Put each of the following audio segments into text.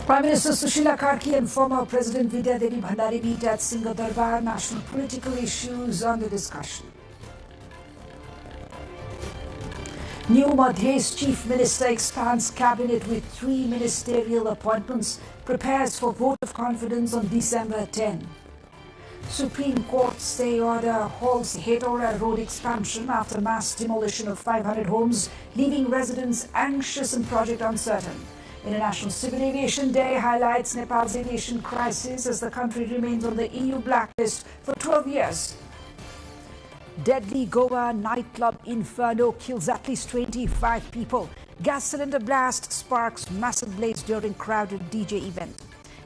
Prime Minister Sushila Karki and former President Vidya Devi Bhandari meet at Singha Darbar. National political issues under discussion. New Madhya's Chief Minister expands cabinet with 3 ministerial appointments, prepares for vote of confidence on December 10. Supreme Court stay order halts Hetauda road expansion after mass demolition of 500 homes, leaving residents anxious and project uncertain. International Civil Aviation Day highlights Nepal's aviation crisis as the country remains on the EU blacklist for 12 years. Deadly Goa nightclub inferno kills at least 25 people. Gas cylinder blast sparks massive blaze during crowded DJ event.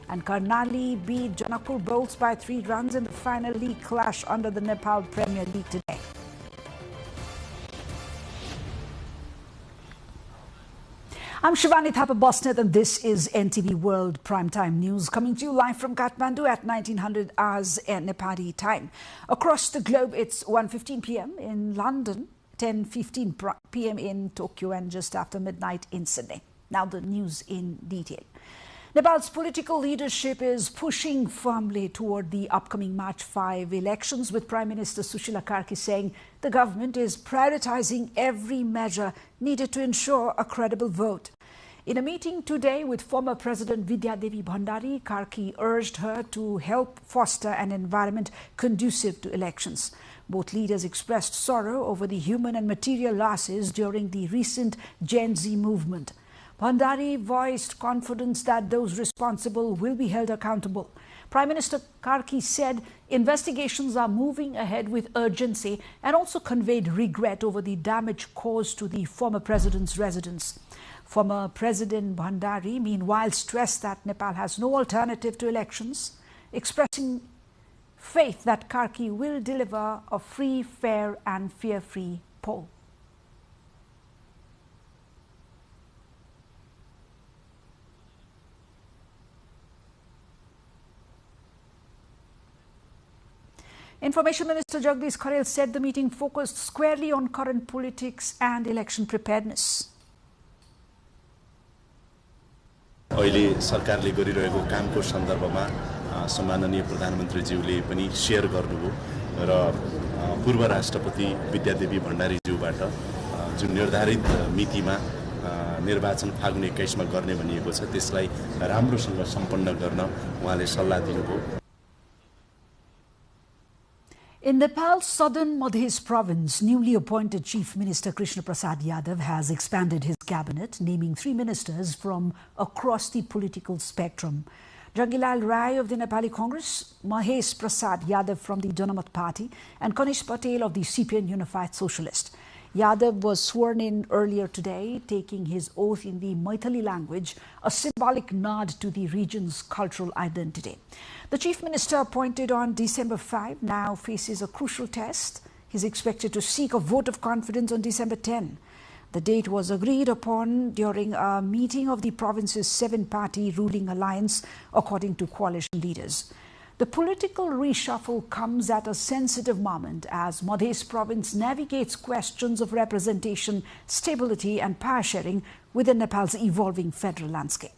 And Karnali beat Janakpur Bulls by 3 runs in the final league clash under the Nepal Premier League today. I'm Shivani Thapa Bosnet and this is NTV World Primetime News, coming to you live from Kathmandu at 1900 hours Nepali time. Across the globe, it's 1:15 p.m. in London, 10:15 p.m. in Tokyo and just after midnight in Sydney. Now the news in detail. Nepal's political leadership is pushing firmly toward the upcoming March 5 elections, with Prime Minister Sushila Karki saying the government is prioritizing every measure needed to ensure a credible vote. In a meeting today with former President Vidya Devi Bhandari, Karki urged her to help foster an environment conducive to elections. Both leaders expressed sorrow over the human and material losses during the recent Gen Z movement. Bhandari voiced confidence that those responsible will be held accountable. Prime Minister Karki said investigations are moving ahead with urgency and also conveyed regret over the damage caused to the former president's residence. Former President Bhandari, meanwhile, stressed that Nepal has no alternative to elections, expressing faith that Karki will deliver a free, fair and fear-free poll. Information Minister Jagdish Kharel said the meeting focused squarely on current politics and election preparedness. अहिले सरकारले गरिरहेको कामको सन्दर्भमा सम्माननीय प्रधानमन्त्रीज्यूले पनि share गर्नुभयो र पूर्व राष्ट्रपति विद्यादेवी भण्डारीज्यूबाट जुन निर्धारित मितिमा निर्वाचन फागुन 21 मा गर्ने भनिएको छ त्यसलाई राम्रोसँग सम्पन्न गर्न उहाँले सल्लाह दिनुभयो. In Nepal's southern Madhya province, newly appointed Chief Minister Krishna Prasad Yadav has expanded his cabinet, naming 3 ministers from across the political spectrum. Jangilal Rai of the Nepali Congress, Mahesh Prasad Yadav from the Janamat Party, and Kanish Patel of the CPN Unified Socialist. Yadav was sworn in earlier today, taking his oath in the Maithili language, a symbolic nod to the region's cultural identity. The Chief Minister, appointed on December 5, now faces a crucial test. He is expected to seek a vote of confidence on December 10. The date was agreed upon during a meeting of the province's 7-party ruling alliance, according to coalition leaders. The political reshuffle comes at a sensitive moment as Madhya province navigates questions of representation, stability and power sharing within Nepal's evolving federal landscape.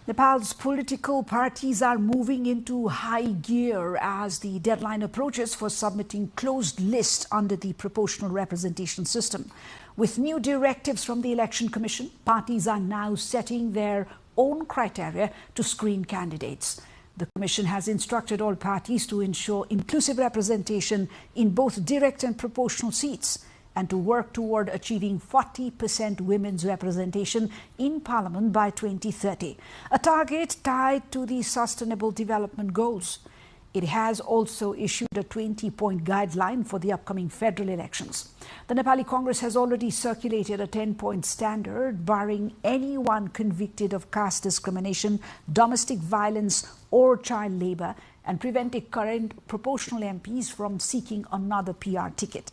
Nepal's political parties are moving into high gear as the deadline approaches for submitting closed lists under the proportional representation system. With new directives from the Election Commission, parties are now setting their own criteria to screen candidates. The Commission has instructed all parties to ensure inclusive representation in both direct and proportional seats, and to work toward achieving 40% women's representation in Parliament by 2030, a target tied to the Sustainable Development Goals. It has also issued a 20-point guideline for the upcoming federal elections. The Nepali Congress has already circulated a 10-point standard barring anyone convicted of caste discrimination, domestic violence or child labor, and preventing current proportional MPs from seeking another PR ticket.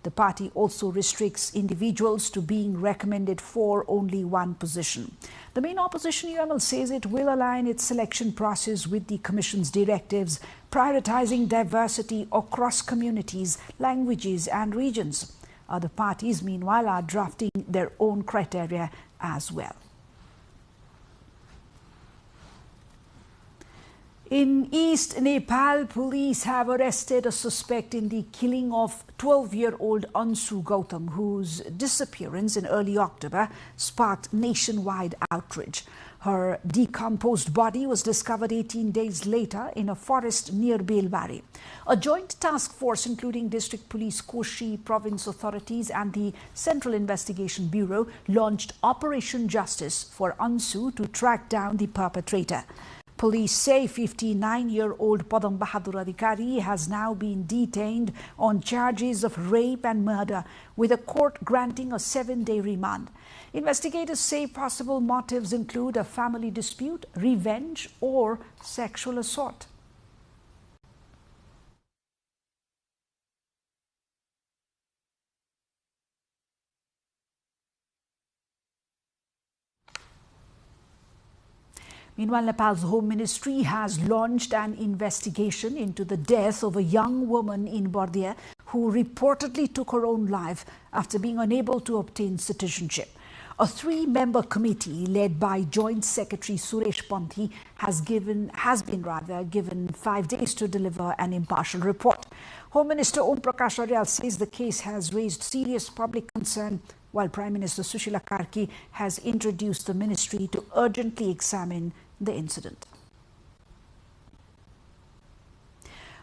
The party also restricts individuals to being recommended for only one position. The main opposition UML says it will align its selection process with the Commission's directives, prioritizing diversity across communities, languages and regions. Other parties, meanwhile, are drafting their own criteria as well. In East Nepal, police have arrested a suspect in the killing of 12-year-old Ansu Gautam, whose disappearance in early October sparked nationwide outrage. Her decomposed body was discovered 18 days later in a forest near Belbari. A joint task force, including District Police Koshi Province authorities and the Central Investigation Bureau, launched Operation Justice for Ansu to track down the perpetrator. Police say 59-year-old Padam Bahadur Adhikari has now been detained on charges of rape and murder, with a court granting a 7-day remand. Investigators say possible motives include a family dispute, revenge, or sexual assault. Meanwhile, Nepal's Home Ministry has launched an investigation into the death of a young woman in Bardia who reportedly took her own life after being unable to obtain citizenship. A 3-member committee led by Joint Secretary Suresh Panthi has been given 5 days to deliver an impartial report. Home Minister Om Prakash Aryal says the case has raised serious public concern, while Prime Minister Sushila Karki has introduced the ministry to urgently examine the incident.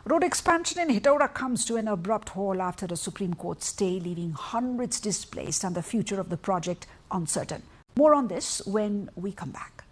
Road expansion in Hetauda comes to an abrupt halt after the Supreme Court stay, leaving hundreds displaced and the future of the project uncertain. More on this when we come back.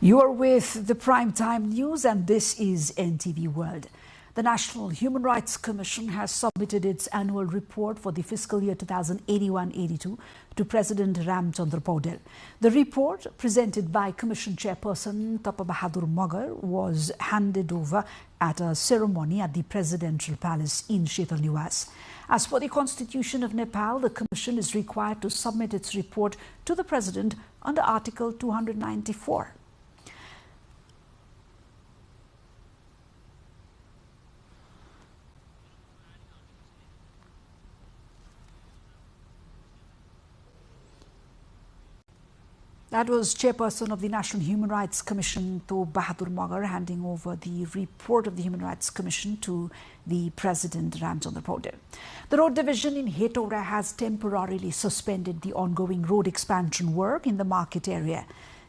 You are with the Primetime News, and this is NTV World. The National Human Rights Commission has submitted its annual report for the fiscal year 2081-82 to President Ramchandra Paudel. The report, presented by Commission Chairperson Tapa Bahadur Magar, was handed over at a ceremony at the Presidential Palace in Shetal Niwas. As per the Constitution of Nepal, the Commission is required to submit its report to the President under Article 294. That was Chairperson of the National Human Rights Commission, To Bahadur Magar, handing over the report of the Human Rights Commission to the President Ramchandra Paudel. The road division in Hetauda has temporarily suspended the ongoing road expansion work in the market area.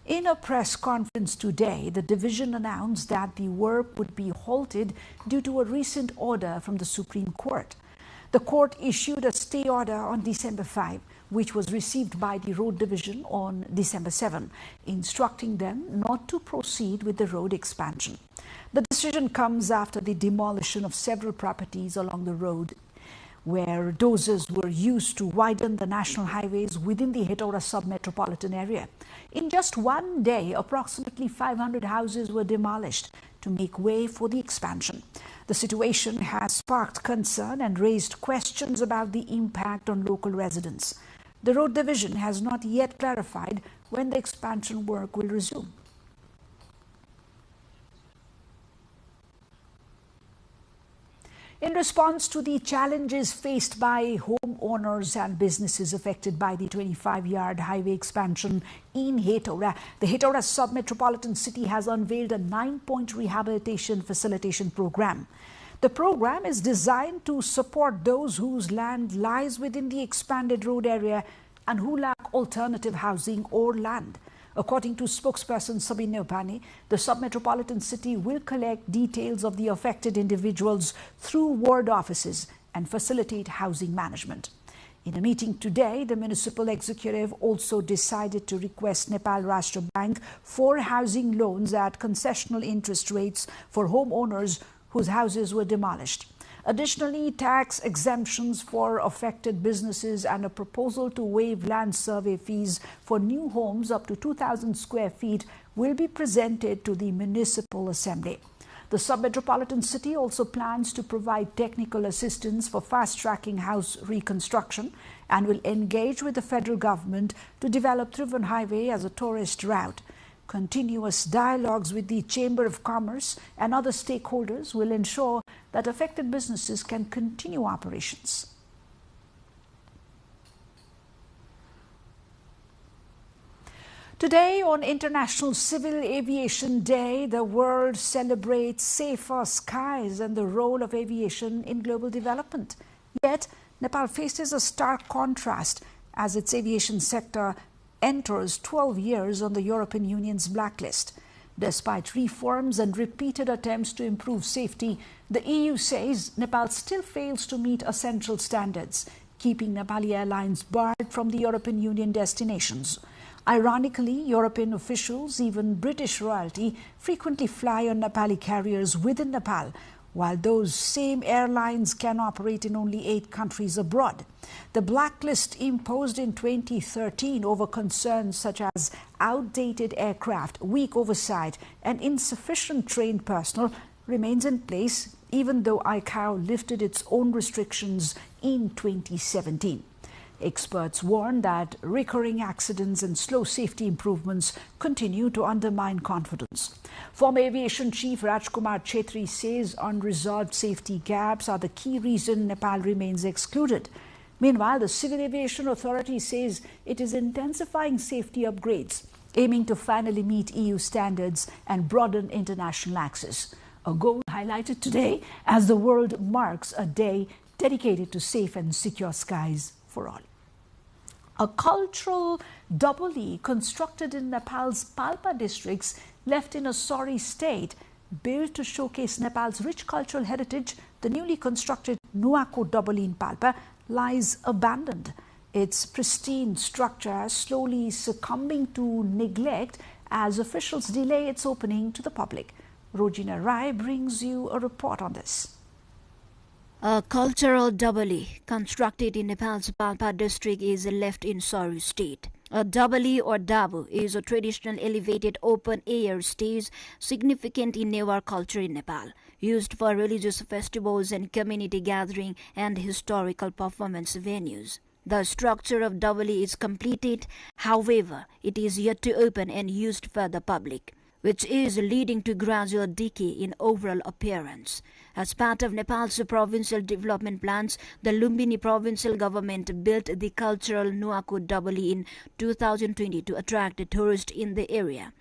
In a press conference today, the division announced that the work would be halted due to a recent order from the Supreme Court. The court issued a stay order on December 5, which was received by the Road Division on December 7, instructing them not to proceed with the road expansion. The decision comes after the demolition of several properties along the road, where dozers were used to widen the national highways within the Hetauda sub-metropolitan area. In just one day, approximately 500 houses were demolished to make way for the expansion. The situation has sparked concern and raised questions about the impact on local residents. The Road Division has not yet clarified when the expansion work will resume. In response to the challenges faced by homeowners and businesses affected by the 25-yard highway expansion in Hetauda, the Hetauda sub-metropolitan city has unveiled a 9-point rehabilitation facilitation program. The program is designed to support those whose land lies within the expanded road area and who lack alternative housing or land. According to spokesperson Sabine Opani, the sub-metropolitan city will collect details of the affected individuals through ward offices and facilitate housing management. In a meeting today, the municipal executive also decided to request Nepal Rashtra Bank for housing loans at concessional interest rates for homeowners whose houses were demolished. Additionally, tax exemptions for affected businesses and a proposal to waive land survey fees for new homes up to 2,000 square feet will be presented to the Municipal Assembly. The sub-metropolitan city also plans to provide technical assistance for fast-tracking house reconstruction and will engage with the federal government to develop Tribhuvan Highway as a tourist route. Continuous dialogues with the Chamber of Commerce and other stakeholders will ensure that affected businesses can continue operations. Today, on International Civil Aviation Day, the world celebrates safer skies and the role of aviation in global development. Yet, Nepal faces a stark contrast as its aviation sector enters 12 years on the European Union's blacklist. Despite reforms and repeated attempts to improve safety, the EU says Nepal still fails to meet essential standards, keeping Nepali airlines barred from the European Union destinations. Ironically, European officials, even British royalty, frequently fly on Nepali carriers within Nepal, while those same airlines can operate in only 8 countries abroad. The blacklist imposed in 2013 over concerns such as outdated aircraft, weak oversight, and insufficient trained personnel remains in place, even though ICAO lifted its own restrictions in 2017. Experts warn that recurring accidents and slow safety improvements continue to undermine confidence. Former Aviation Chief Rajkumar Chetri says unresolved safety gaps are the key reason Nepal remains excluded. Meanwhile, the Civil Aviation Authority says it is intensifying safety upgrades, aiming to finally meet EU standards and broaden international access, a goal highlighted today as the world marks a day dedicated to safe and secure skies for all. A cultural double-E constructed in Nepal's Palpa districts left in a sorry state. Built to showcase Nepal's rich cultural heritage, the newly constructed Nuako double-E in Palpa lies abandoned. Its pristine structure slowly succumbing to neglect as officials delay its opening to the public. Rojina Rai brings you a report on this. A cultural double-E constructed in Nepal's Palpa district is left in sorry state. A double-E or dabu is a traditional elevated open-air stage significant in Newar culture in Nepal, used for religious festivals and community gathering and historical performance venues. The structure of double-E is completed, however, it is yet to open and used for the public, which is leading to gradual decay in overall appearance. As part of Nepal's provincial development plans, the Lumbini provincial government built the cultural Nuako double-E in 2020 to attract tourists in the area.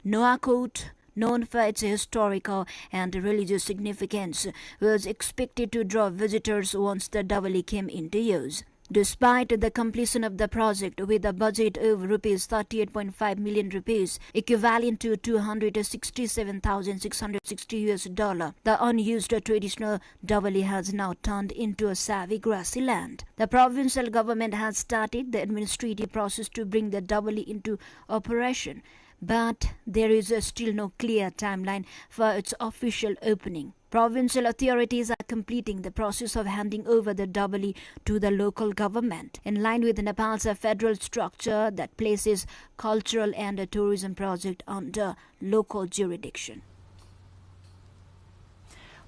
Nuako, known for its historical and religious significance, was expected to draw visitors once the double-E came into use. Despite the completion of the project with a budget of rupees 38.5 million rupees, equivalent to $267,660, the unused traditional double-E has now turned into a savvy grassy land. The provincial government has started the administrative process to bring the double-E into operation, but there is still no clear timeline for its official opening. Provincial authorities are completing the process of handing over the double-E to the local government, in line with Nepal's federal structure that places cultural and tourism project under local jurisdiction.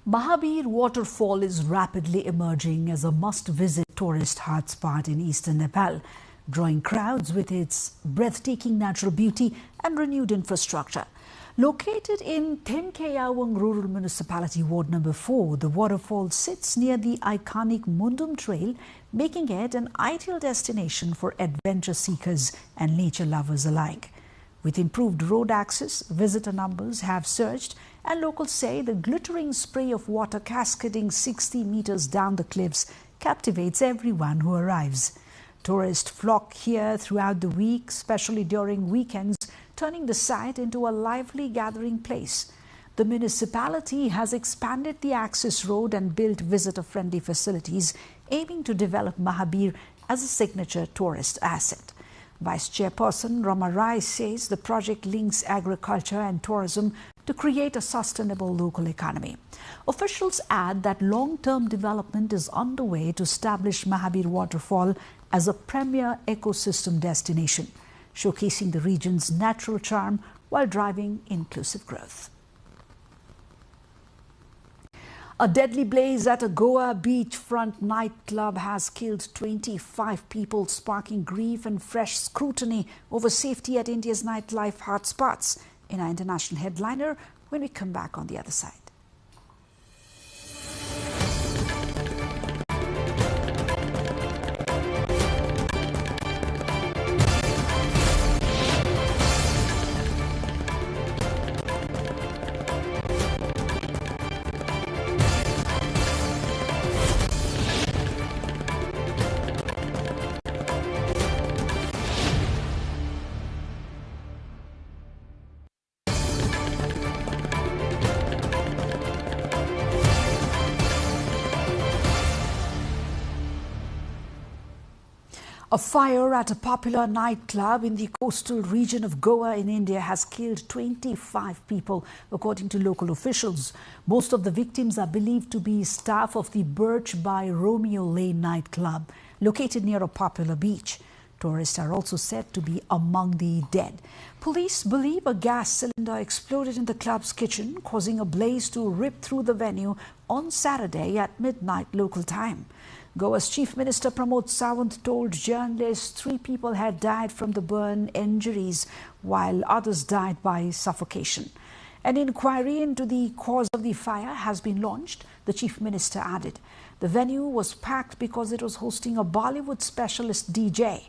Mahabir waterfall is rapidly emerging as a must-visit tourist hotspot in eastern Nepal, drawing crowds with its breathtaking natural beauty and renewed infrastructure. Located in Themkeyawang Rural Municipality, Ward Number 4, the waterfall sits near the iconic Mundum Trail, making it an ideal destination for adventure seekers and nature lovers alike. With improved road access, visitor numbers have surged, and locals say the glittering spray of water cascading 60 meters down the cliffs captivates everyone who arrives. Tourists flock here throughout the week, especially during weekends, turning the site into a lively gathering place. The municipality has expanded the access road and built visitor-friendly facilities, aiming to develop Mahabir as a signature tourist asset. Vice Chairperson Rama Rai says the project links agriculture and tourism to create a sustainable local economy. Officials add that long-term development is underway to establish Mahabir Waterfall as a premier ecosystem destination, showcasing the region's natural charm while driving inclusive growth. A deadly blaze at a Goa beachfront nightclub has killed 25 people, sparking grief and fresh scrutiny over safety at India's nightlife hotspots. In our international headliner, when we come back on the other side. A fire at a popular nightclub in the coastal region of Goa in India has killed 25 people, according to local officials. Most of the victims are believed to be staff of the Birch by Romeo Lane nightclub, located near a popular beach. Tourists are also said to be among the dead. Police believe a gas cylinder exploded in the club's kitchen, causing a blaze to rip through the venue on Saturday at midnight local time. Goa's Chief Minister Pramod Sawant told journalists 3 people had died from the burn injuries, while others died by suffocation. An inquiry into the cause of the fire has been launched, the Chief Minister added. The venue was packed because it was hosting a Bollywood specialist DJ.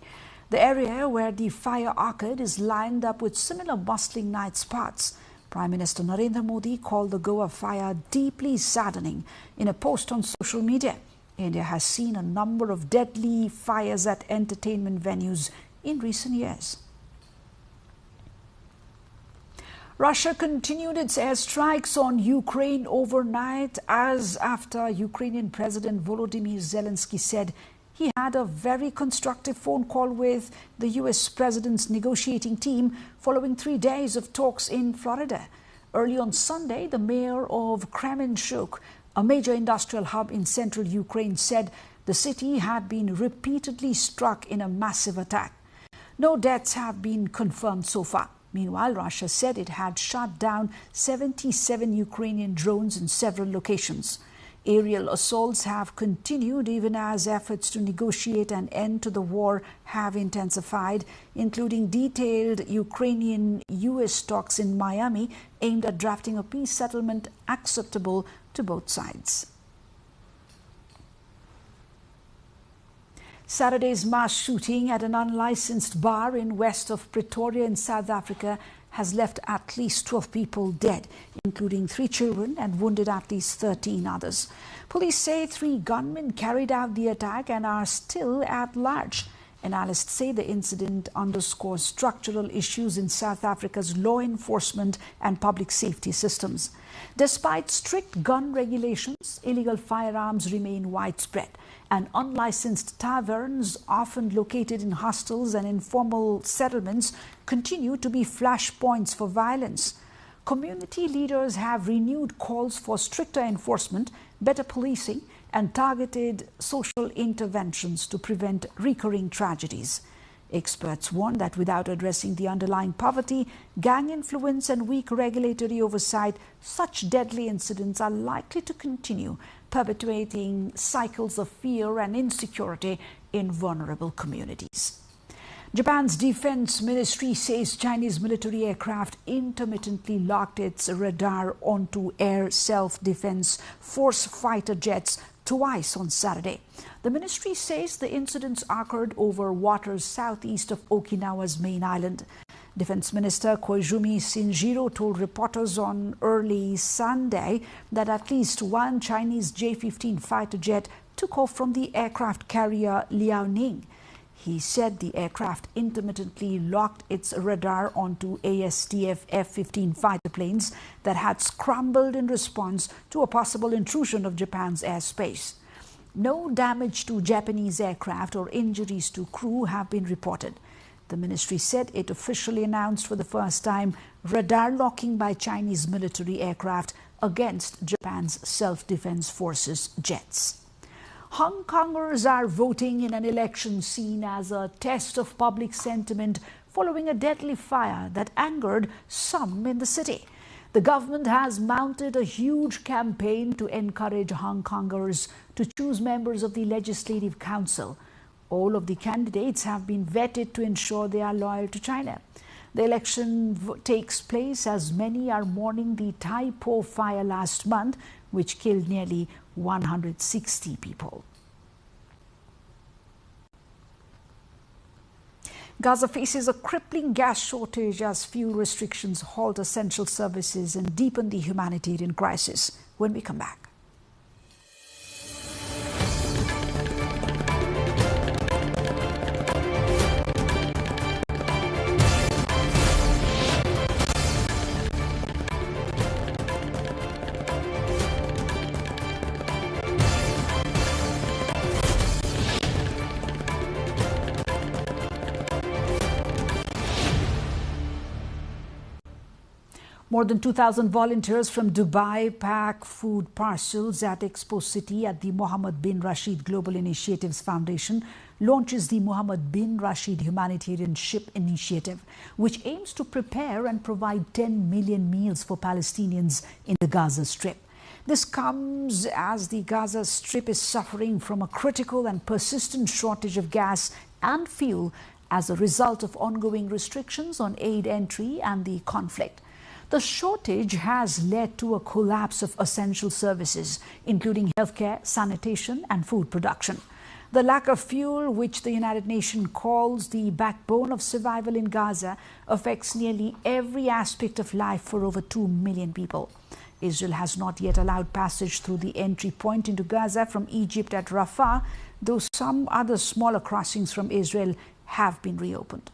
The area where the fire occurred is lined up with similar bustling night spots. Prime Minister Narendra Modi called the Goa fire deeply saddening in a post on social media. India has seen a number of deadly fires at entertainment venues in recent years. Russia continued its airstrikes on Ukraine overnight after Ukrainian President Volodymyr Zelensky said he had a very constructive phone call with the U.S. President's negotiating team following 3 days of talks in Florida. Early on Sunday, the mayor of Kremenchuk, a major industrial hub in central Ukraine, said the city had been repeatedly struck in a massive attack. No deaths have been confirmed so far. Meanwhile, Russia said it had shot down 77 Ukrainian drones in several locations. Aerial assaults have continued even as efforts to negotiate an end to the war have intensified, including detailed Ukrainian-US talks in Miami aimed at drafting a peace settlement acceptable to both sides. Saturday's mass shooting at an unlicensed bar in west of Pretoria in South Africa has left at least 12 people dead, including 3 children, and wounded at least 13 others. Police say 3 gunmen carried out the attack and are still at large. Analysts say the incident underscores structural issues in South Africa's law enforcement and public safety systems. Despite strict gun regulations, illegal firearms remain widespread, and unlicensed taverns, often located in hostels and informal settlements, continue to be flashpoints for violence. Community leaders have renewed calls for stricter enforcement, better policing, and targeted social interventions to prevent recurring tragedies. Experts warn that without addressing the underlying poverty, gang influence, and weak regulatory oversight, such deadly incidents are likely to continue, perpetuating cycles of fear and insecurity in vulnerable communities. Japan's defense ministry says Chinese military aircraft intermittently locked its radar onto air self-defense force fighter jets twice on Saturday. The ministry says the incidents occurred over waters southeast of Okinawa's main island. Defense Minister Koizumi Shinjiro told reporters on early Sunday that at least one Chinese J-15 fighter jet took off from the aircraft carrier Liaoning. He said the aircraft intermittently locked its radar onto ASTF F-15 fighter planes that had scrambled in response to a possible intrusion of Japan's airspace. No damage to Japanese aircraft or injuries to crew have been reported. The ministry said it officially announced for the first time radar locking by Chinese military aircraft against Japan's self-defense forces jets. Hong Kongers are voting in an election seen as a test of public sentiment following a deadly fire that angered some in the city. The government has mounted a huge campaign to encourage Hong Kongers to choose members of the Legislative Council. All of the candidates have been vetted to ensure they are loyal to China. The election takes place as many are mourning the Tai Po fire last month, which killed nearly 160 people. Gaza faces a crippling gas shortage as fuel restrictions halt essential services and deepen the humanitarian crisis. When we come back. More than 2,000 volunteers from Dubai pack food parcels at Expo City at the Mohammed bin Rashid Global Initiatives Foundation launches the Mohammed bin Rashid Humanitarian Ship Initiative, which aims to prepare and provide 10 million meals for Palestinians in the Gaza Strip. This comes as the Gaza Strip is suffering from a critical and persistent shortage of gas and fuel as a result of ongoing restrictions on aid entry and the conflict. The shortage has led to a collapse of essential services, including healthcare, sanitation, and food production. The lack of fuel, which the United Nations calls the backbone of survival in Gaza, affects nearly every aspect of life for over 2 million people. Israel has not yet allowed passage through the entry point into Gaza from Egypt at Rafah, though some other smaller crossings from Israel have been reopened.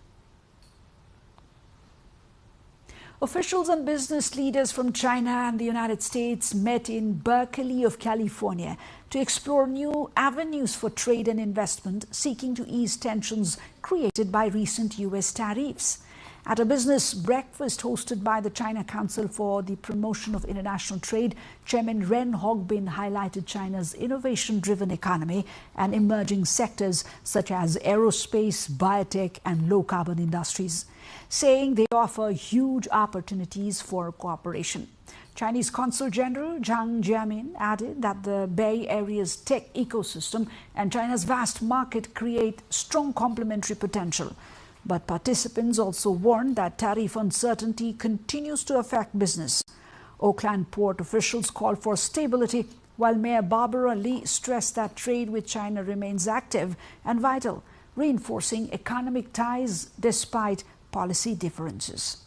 Officials and business leaders from China and the United States met in Berkeley of California to explore new avenues for trade and investment, seeking to ease tensions created by recent U.S. tariffs. At a business breakfast hosted by the China Council for the Promotion of International Trade, Chairman Ren Hogbin highlighted China's innovation-driven economy and emerging sectors such as aerospace, biotech, and low-carbon industries, saying they offer huge opportunities for cooperation. Chinese Consul General Zhang Jiamin added that the Bay Area's tech ecosystem and China's vast market create strong complementary potential. But participants also warned that tariff uncertainty continues to affect business. Oakland port officials called for stability, while Mayor Barbara Lee stressed that trade with China remains active and vital, reinforcing economic ties despite policy differences.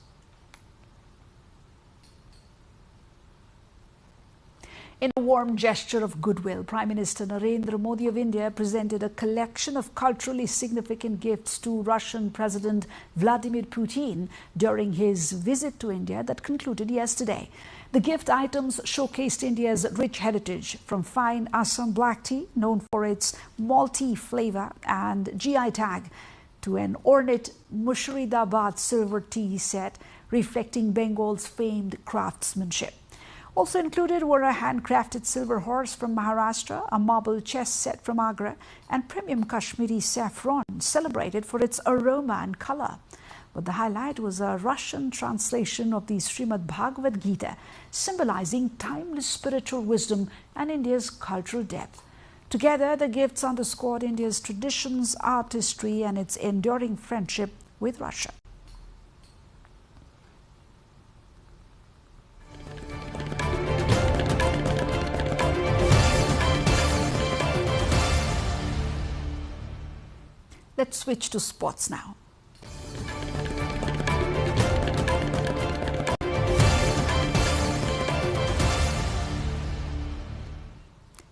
In a warm gesture of goodwill, Prime Minister Narendra Modi of India presented a collection of culturally significant gifts to Russian President Vladimir Putin during his visit to India that concluded yesterday. The gift items showcased India's rich heritage, from fine Assam black tea, known for its malty flavor and GI tag, to an ornate Murshidabad silver tea set reflecting Bengal's famed craftsmanship. Also included were a handcrafted silver horse from Maharashtra, a marble chess set from Agra, and premium Kashmiri saffron, celebrated for its aroma and color. But the highlight was a Russian translation of the Srimad Bhagavad Gita, symbolizing timeless spiritual wisdom and India's cultural depth. Together, the gifts underscored India's traditions, artistry, and its enduring friendship with Russia. Let's switch to sports now.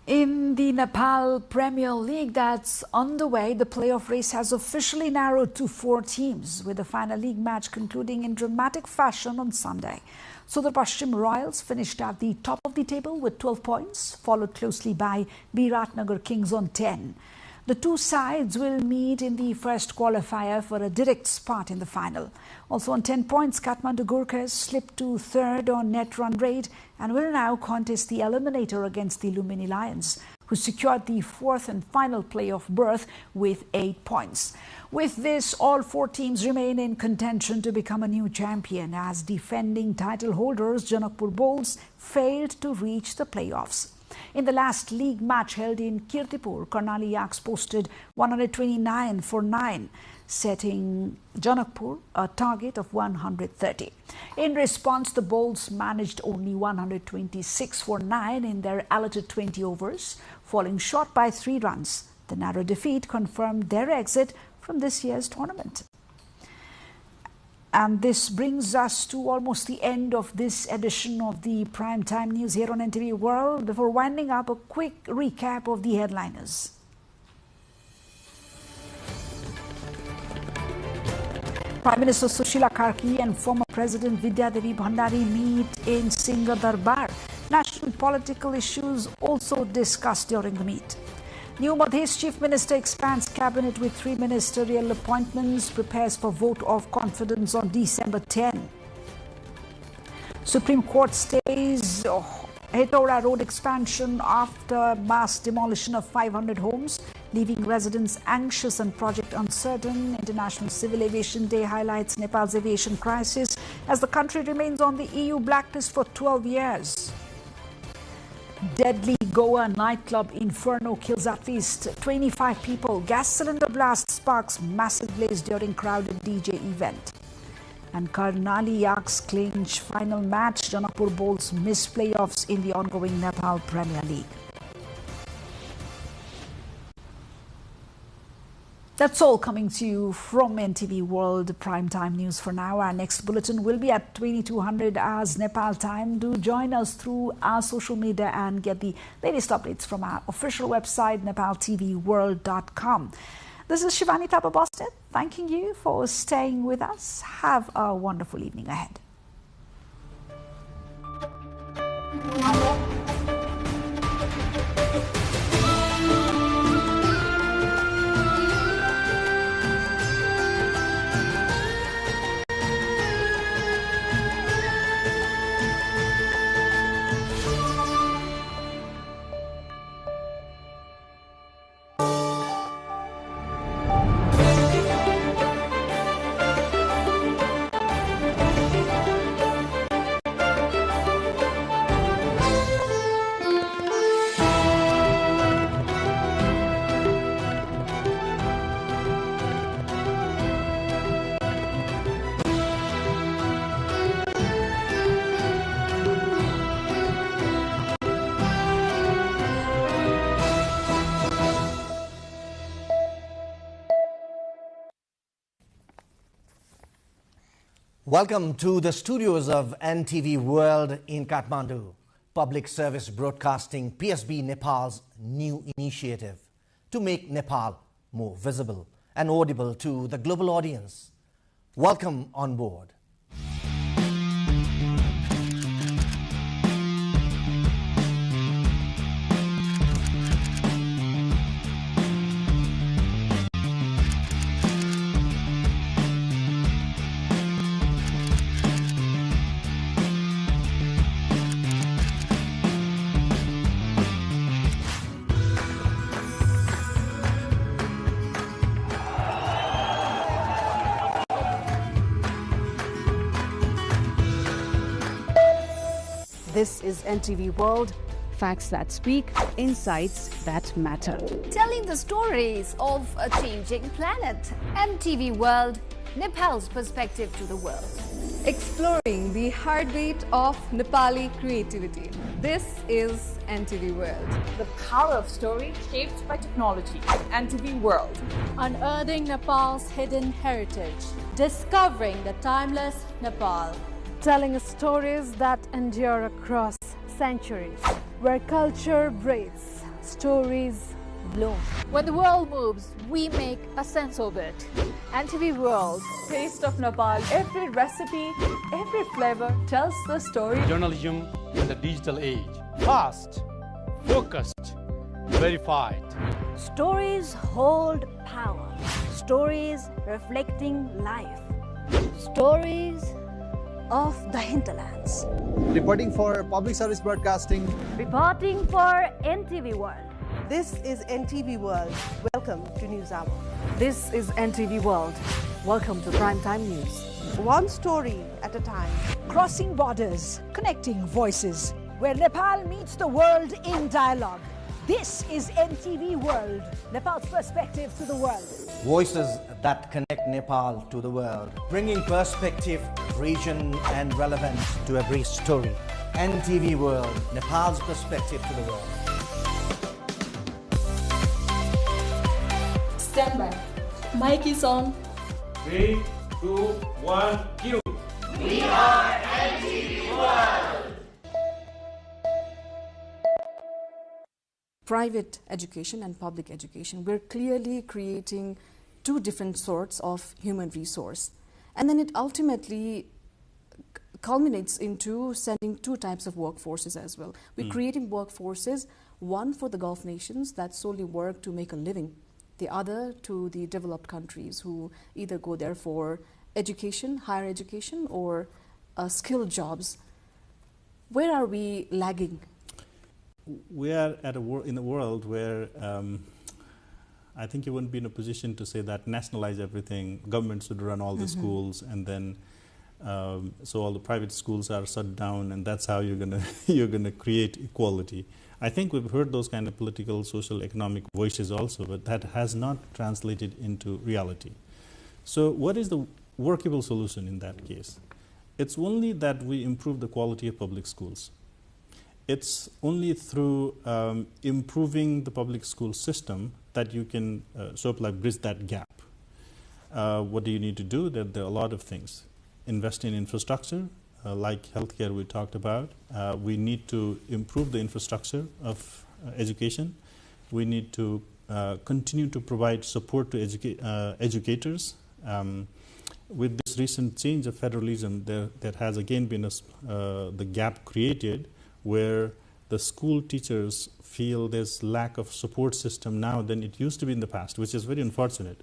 In the Nepal Premier League that's underway, the playoff race has officially narrowed to 4 teams, with the final league match concluding in dramatic fashion on Sunday. Sudar Pashchim Royals finished at the top of the table with 12 points, followed closely by Biratnagar Kings on 10. The two sides will meet in the first qualifier for a direct spot in the final. Also on 10 points, Kathmandu Gurkhas slipped to third on net run rate and will now contest the eliminator against the Lumini Lions, who secured the fourth and final playoff berth with 8 points. With this, all 4 teams remain in contention to become a new champion, as defending title holders Janakpur Bulls failed to reach the playoffs. In the last league match held in Kirtipur, Karnali Yaks posted 129 for 9, setting Janakpur a target of 130. In response, the Bulls managed only 126 for 9 in their allotted 20 overs, falling short by 3 runs. The narrow defeat confirmed their exit from this year's tournament. And this brings us to almost the end of this edition of the Primetime News here on NTV World. Before winding up, a quick recap of the headliners. Prime Minister Sushila Karki and former President Vidya Devi Bhandari meet in Singha Darbar. National political issues also discussed during the meet. New Madhesh Chief Minister expands cabinet with 3 ministerial appointments, prepares for vote of confidence on December 10. Supreme Court stays Hetauda Road expansion after mass demolition of 500 homes, leaving residents anxious and project uncertain. International Civil Aviation Day highlights Nepal's aviation crisis as the country remains on the EU blacklist for 12 years. Deadly Goa nightclub inferno kills at least 25 people. Gas cylinder blast sparks massive blaze during crowded DJ event. And Karnali Yaks clinch final match. Janakpur Bulls miss playoffs in the ongoing Nepal Premier League. That's all coming to you from NTV World Primetime News for now. Our next bulletin will be at 2200 hours Nepal time. Do join us through our social media and get the latest updates from our official website, nepaltelevision.com. This is Shivani Thapa Boston, thanking you for staying with us. Have a wonderful evening ahead. Welcome to the studios of NTV World in Kathmandu, Public Service Broadcasting PSB Nepal's new initiative to make Nepal more visible and audible to the global audience. Welcome on board. This is NTV World. Facts that speak, insights that matter. Telling the stories of a changing planet. NTV World, Nepal's perspective to the world. Exploring the heartbeat of Nepali creativity. This is NTV World. The power of story shaped by technology. NTV World. Unearthing Nepal's hidden heritage. Discovering the timeless Nepal. Telling stories that endure across centuries. Where culture breathes, stories bloom. When the world moves, we make a sense of it. NTV World, taste of Nepal. Every recipe, every flavor tells the story. Journalism in the digital age. Fast, focused, verified. Stories hold power. Stories reflecting life. Stories of the hinterlands. Reporting for public service broadcasting. Reporting for NTV World. This is NTV World. Welcome to News Hour. This is NTV World. Welcome to Primetime News. One story at a time. Crossing borders, connecting voices, where Nepal meets the world in dialogue. This is NTV World, Nepal's perspective to the world. Voices that connect Nepal to the world, bringing perspective, region and relevance to every story. NTV World, Nepal's perspective to the world. Stand by. Mic is on. 3, 2, 1, cue. We are NTV World. Private education and public education, we're clearly creating two different sorts of human resource. And then it ultimately culminates into sending two types of workforces as well. We're creating workforces, one for the Gulf nations that solely work to make a living, the other to the developed countries who either go there for education, higher education, or skilled jobs. Where are we lagging? We are at in a world where I think you wouldn't be in a position to say that nationalize everything, governments should run all the schools, and then so all the private schools are shut down, and that's how you're gonna create equality. I think we've heard those kind of political, social, economic voices also, but that has not translated into reality. So what is the workable solution in that case? It's only that we improve the quality of public schools. It's only through improving the public school system that you can sort of like bridge that gap. What do you need to do? There are a lot of things. Invest in infrastructure, like healthcare we talked about. We need to improve the infrastructure of education. We need to continue to provide support to educators. With this recent change of federalism, there has again been the gap created where the school teachers feel there's lack of support system now than it used to be in the past, which is very unfortunate.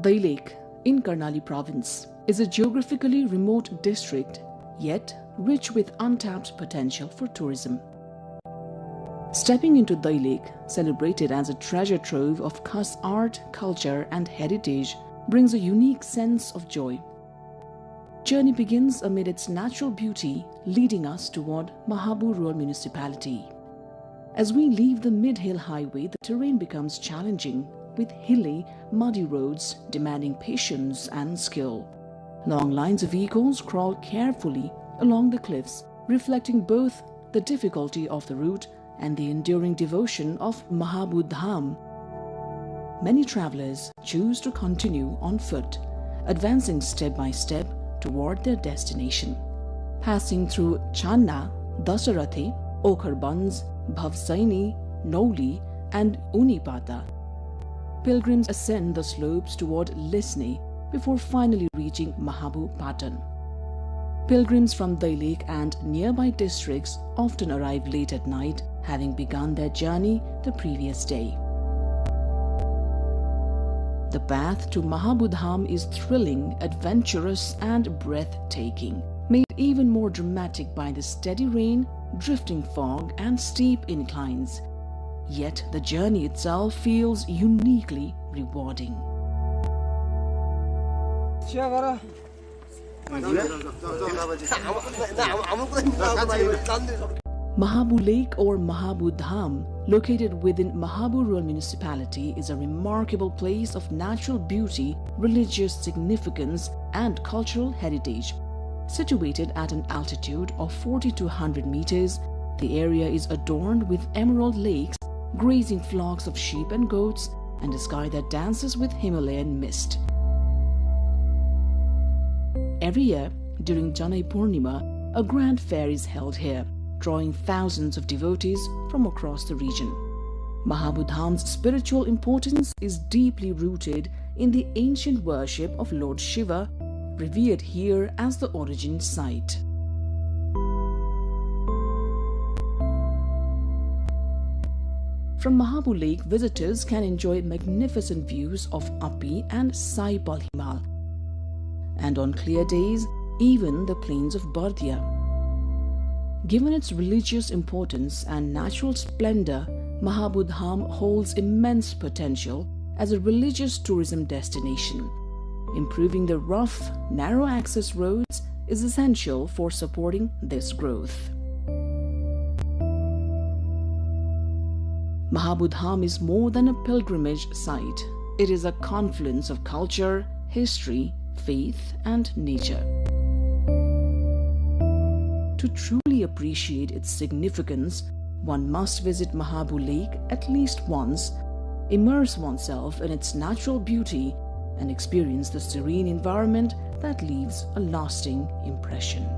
Dai Lake in Karnali province is a geographically remote district, yet rich with untapped potential for tourism. Stepping into Dai Lake, celebrated as a treasure trove of Khas art, culture and heritage, brings a unique sense of joy. Journey begins amid its natural beauty, leading us toward Mahabu Rural Municipality. As we leave the mid-hill highway, the terrain becomes challenging, with hilly, muddy roads demanding patience and skill. Long lines of vehicles crawl carefully along the cliffs, reflecting both the difficulty of the route and the enduring devotion of Mahabu Dham. Many travelers choose to continue on foot, advancing step by step toward their destination. Passing through Channa, Dasarathi, Okharbans, Bhavsaini, Noli and Unipata, pilgrims ascend the slopes toward Lisni before finally reaching Mahabu Patan. Pilgrims from Dai Lake and nearby districts often arrive late at night, having begun their journey the previous day. The path to Mahabu Dham is thrilling, adventurous and breathtaking, made even more dramatic by the steady rain drifting fog, and steep inclines. Yet the journey itself feels uniquely rewarding. Mahabu Lake or Mahabu Dham, located within Mahabu Rural Municipality, is a remarkable place of natural beauty, religious significance, and cultural heritage. Situated at an altitude of 4,200 meters, the area is adorned with emerald lakes, grazing flocks of sheep and goats, and a sky that dances with Himalayan mist. Every year, during Janai Purnima, a grand fair is held here, drawing thousands of devotees from across the region. Mahabu Dham's spiritual importance is deeply rooted in the ancient worship of Lord Shiva, revered here as the origin site. From Mahabu Lake, visitors can enjoy magnificent views of Api and Sai Palhimal, and on clear days, even the plains of Bardia. Given its religious importance and natural splendor, Mahabu Dham holds immense potential as a religious tourism destination. Improving the rough, narrow access roads is essential for supporting this growth. Mahabu Dham is more than a pilgrimage site. It is a confluence of culture, history, faith, and nature. To truly appreciate its significance, one must visit Mahabu Lake at least once, immerse oneself in its natural beauty, and experience the serene environment that leaves a lasting impression.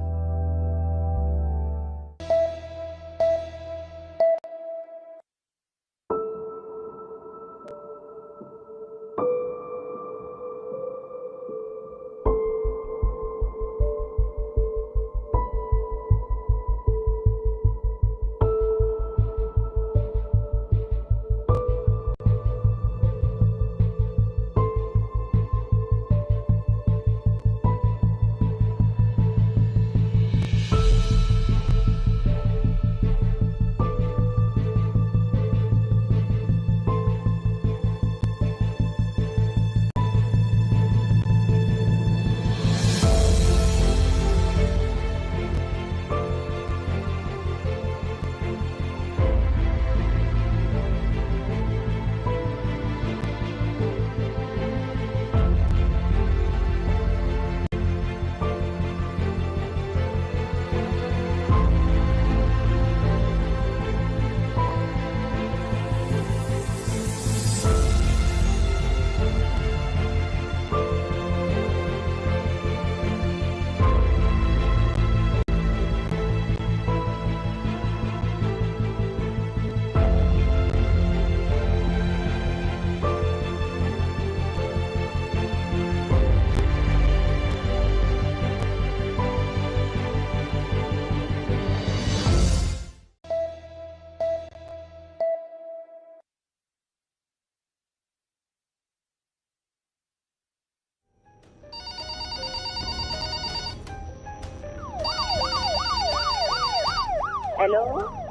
Hello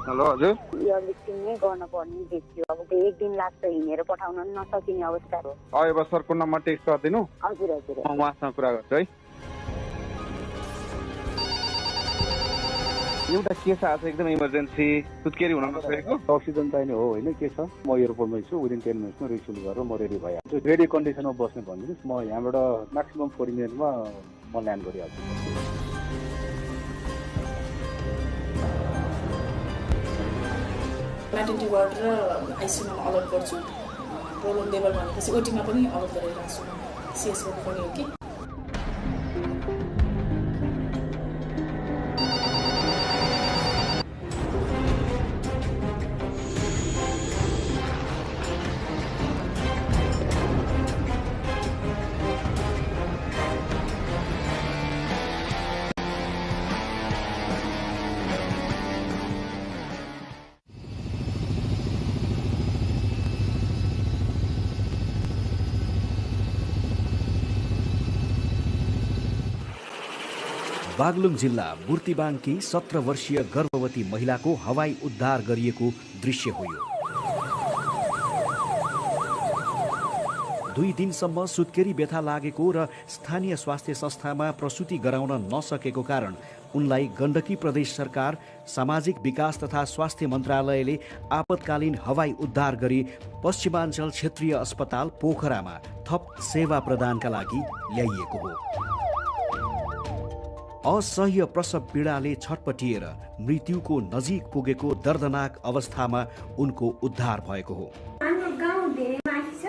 hello हजुर यो listing नै गर्न पर्ने देखियो अब त्यो एक दिन लाग्छ हिँडेर पठाउन नसकिने अवस्था हो अब सरको नम्बर टेक्स्ट गरिदिनु हजुर हजुर म उहाँसँग कुरा गर्छु है एउटा केस आज एकदम इमर्जेन्सी सुत्केरी हुन नसकेको अक्सिजन चाहिने हो हैन के छ म एयरपोर्टमै छु विदिन 10 मिनेट्समा रिसिभ गरेर म रेडी भइहाल्छु रेडी कन्डिसनमा बस्ने भनिदिनुस् म यहाँबाट म्याक्सिमम 40 मिनेटमा म ल्यान्ड गरिहाल्छु NTV World र आइसियुमा अलर्ट गर्छु प्रब्लम लेभल भनेपछि ओटीमा पनि अलर्ट गरेर राख्छु सीएस गर्नुपर्ने हो कि बागलुङ जिल्ला बुर्तिबाङकी 17 वर्षीय गर्भवती महिलाको हवाई उद्धार गरिएको दृश्य हो यो। 2 दिनसम्म सुत्केरी व्यथा लागेको र स्थानीय स्वास्थ्य संस्थामा प्रसुति गराउन नसकेको कारण उनलाई गण्डकी प्रदेश सरकार, सामाजिक विकास तथा स्वास्थ्य मन्त्रालयले आपतकालीन हवाई उद्धार गरी पश्चिमाञ्चल क्षेत्रीय अस्पताल पोखरामा थप सेवा प्रदानका लागि ल्याइएको हो। असह्य प्रसव पीडाले छटपटिएर मृत्युको नजिक पुगेको दर्दनाक अवस्थामा उनको उद्धार भएको हो। हाम्रो गाउँ धेरै माथि छ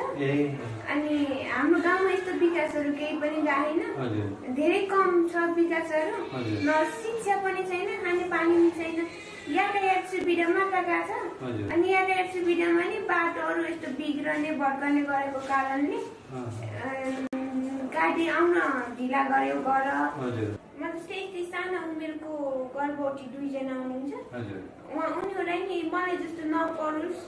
अनि हाम्रो गाउँमा यस्तो विकासहरू केही पनि रहेन, धेरै कम छ विकासहरू, न शिक्षा पनि छैन, खाने पानी पनि छैन, यातायात सुविधा मात्र छ अनि यातायात सुविधामा नि बाटोहरू यस्तो बिग्रने भड्कने गरेको कारणले गाडी आउन ढिला गर्यो गर। त्यस्तै सानो उमेरको गर्भवती 2 जना हुनुहुन्छ, उनीहरूलाई नि मलाई जस्तो नपरोस्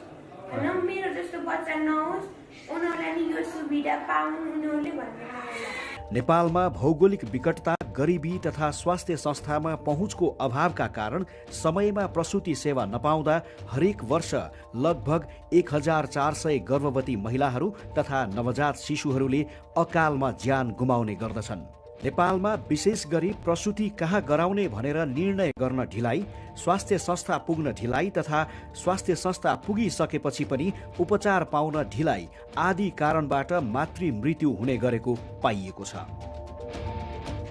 न मेरो जस्तो बच्चा नहोस्, उनीहरूलाई नि यो सुविधा पाउन् उनीहरूले भन्ने। नेपालमा भौगोलिक विकटता, गरिबी तथा स्वास्थ्य संस्थामा पहुँचको अभावका कारण समयमा प्रसुति सेवा नपाउँदा हरेक वर्ष लगभग 1400 गर्भवती महिलाहरू तथा नवजात शिशुहरूले अकालमा ज्यान गुमाउने गर्दछन्। नेपालमा विशेष गरी प्रसुति कहाँ गराउने भनेर निर्णय गर्न ढिलाइ, स्वास्थ्य संस्था पुग्न ढिलाइ तथा स्वास्थ्य संस्था पुगिसकेपछि पनि उपचार पाउन ढिलाइ आदि कारणबाट मातृ मृत्यु हुने गरेको पाइएको छ।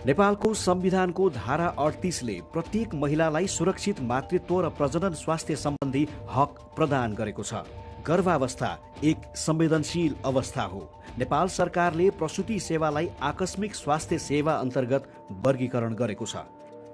नेपालको संविधानको धारा 38ले प्रत्येक महिलालाई सुरक्षित मातृत्व र प्रजनन स्वास्थ्य सम्बन्धी हक प्रदान गरेको छ। गर्भावस्था एक संवेदनशील अवस्था हो। नेपाल सरकारले प्रसुति सेवालाई आकस्मिक स्वास्थ्य सेवा अन्तर्गत वर्गीकरण गरेको छ।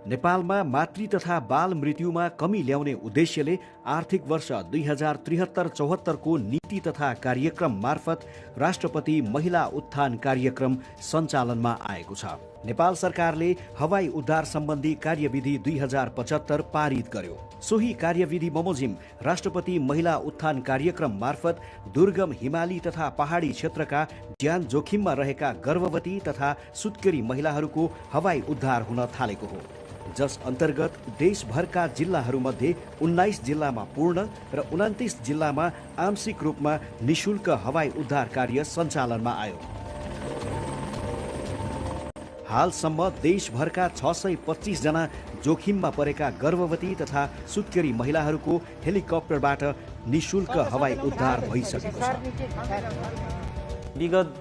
नेपालमा मातृ तथा बाल मृत्युमा कमी ल्याउने उद्देश्यले आर्थिक वर्ष 2073-74 को नीति तथा कार्यक्रम मार्फत राष्ट्रपति महिला उत्थान कार्यक्रम सञ्चालनमा आएको छ। नेपाल सरकारले हवाई उद्धार सम्बन्धी कार्यविधि 2075 पारित गर्यो। सोही कार्यविधि बमोजिम राष्ट्रपति महिला उत्थान कार्यक्रम मार्फत दुर्गम हिमाली तथा पहाडी क्षेत्रका ज्यान जोखिममा रहेका गर्भवती तथा सुत्केरी महिलाहरूको हवाई उद्धार हुन थालेको हो, जस अन्तर्गत देशभरका जिल्लाहरूमध्ये 19 जिल्लामा पूर्ण र 29 जिल्लामा आंशिक रूपमा निशुल्क हवाई उद्धार कार्य सञ्चालनमा आयो। हालसम्म देशभरका 625 जना जोखिममा परेका गर्भवती तथा सुत्केरी महिलाहरूको हेलिकप्टरबाट निशुल्क हवाई उद्धार भइसकेको छ। विगत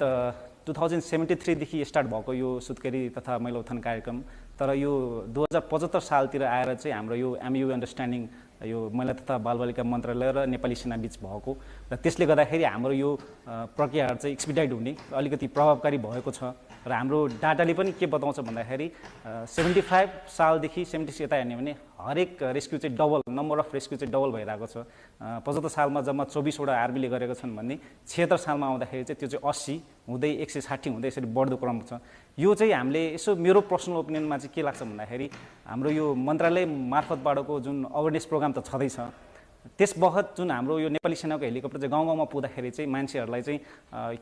2073 देखि स्टार्ट भएको यो सुत्केरी तथा महिला उत्थान कार्यक्रम, तर यो 2075 सालतिर आएर चाहिँ हाम्रो यो एमयू अन्डरस्ट्यान्डिङ यो महिला तथा बालबालिका मन्त्रालय र नेपाली सेना बीच भएको र त्यसले गर्दाखेरि हाम्रो यो प्रक्रियाहरू चाहिँ एक्सपिडाइट हुने अलिकति प्रभावकारी भएको छ। र हाम्रो डाटाले पनि के बताउँछ भन्दाखेरि 75 सालदेखि 76 यता हेर्ने भने हरेक रेस्क्यु चाहिँ डबल, नम्बर अफ रेस्क्यु चाहिँ डबल भइरहेको छ। 75 सालमा जम्मा 24 वटा आर्मीले गरेका छन् भने 76 सालमा आउँदाखेरि चाहिँ त्यो चाहिँ 80 हुँदै 160 हुँदै यसरी बढ्दो क्रम छ। यो चाहिँ हामीले यसो मेरो पर्सनल ओपिनियनमा चाहिँ के लाग्छ भन्दाखेरि हाम्रो यो मन्त्रालय मार्फतबाटको जुन अवेरनेस प्रोग्राम त छँदैछ, त्यस बखत जुन हाम्रो यो नेपाली सेनाको हेलिकप्टर चाहिँ गाउँ गाउँमा पुग्दाखेरि चाहिँ मान्छेहरूलाई चाहिँ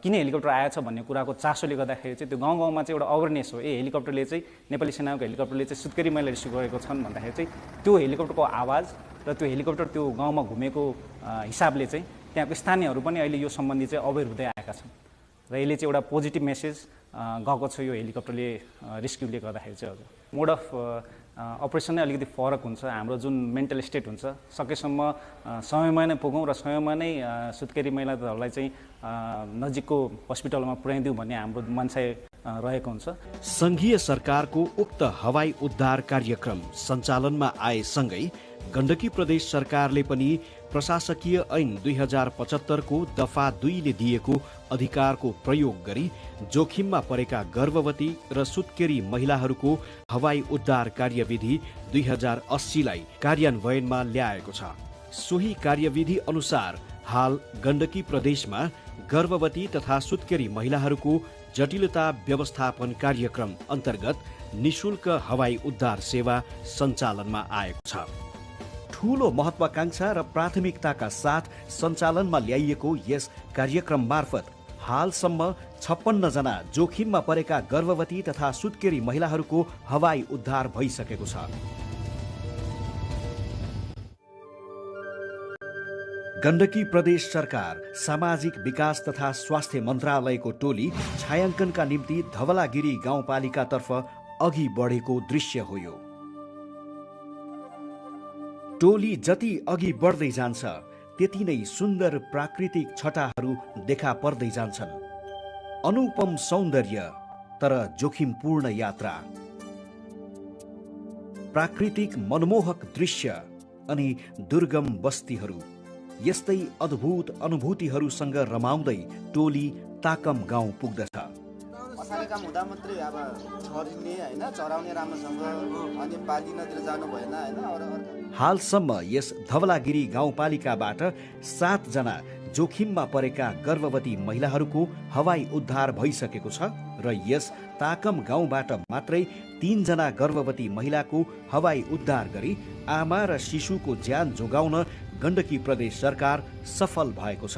किन हेलिकप्टर आएछ भन्ने कुराको चासोले गर्दाखेरि चाहिँ त्यो गाउँ गाउँमा चाहिँ एउटा अवेरनेस हो। हेलिकप्टरले चाहिँ नेपाली सेनाको हेलिकप्टरले चाहिँ सुत्केरी महिला रेस्क्यु गरेको छन् भन्दाखेरि चाहिँ त्यो हेलिकप्टरको आवाज र त्यो हेलिकप्टर त्यो गाउँमा घुमेको हिसाबले चाहिँ त्यहाँको स्थानीयहरू पनि अहिले यो सम्बन्धी चाहिँ अवेर हुँदै आएका छन् र यसले चाहिँ एउटा पोजिटिभ मेसेज गएको छ यो हेलिकप्टरले रेस्क्युले गर्दाखेरि चाहिँ। हजुर, मोड अफ अपरेसन नै अलिकति फरक हुन्छ। हाम्रो जुन मेन्टल स्टेट हुन्छ सकेसम्म समयमा नै पुगौँ र समयमा नै सुत्केरी महिलाहरूलाई चाहिँ नजिकको हस्पिटलमा पुर्याइदिउँ भन्ने हाम्रो मनसाय रहेको हुन्छ। संघीय सरकारको उक्त हवाई उद्धार कार्यक्रम सञ्चालनमा आएसँगै गण्डकी प्रदेश सरकारले पनि प्रशासकीय ऐन 2075 को दफा 2 ले दिएको अधिकारको प्रयोग गरी जोखिममा परेका गर्भवती र सुत्केरी महिलाहरूको हवाई उद्धार कार्यविधि 2080 लाई कार्यान्वयनमा ल्याएको छ। सोही कार्यविधि अनुसार हाल गण्डकी प्रदेशमा गर्भवती तथा सुत्केरी महिलाहरूको जटिलता व्यवस्थापन कार्यक्रम अन्तर्गत निशुल्क हवाई उद्धार सेवा सञ्चालनमा आएको छ। ठूलो महत्वाकांक्षा र प्राथमिकताका साथ सञ्चालनमा ल्याइएको यस कार्यक्रम मार्फत हालसम्म 56 जना जोखिममा परेका गर्भवती तथा सुत्केरी महिलाहरूको हवाई उद्धार भइसकेको छ। गण्डकी प्रदेश सरकार सामाजिक विकास तथा स्वास्थ्य मन्त्रालयको टोली छायाङ्कनका निम्ति धवलागिरी गाउँपालिकातर्फ अघि बढेको दृश्य हो यो। टोली जति अघि बढ्दै जान्छ त्यति नै सुन्दर प्राकृतिक छटाहरू देखा पर्दै जान्छन्। अनुपम सौन्दर्य तर जोखिमपूर्ण यात्रा, प्राकृतिक मनमोहक दृश्य अनि दुर्गम बस्तीहरू, यस्तै अद्भुत अनुभूतिहरूसँग रमाउँदै टोली ताकम गाउँ पुग्दछ। असारे काम हुँदा मात्रै अब छरिने हैन, चराउने राम्रोसँग, अनि पाली नदीतिर जानु भएन हैन। हालसम्म यस धवलागिरी गाउँपालिकाबाट 7 जना जोखिममा परेका गर्भवती महिलाहरूको हवाई उद्धार भइसकेको छ र यस ताकम गाउँबाट मात्रै 3 जना गर्भवती महिलाको हवाई उद्धार गरी आमा र शिशुको ज्यान जोगाउन गण्डकी प्रदेश सरकार सफल भएको छ।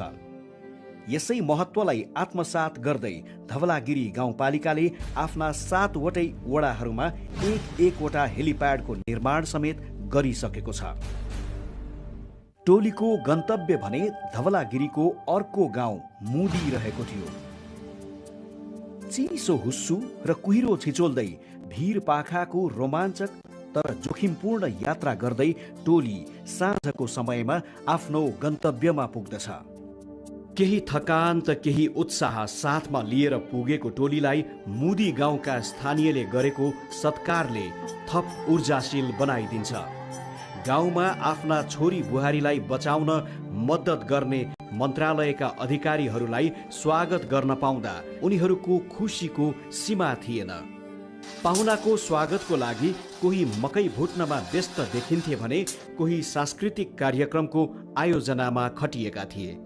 यसै महत्त्वलाई आत्मसात गर्दै धवलागिरी गाउँपालिकाले आफ्ना 7 वटै वडाहरूमा एक-एकवटा हेलिप्याडको निर्माण समेत गरिसकेको छ। टोलीको गन्तव्य भने धवलागिरीको अर्को गाउँ मुदी रहेको थियो। चिसो हुस्सु र कुहिरो छिचोल्दै भीर पाखाको रोमाञ्चक तर जोखिमपूर्ण यात्रा गर्दै टोली साँझको समयमा आफ्नो गन्तव्यमा पुग्दछ। केही थकान त केही उत्साह साथमा लिएर पुगेको टोलीलाई मुदी गाउँका स्थानीयले गरेको सत्कारले थप ऊर्जाशील बनाइदिन्छ। गाउँमा आफ्ना छोरी बुहारीलाई बचाउन मद्दत गर्ने मन्त्रालयका अधिकारीहरूलाई स्वागत गर्न पाउँदा उनीहरूको खुसीको सीमा थिएन। पाहुनाको स्वागतको लागि कोही मकै भुट्नमा व्यस्त देखिन्थे भने कोही सांस्कृतिक कार्यक्रमको आयोजनामा खटिएका थिए।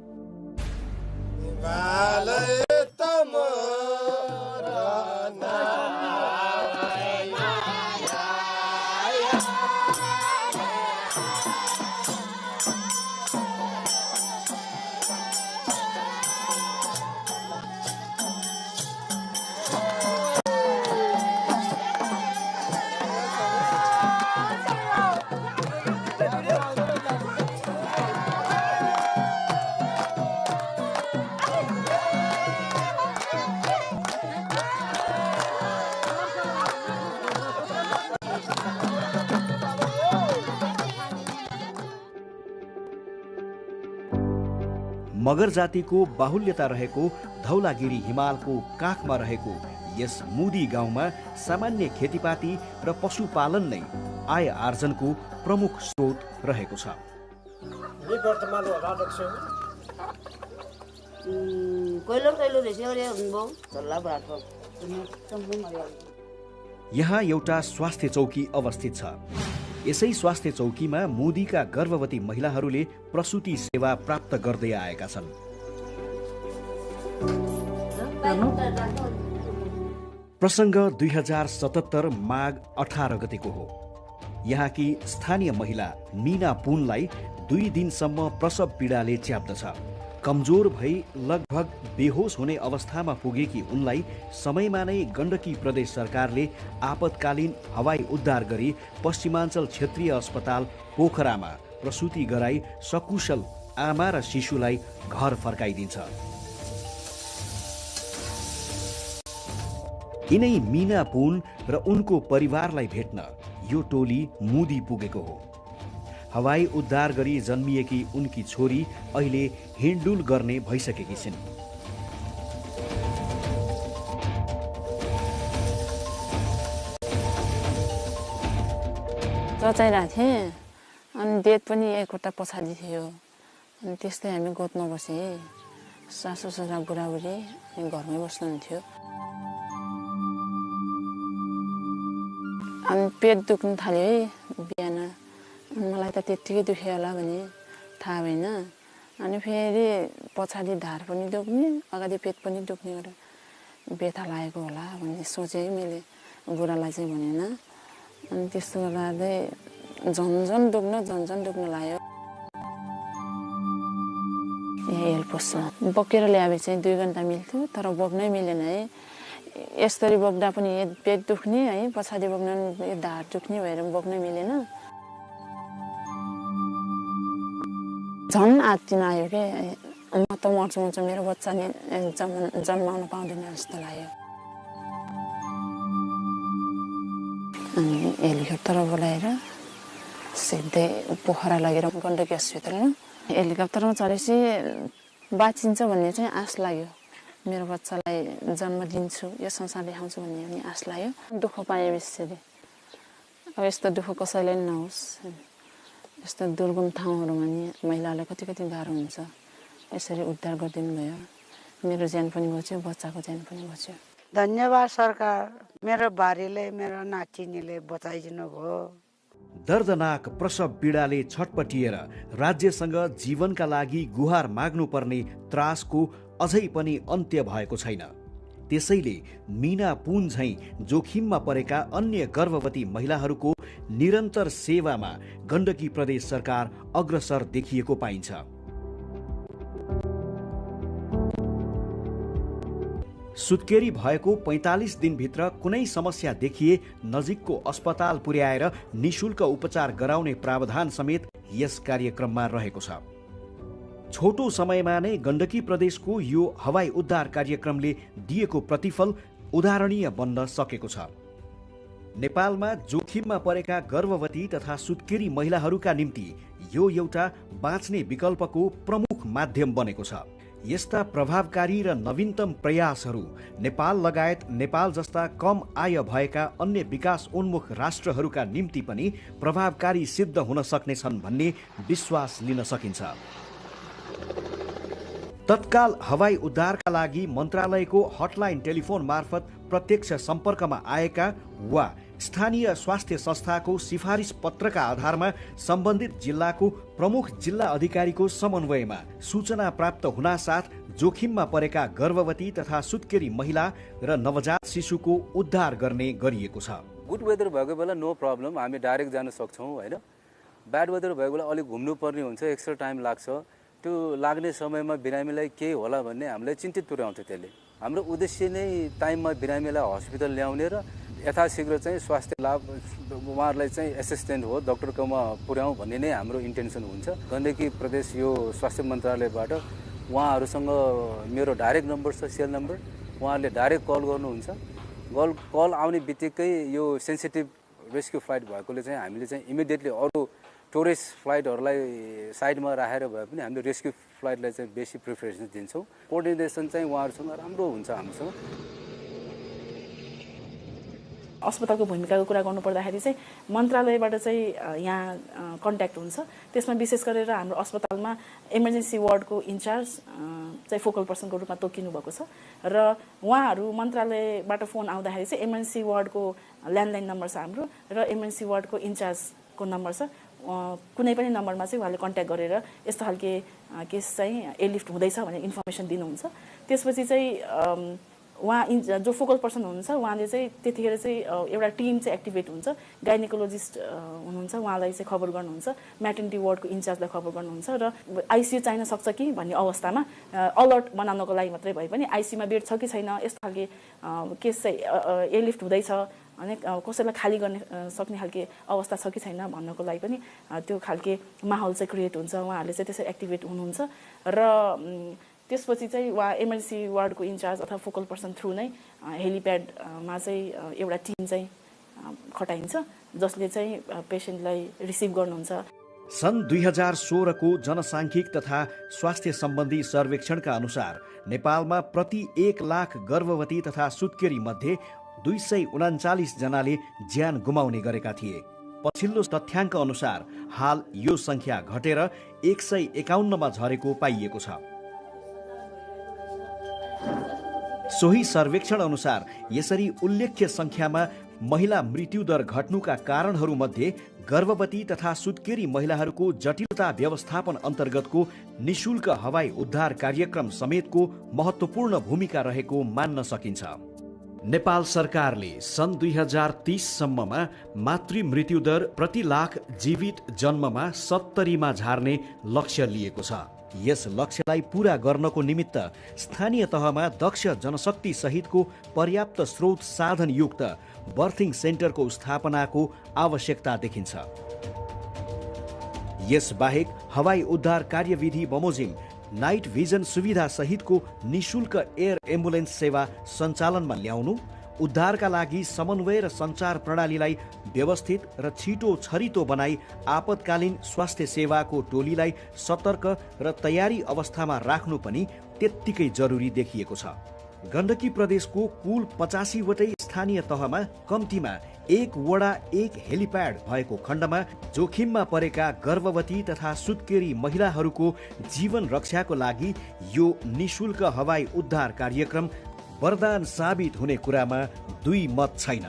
मगर जातिको बाहुल्यता रहेको धौलागिरी हिमालको काखमा रहेको यस मुदी गाउँमा सामान्य खेतीपाती र पशुपालन नै आय आर्जनको प्रमुख स्रोत रहेको छ। यहाँ एउटा स्वास्थ्य चौकी अवस्थित छ। यसै स्वास्थ्य चौकीमा मुदीका गर्भवती महिलाहरूले प्रसुति सेवा प्राप्त गर्दै आएका छन्। प्रसङ्ग 2077 माघ 18 गतेको हो। यहाँकी स्थानीय महिला मीना पुनलाई 2 दिनसम्म प्रसव पीडाले च्याप्दछ। कमजोर भई लगभग बेहोस हुने अवस्थामा पुगेकी उनलाई समयमा नै गण्डकी प्रदेश सरकारले आपतकालीन हवाई उद्धार गरी पश्चिमाञ्चल क्षेत्रीय अस्पताल पोखरामा प्रसुति गराई सकुशल आमा र शिशुलाई घर फर्काइदिन्छ। यिनै मीना पुन र उनको परिवारलाई भेट्न यो टोली मुदी पुगेको हो। हवाई उद्धार गरी जन्मिएकी उनकी छोरी अहिले हिँडडुल गर्ने भइसकेकी छिन्। रचाइरहेको थिएँ अनि डेट पनि एकवटा पछाडि थियो। अनि त्यस्तै हामी गोदमा बसेँ। सासु ससुरा बुढाबुढी अनि घरमै बस्नुहुन्थ्यो। अनि पेट दुख्न थाल्यो है बिहान। मलाई त त्यत्तिकै दुख्यो होला भने थाहा भएन। अनि फेरि पछाडि ढाड पनि दुख्ने, अगाडि पेट पनि दुख्ने गरेर व्यथा लागेको होला भन्ने सोचेँ मैले। बुढालाई चाहिँ भनेन। अनि त्यस्तो गर्दै झन्झन दुख्न लाग्यो। हेल्प पोस्टमा बोकेर ल्याए चाहिँ 2 घण्टा मिल्थ्यो, तर बोक्नै मिलेन है। यसरी बोक्दा पनि पेट दुख्ने है, पछाडि बोक्न ढाड दुख्ने भएर बोक्नै मिलेन। झन् आत्तिन आयो के, म त मर्छु, मेरो बच्चा नि जन्माउन पाउँदैन जस्तो लाग्यो। अनि हेलिकप्टर बोलाएर सिधै पोखरा लगेर गण्डकी हस्पिटलमा हेलिकप्टरमा चढेपछि बाँचिन्छ भन्ने चाहिँ आश लाग्यो। मेरो बच्चालाई जन्म दिन्छु, यो संसार देखाउँछु भन्ने पनि आश लाग्यो। दुःख पाएँ बेसरी। अब यस्तो दुःख कसैलाई पनि नहोस्। यस्तो दुर्गम ठाउँहरूमा नि महिलालाई कति गाह्रो हुन्छ। यसरी उद्धार गरिदिनु भयो। मेरो ज्यान पनि बच्यो, बच्चाको ज्यान पनि बच्यो। धन्यवाद सरकार, मेरो बारीले, मेरो नातिनीले बचाइदिनु भयो। दर्दनाक प्रसव पीडाले छटपटिएर राज्यसँग जीवनका लागि गुहार माग्नुपर्ने त्रासको अझै पनि अन्त्य भएको छैन। त्यसैले मीना पुन झैं जोखिममा परेका अन्य गर्भवती महिलाहरूको निरन्तर सेवामा गण्डकी प्रदेश सरकार अग्रसर देखिएको पाइन्छ। सुत्केरी भएको 45 दिनभित्र कुनै समस्या देखिए नजिकको अस्पताल पुर्याएर निशुल्क उपचार गराउने प्रावधान समेत यस कार्यक्रममा रहेको छ। छोटो समयमा नै गण्डकी प्रदेशको यो हवाई उद्धार कार्यक्रमले दिएको प्रतिफल उदाहरणीय बन्न सकेको छ। नेपालमा जोखिममा परेका गर्भवती तथा सुत्केरी महिलाहरूका निम्ति यो एउटा बाँच्ने विकल्पको प्रमुख माध्यम बनेको छ। यस्ता प्रभावकारी र नवीनतम प्रयासहरू नेपाल लगायत नेपाल जस्ता कम आय भएका अन्य विकास उन्मुख राष्ट्रहरूका निम्ति पनि प्रभावकारी सिद्ध हुन सक्नेछन् भन्ने विश्वास लिन सकिन्छ। तत्काल हवाई उद्धारका लागि मन्त्रालयको हटलाइन टेलिफोन मार्फत प्रत्यक्ष सम्पर्कमा आएका वा स्थानीय स्वास्थ्य संस्थाको सिफारिस पत्रका आधारमा सम्बन्धित जिल्लाको प्रमुख जिल्ला अधिकारीको समन्वयमा सूचना प्राप्त हुनासाथ जोखिममा परेका गर्भवती तथा सुत्केरी महिला र नवजात शिशुको उद्धार गर्ने गरिएको छ। गुड वेदर भएको बेला नो प्रब्लम, हामी डाइरेक्ट जान सक्छौँ होइन। ब्याड वेदर भएको बेला अलिक घुम्नु पर्ने हुन्छ, एक्स्ट्रा टाइम लाग्छ। त्यो लाग्ने समयमा बिरामीलाई केही होला भन्ने हामीलाई चिन्तित तुर्याउँछ। त्यसले हाम्रो उद्देश्य नै टाइममा बिरामीलाई हस्पिटल ल्याउने र यथाशीघ्र चाहिँ स्वास्थ्य लाभ उहाँहरूलाई चाहिँ एसिस्टेन्ट हो डक्टरकोमा पुर्याउँ भन्ने नै हाम्रो इन्टेन्सन हुन्छ। गण्डकी प्रदेश यो स्वास्थ्य मन्त्रालयबाट उहाँहरूसँग मेरो डाइरेक्ट नम्बर छ, सेल नम्बर, उहाँहरूले डाइरेक्ट कल गर्नुहुन्छ। कल आउने बित्तिकै यो सेन्सिटिभ रेस्क्यु फ्लाइट भएकोले चाहिँ हामीले चाहिँ इमिडिएटली अरू टुरिस्ट फ्लाइटहरूलाई साइडमा राखेर भए पनि हामीले रेस्क्यु फ्लाइटलाई चाहिँ बेसी प्रिफरेन्स दिन्छौँ। कोअर्डिनेसन चाहिँ उहाँहरूसँग राम्रो हुन्छ हामीसँग। अस्पतालको भूमिकाको कुरा गर्नुपर्दाखेरि चाहिँ मन्त्रालयबाट चाहिँ यहाँ कन्ट्याक्ट हुन्छ। त्यसमा विशेष गरेर हाम्रो अस्पतालमा इमर्जेन्सी वार्डको इन्चार्ज चाहिँ फोकल पर्सनको रूपमा तोकिनु भएको छ र उहाँहरू मन्त्रालयबाट फोन आउँदाखेरि चाहिँ इमर्जेन्सी वार्डको ल्यान्डलाइन नम्बर छ हाम्रो र इमर्जेन्सी वार्डको इन्चार्जको नम्बर छ। कुनै पनि नम्बरमा चाहिँ उहाँले कन्ट्याक्ट गरेर यस्तो खालके केस चाहिँ एयरलिफ्ट हुँदैछ भनेर इन्फर्मेसन दिनुहुन्छ। त्यसपछि चाहिँ उहाँ जो फोकल पर्सन हुनुहुन्छ उहाँले चाहिँ त्यतिखेर चाहिँ एउटा टिम चाहिँ एक्टिभेट हुन्छ। गाइनेकोलोजिस्ट हुनुहुन्छ, उहाँलाई चाहिँ खबर गर्नुहुन्छ, म्याटर्निटी वार्डको इन्चार्जलाई खबर गर्नुहुन्छ र आइसियू चाहिन सक्छ कि भन्ने अवस्थामा अलर्ट बनाउनको लागि मात्रै भए पनि आइसियूमा बेड छ कि छैन, यस्तो खालके केस चाहिँ एयरलिफ्ट हुँदैछ अनि कसैलाई खाली गर्ने सक्ने खालके अवस्था छ कि छैन भन्नको लागि पनि त्यो खालके माहौल चाहिँ क्रिएट हुन्छ। उहाँहरूले चाहिँ त्यसरी एक्टिभेट हुनुहुन्छ र त्यसपछि चाहिँ उहाँ इमर्जेन्सी वार्डको इन्चार्ज अथवा फोकल पर्सन थ्रु नै हेलिप्याडमा चाहिँ एउटा टिम चाहिँ खटाइन्छ जसले चाहिँ पेसेन्टलाई रिसिभ गर्नुहुन्छ। सन् 2016 को जनसाङ्ख्यिक तथा स्वास्थ्य सम्बन्धी सर्वेक्षणका अनुसार नेपालमा प्रति 1 लाख गर्भवती तथा सुत्केरी मध्ये 239 जनाले ज्यान गुमाउने गरेका थिए। पछिल्लो तथ्याङ्क अनुसार हाल यो संख्या घटेर 151 मा झरेको पाइएको छ। सोही सर्वेक्षण अनुसार यसरी उल्लेख्य संख्यामा महिला मृत्युदर घट्नुका कारणहरूमध्ये गर्भवती तथा सुत्केरी महिलाहरूको जटिलता व्यवस्थापन अन्तर्गतको निशुल्क हवाई उद्धार कार्यक्रम समेतको महत्त्वपूर्ण भूमिका रहेको मान्न सकिन्छ। नेपाल सरकारले सन् 2030 सम्ममा मातृ मृत्युदर प्रति लाख जीवित जन्ममा 70मा झार्ने लक्ष्य लिएको छ। यस लक्ष्यलाई पूरा गर्नको निमित्त स्थानीय तहमा दक्ष जनशक्ति सहितको पर्याप्त स्रोत साधनयुक्त बर्थिङ सेन्टरको स्थापनाको आवश्यकता देखिन्छ। यसबाहेक हवाई उद्धार कार्यविधि बमोजिम नाइट भिजन सुविधा सहितको निशुल्क एयर एम्बुलेन्स सेवा सञ्चालनमा ल्याउनु, उद्धारका लागि समन्वय र सञ्चार प्रणालीलाई व्यवस्थित र छिटो छरितो बनाई आपतकालीन स्वास्थ्य सेवाको टोलीलाई सतर्क र तयारी अवस्थामा राख्नु पनि त्यत्तिकै जरुरी देखिएको छ। गण्डकी प्रदेशको कुल 85 वटै स्थानीय तहमा कम्तीमा 1 वडा 1 हेलिप्याड भएको खण्डमा जोखिममा परेका गर्भवती तथा सुत्केरी महिलाहरूको जीवन रक्षाको लागि यो निशुल्क हवाई उद्धार कार्यक्रम वरदान साबित हुने कुरामा दुई मत छैन।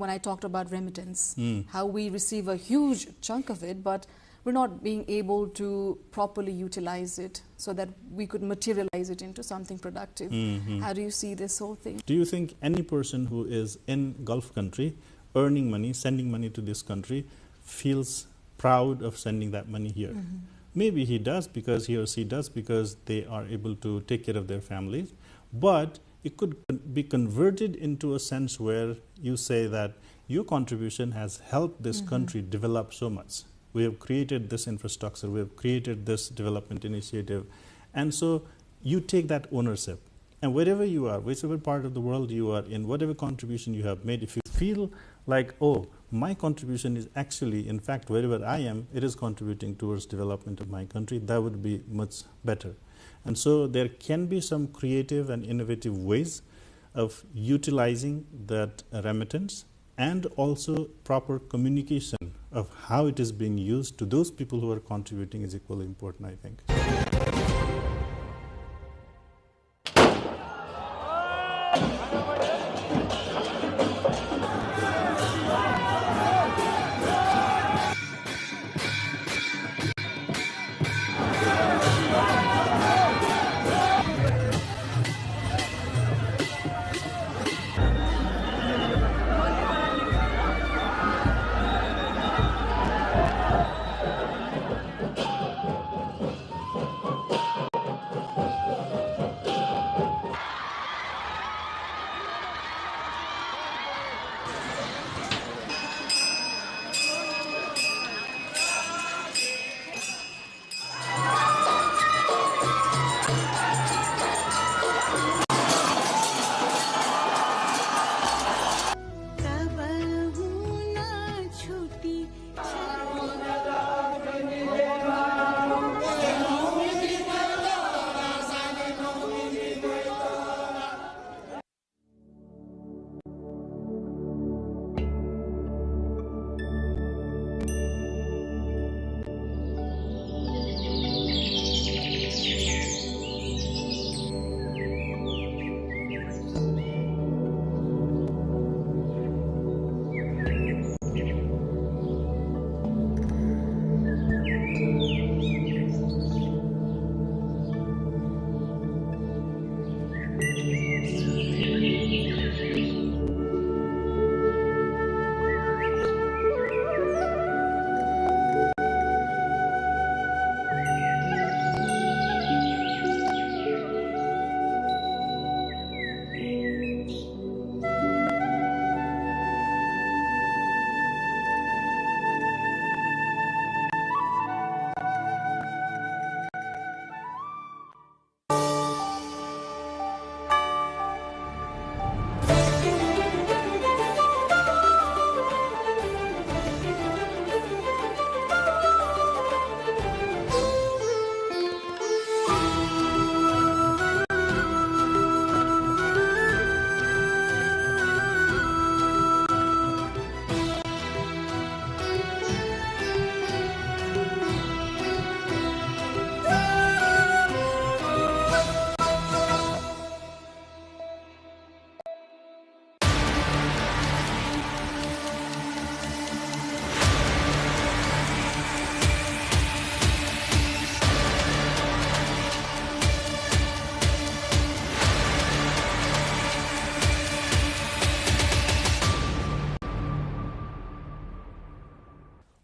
When I talked about remittance, how we receive a huge chunk of it, but we're not being able to properly utilize it so that we could materialize it into something productive. How do you see this whole thing? Do you think any person who is in Gulf country, earning money, sending money to this country, feels proud of sending that money here? Maybe he does because he or she does because they are able to take care of their families, but it could be converted into a sense where you say that your contribution has helped this country develop so much. We have created this infrastructure, we have created this development initiative, and so you take that ownership. And wherever you are, whichever part of the world you are in, whatever contribution you have made, if you feel like, oh, my contribution is actually, in fact, wherever I am, it is contributing towards development of my country, that would be much better. And so there can be some creative and innovative ways of utilizing that remittance, and also proper communication of how it is being used to those people who are contributing is equally important, I think.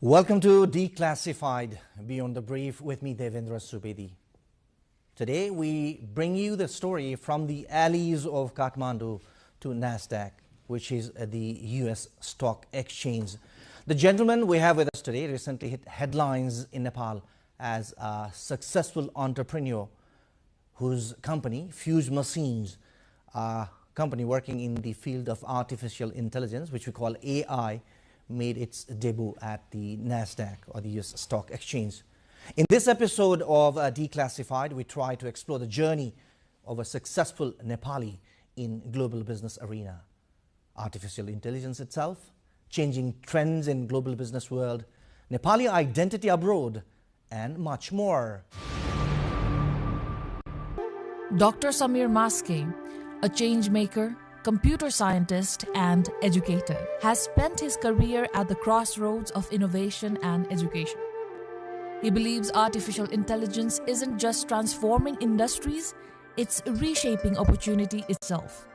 Welcome to Declassified Beyond the Brief with me, Devendra Subedi. Today we bring you the story from the alleys of Kathmandu to NASDAQ, which is the US stock exchange. The gentleman we have with us today recently hit headlines in Nepal as a successful entrepreneur whose company, Fuse Machines, a company working in the field of artificial intelligence, which we call AI, made its debut at the NASDAQ or the US stock exchange. In this episode of Declassified, we try to explore the journey of a successful Nepali in global business arena. Artificial intelligence itself, changing trends in global business world, Nepali identity abroad, and much more. Dr. Samir Maske, a change maker, computer scientist and educator, has spent his career at the crossroads of innovation and education. He believes artificial intelligence isn't just transforming industries, it's reshaping opportunity itself.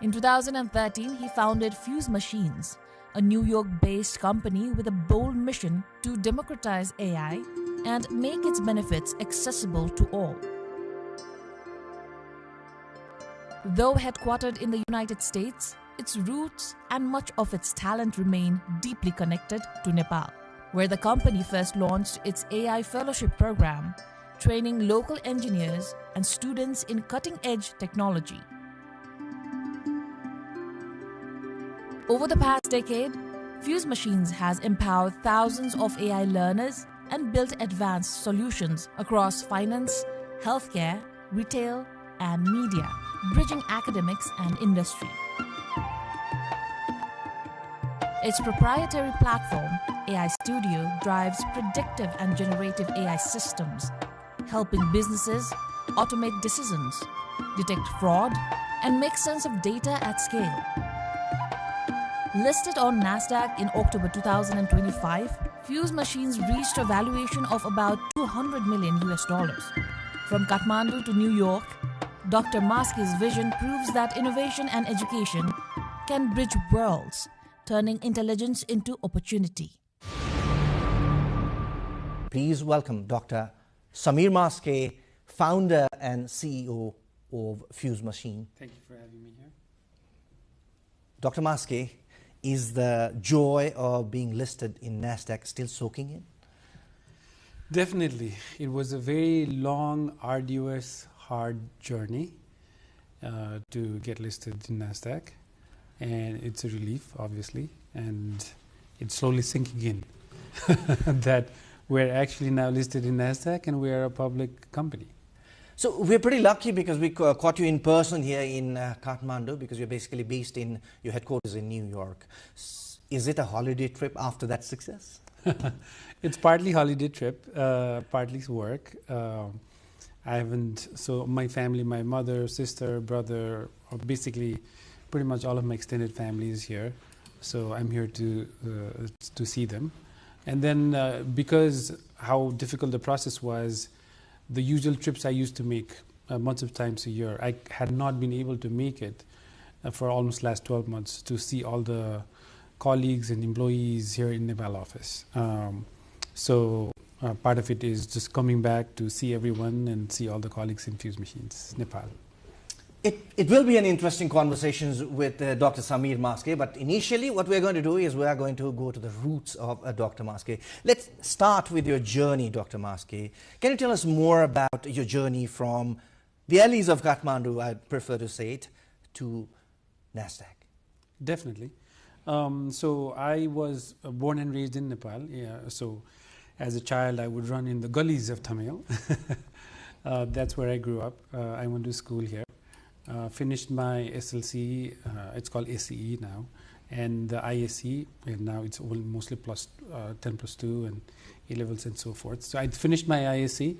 In 2013, he founded Fuse Machines, a New York-based company with a bold mission to democratize AI and make its benefits accessible to all. Though headquartered in the United States, its roots and much of its talent remain deeply connected to Nepal, where the company first launched its AI fellowship program, training local engineers and students in cutting-edge technology. Over the past decade, Fuse Machines has empowered thousands of AI learners and built advanced solutions across finance, healthcare, retail, and media, bridging academics and industry. Its proprietary platform, AI Studio, drives predictive and generative AI systems, helping businesses automate decisions, detect fraud, and make sense of data at scale. Listed on NASDAQ in October 2025, Fuse Machines reached a valuation of about $200 million. From Kathmandu to New York, Dr. Maske's vision proves that innovation and education can bridge worlds, turning intelligence into opportunity. Please welcome Dr. Samir Maske, founder and CEO of Fuse Machine. Thank you for having me here. Dr. Maske, is the joy of being listed in NASDAQ still soaking in? Definitely. It was a very long, arduous, hard journey to get listed in NASDAQ. And it's a relief, obviously. And it's slowly sinking in that we're actually now listed in NASDAQ and we're a public company. So we're pretty lucky because we caught you in person here in Kathmandu, because you're basically based in your headquarters in New York. Is it a holiday trip after that success? It's partly holiday trip, partly work. So my family, my mother, sister, brother, basically pretty much all of my extended family is here. So I'm here to see them. And then because how difficult the process was, the usual trips I used to make months of times a year, I had not been able to make it for almost last 12 months to see all the colleagues and employees here in Nepal office. So part of it is just coming back to see everyone and see all the colleagues in Fuse Machines, Nepal. It will be an interesting conversation with Dr. Samir Maske, but initially what we're going to do is we are going to go to the roots of Dr. Maske. Let's start with your journey, Dr. Maske. Can you tell us more about your journey from the alleys of Kathmandu, I prefer to say it, to NASDAQ? Definitely. So I was born and raised in Nepal. Yeah, so as a child, I would run in the gullies of Tamil. That's where I grew up. I went to school here. Finished my SLC, it's called ACE now, and the ISC, and now it's mostly plus 10 plus 2 and A-levels and so forth. So I finished my ISC,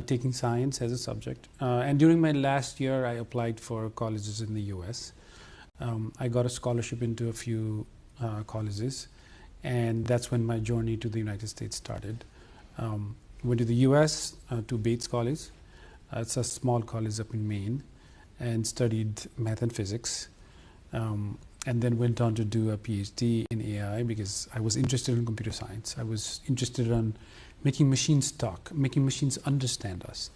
taking science as a subject. And during my last year, I applied for colleges in the US. I got a scholarship into a few colleges, and that's when my journey to the United States started. Went to the US, to Bates College. It's a small college up in Maine, and studied math and physics. and then went on to do a PhD in AI because I was interested in computer science. I was interested in making machines talk, making machines understand us.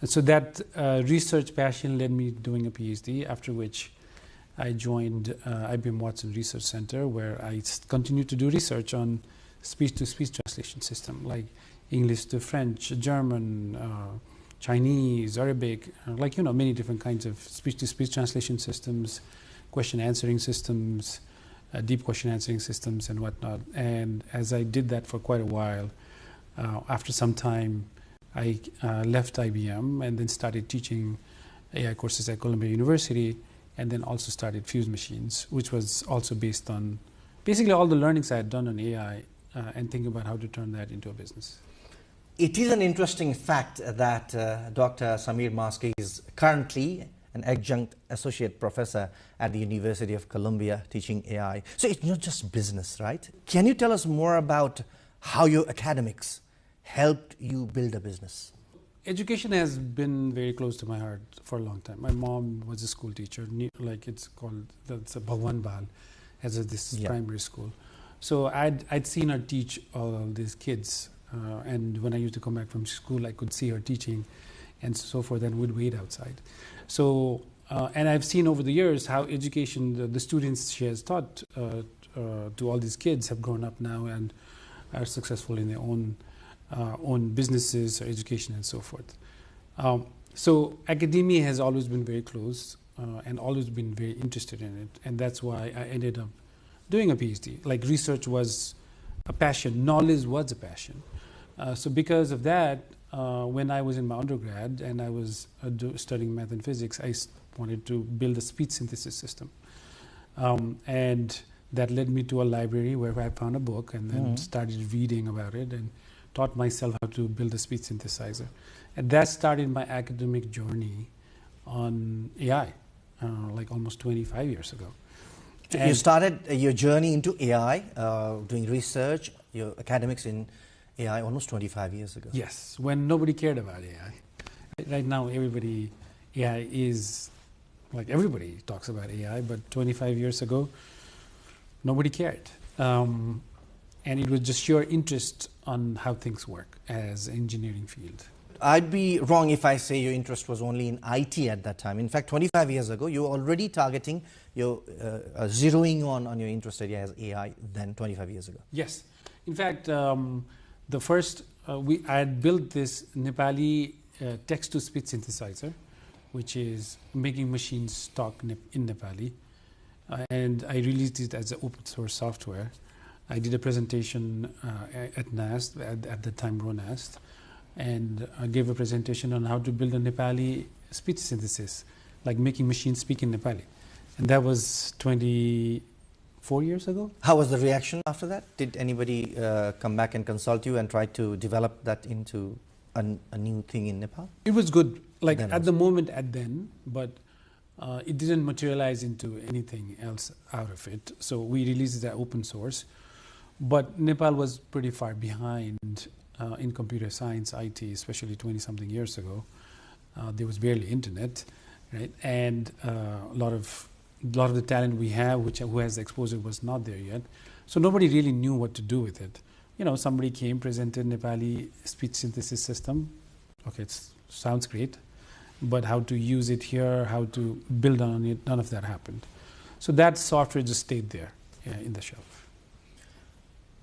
And so that research passion led me doing a PhD, after which I joined IBM Watson Research Center, where I continued to do research on speech-to-speech translation system, like English to French, German, Chinese, Arabic, like, many different kinds of speech-to-speech translation systems, question answering systems, deep question answering systems and whatnot. And as I did that for quite a while, after some time, I left IBM and then started teaching AI courses at Columbia University, and then also started Fuse Machines, which was also based on basically all the learnings I had done on AI and thinking about how to turn that into a business. It is an interesting fact that Dr. Samir Maske is currently an adjunct associate professor at the University of Columbia teaching AI. So it's not just business, right? Can you tell us more about how your academics helped you build a business? Education has been very close to my heart for a long time. My mom was a school teacher, like it's called, that's a Bhagwan Bal, as this primary school. So I'd seen her teach all these kids, and when I used to come back from school, I could see her teaching and so forth, and would wait outside. So, and I've seen over the years how education, the students she has taught to all these kids have grown up now and are successful in their own businesses or education and so forth. So academia has always been very close and always been very interested in it, and that's why I ended up doing a PhD. Like, research was a passion, knowledge was a passion. So because of that, when I was in my undergrad and I was studying math and physics, I wanted to build a speech synthesis system. And that led me to a library where I found a book and then started reading about it and taught myself how to build a speech synthesizer. And that started my academic journey on AI, like almost 25 years ago. So you started your journey into AI, doing research, your academics in AI almost 25 years ago. Yes, when nobody cared about AI. Right now, AI is, like, everybody talks about AI, but 25 years ago, nobody cared. And it was just sheer interest on how things work as an engineering field. I'd be wrong if I say your interest was only in IT at that time. In fact, 25 years ago, you were already targeting your zeroing on your interest area as AI then 25 years ago. Yes. In fact, the first, I had built this Nepali text-to-speech synthesizer, which is making machines talk in Nepali. And I released it as an open source software. I did a presentation at NAST, at the time RONAST, and I gave a presentation on how to build a Nepali speech synthesis, like making machines speak in Nepali. And that was 24 years ago. How was the reaction after that? Did anybody come back and consult you and try to develop that into a new thing in Nepal? It was good, like at the moment but it didn't materialize into anything else out of it. So we released it as open source. But Nepal was pretty far behind in computer science, IT, especially 20-something years ago. There was barely internet, right? And a lot of the talent we have, who has the exposure, was not there yet. So nobody really knew what to do with it. Somebody came, presented Nepali speech synthesis system. Okay, it sounds great, but how to use it here, how to build on it, none of that happened. So that software just stayed there in the shelf.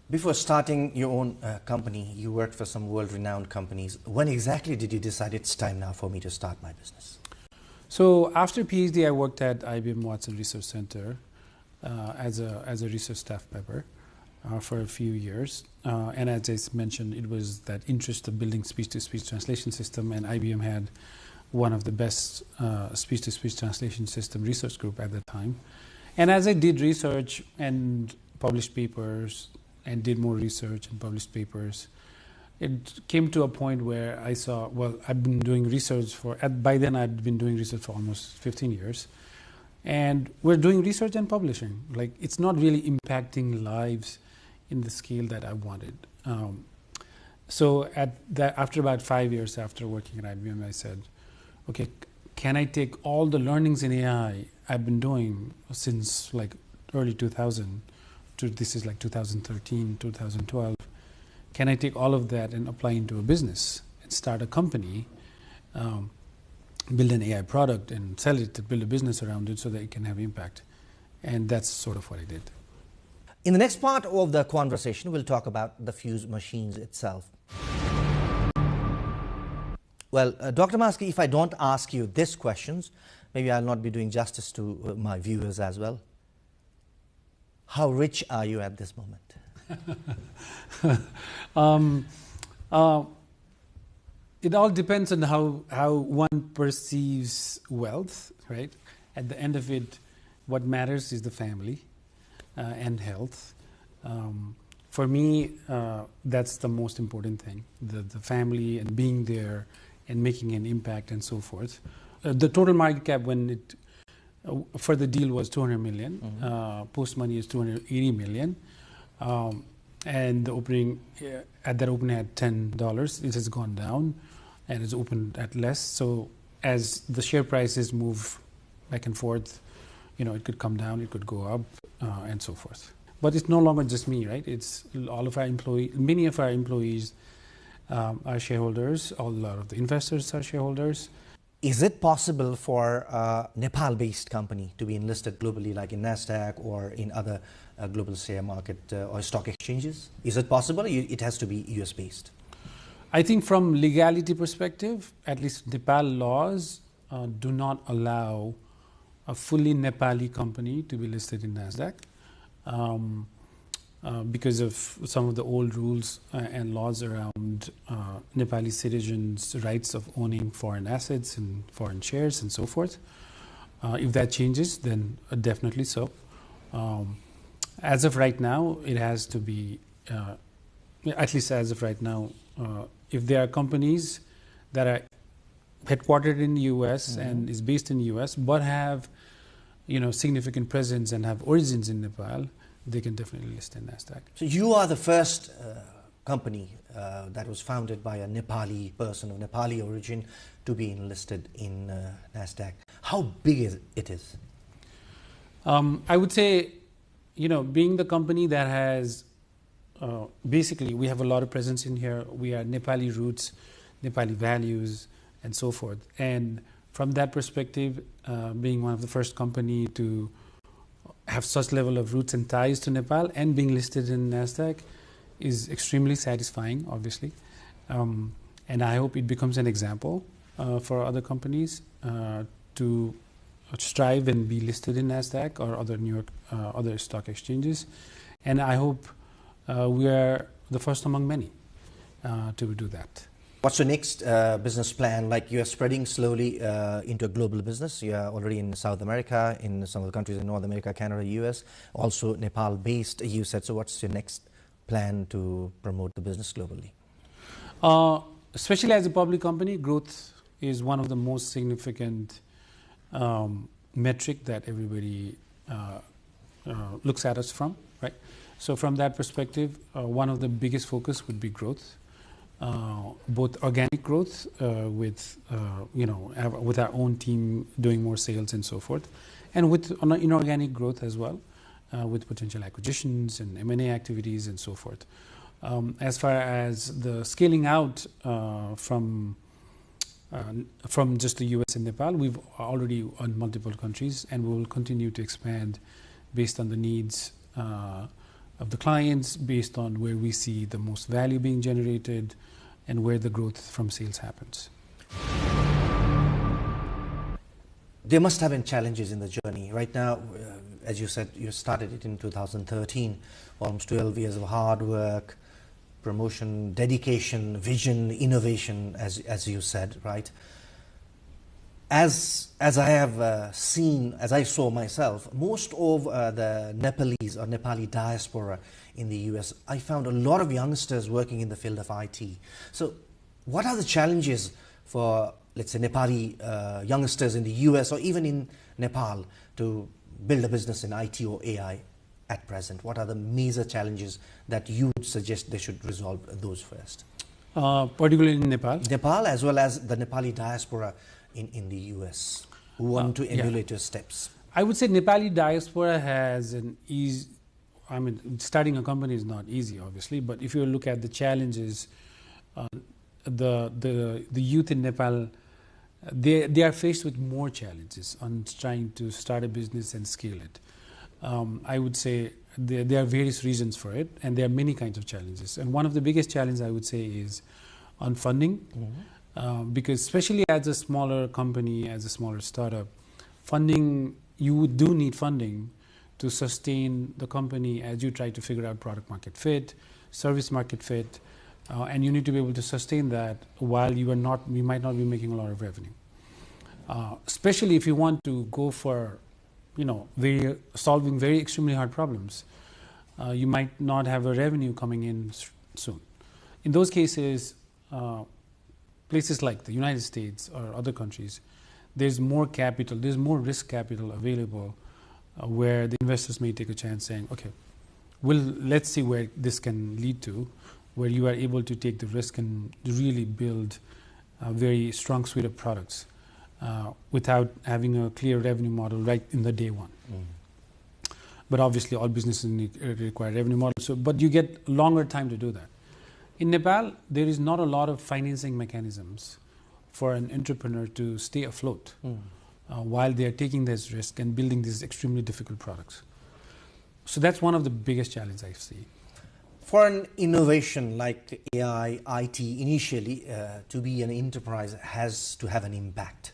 Before starting your own company, you worked for some world-renowned companies. When exactly did you decide it's time now for me to start my business? So after PhD, I worked at IBM Watson Research Center as a research staff member for a few years. And as I mentioned, it was that interest of building speech-to-speech translation system, and IBM had one of the best speech-to-speech translation system research group at the time. And as I did research and published papers, and did more research and published papers, it came to a point where I saw, well, I've been doing research by then I'd been doing research for almost 15 years. And we're doing research and publishing. Like, it's not really impacting lives in the scale that I wanted. So after about 5 years after working at IBM, I said, okay, can I take all the learnings in AI I've been doing since like early 2000 to this is like 2013, 2012. Can I take all of that and apply into a business and start a company, build an AI product and sell it, build a business around it so that it can have impact? And that's sort of what I did. In the next part of the conversation, we'll talk about the Fuse machines itself. Well, Dr. Maskey, if I don't ask you these questions, maybe I'll not be doing justice to my viewers as well. How rich are you at this moment? It all depends on how one perceives wealth, right? At the end of it, what matters is the family and health. For me, that's the most important thing, the family and being there and making an impact and so forth. The total market cap when it for the deal was 200 million. Post money is 280 million. And the opening at that opening at $10. It has gone down and it's opened at less. So as the share prices move back and forth, you know, it could come down, it could go up, and so forth. But it's no longer just me, right? It's all of our employees. Many of our employees are shareholders. A lot of the investors are shareholders. Is it possible for a Nepal-based company to be enlisted globally, like in NASDAQ or in other global share market or stock exchanges? Is it possible? It has to be US-based. I think from legality perspective, at least Nepal laws do not allow a fully Nepali company to be listed in NASDAQ because of some of the old rules and laws around Nepali citizens' rights of owning foreign assets and foreign shares and so forth. If that changes, then definitely so. As of right now, it has to be, at least as of right now, if there are companies that are headquartered in the US and is based in the US, but have, you know, significant presence and have origins in Nepal, they can definitely list in NASDAQ. So you are the first company that was founded by a Nepali person of Nepali origin to be enlisted in NASDAQ. How big is it? I would say, you know, being the company that has, basically we have a lot of presence in here. We are Nepali roots, Nepali values, and so forth. And from that perspective, being one of the first company to have such level of roots and ties to Nepal and being listed in NASDAQ is extremely satisfying, obviously. And I hope it becomes an example for other companies to strive and be listed in NASDAQ or other New York, other stock exchanges. And I hope we are the first among many to do that. What's your next business plan? Like, you are spreading slowly into a global business. You are already in South America, in some of the countries in North America, Canada, US, also Nepal-based, you said. So what's your next plan to promote the business globally? Especially as a public company, growth is one of the most significant metric that everybody looks at us from, right? So from that perspective, one of the biggest focus would be growth. Both organic growth with with our own team doing more sales and so forth, and with inorganic growth as well, with potential acquisitions and M&A activities and so forth. As far as the scaling out from just the US and Nepal, we've already on multiple countries, and we will continue to expand based on the needs of the clients, based on where we see the most value being generated and where the growth from sales happens. There must have been challenges in the journey. Right now, as you said, you started it in 2013, almost 12 years of hard work, promotion, dedication, vision, innovation, as you said, right? As I have seen, as I saw myself, most of the Nepalese or Nepali diaspora in the US, I found a lot of youngsters working in the field of IT. So what are the challenges for, let's say, Nepali youngsters in the US or even in Nepal to build a business in IT or AI at present? What are the major challenges that you would suggest they should resolve those first? Particularly in Nepal? Nepal, as well as the Nepali diaspora in the US who want to emulate your steps. I would say Nepali diaspora has an easy. I mean, starting a company is not easy, obviously. But if you look at the challenges, the youth in Nepal, they are faced with more challenges on trying to start a business and scale it. I would say there are various reasons for it, and there are many kinds of challenges. And one of the biggest challenges I would say is on funding, because especially as a smaller company, as a smaller startup, funding, you do need funding to sustain the company as you try to figure out product market fit, service market fit, and you need to be able to sustain that while you might not be making a lot of revenue. Especially if you want to go for, solving very extremely hard problems, you might not have a revenue coming in soon. In those cases, places like the United States or other countries, there's more capital, there's more risk capital available, where the investors may take a chance saying, okay, let's see where this can lead to, where you are able to take the risk and really build a very strong suite of products without having a clear revenue model right in the day one. But obviously all businesses require revenue models, but you get longer time to do that. In Nepal, there is not a lot of financing mechanisms for an entrepreneur to stay afloat while they are taking this risk and building these extremely difficult products. So that's one of the biggest challenges I see. For an innovation like AI, IT, initially, to be an enterprise has to have an impact.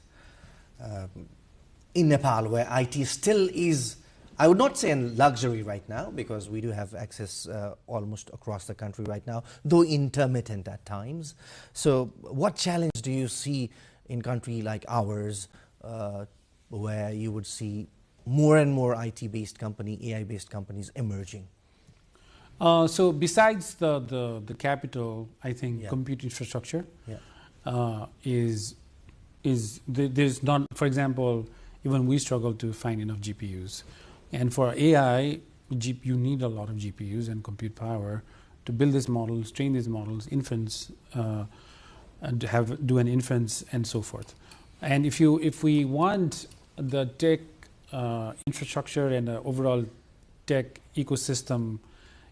In Nepal, where IT still is, I would not say a luxury right now, because we do have access almost across the country right now, though intermittent at times. So what challenge do you see in a country like ours, where you would see more and more IT-based company, AI-based companies emerging? So besides the capital, I think compute infrastructure there's not, for example, even we struggle to find enough GPUs. And for AI, you need a lot of GPUs and compute power to build these models, train these models, inference, and do an inference and so forth. And if we want the tech infrastructure and the overall tech ecosystem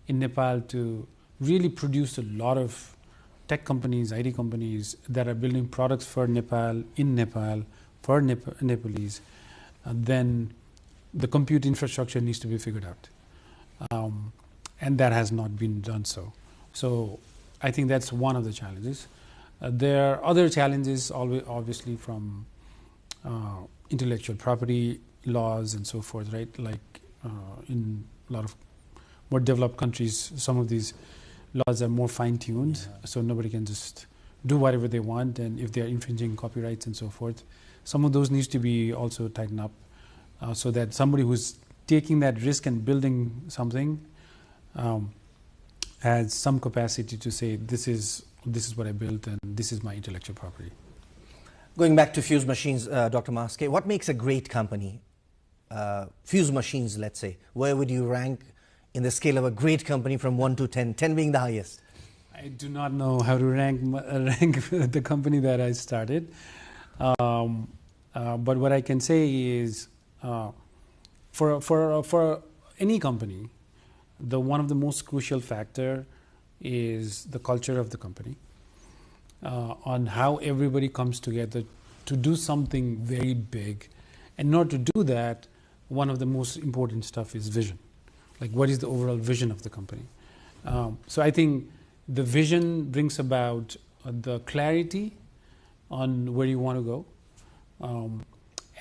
in Nepal to really produce a lot of tech companies, IT companies that are building products for Nepal, in Nepal, for Nepalese, then the compute infrastructure needs to be figured out. And that has not been done so. So I think that's one of the challenges. There are other challenges, obviously, from intellectual property laws and so forth, right? Like in a lot of more developed countries, some of these laws are more fine-tuned, so nobody can just do whatever they want, and if they are infringing copyrights and so forth, some of those needs to be also tightened up, so that somebody who's taking that risk and building something has some capacity to say, this is what I built and this is my intellectual property. Going back to Fuse Machines, Dr. Maske, what makes a great company? Fuse Machines, let's say, where would you rank in the scale of a great company from 1 to 10, 10 being the highest? I do not know how to rank the company that I started. But what I can say is, for any company, one of the most crucial factor is the culture of the company, on how everybody comes together to do something very big. And in order to do that, one of the most important stuff is vision. Like, what is the overall vision of the company? So I think the vision brings about the clarity on where you want to go.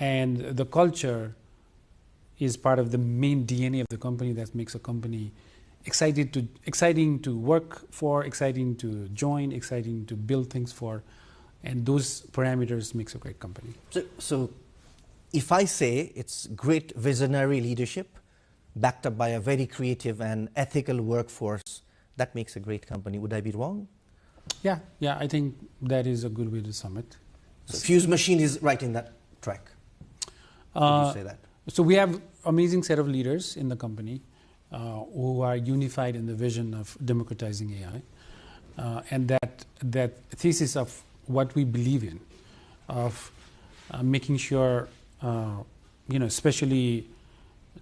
And the culture is part of the main DNA of the company that makes a company exciting to work for, exciting to join, exciting to build things for. And those parameters makes a great company. So if I say it's great visionary leadership, backed up by a very creative and ethical workforce, that makes a great company. Would I be wrong? Yeah, I think that is a good way to sum it. So Fuse Machine is right in that track. Would you say that? So we have amazing set of leaders in the company who are unified in the vision of democratizing AI, and that thesis of what we believe in, of making sure especially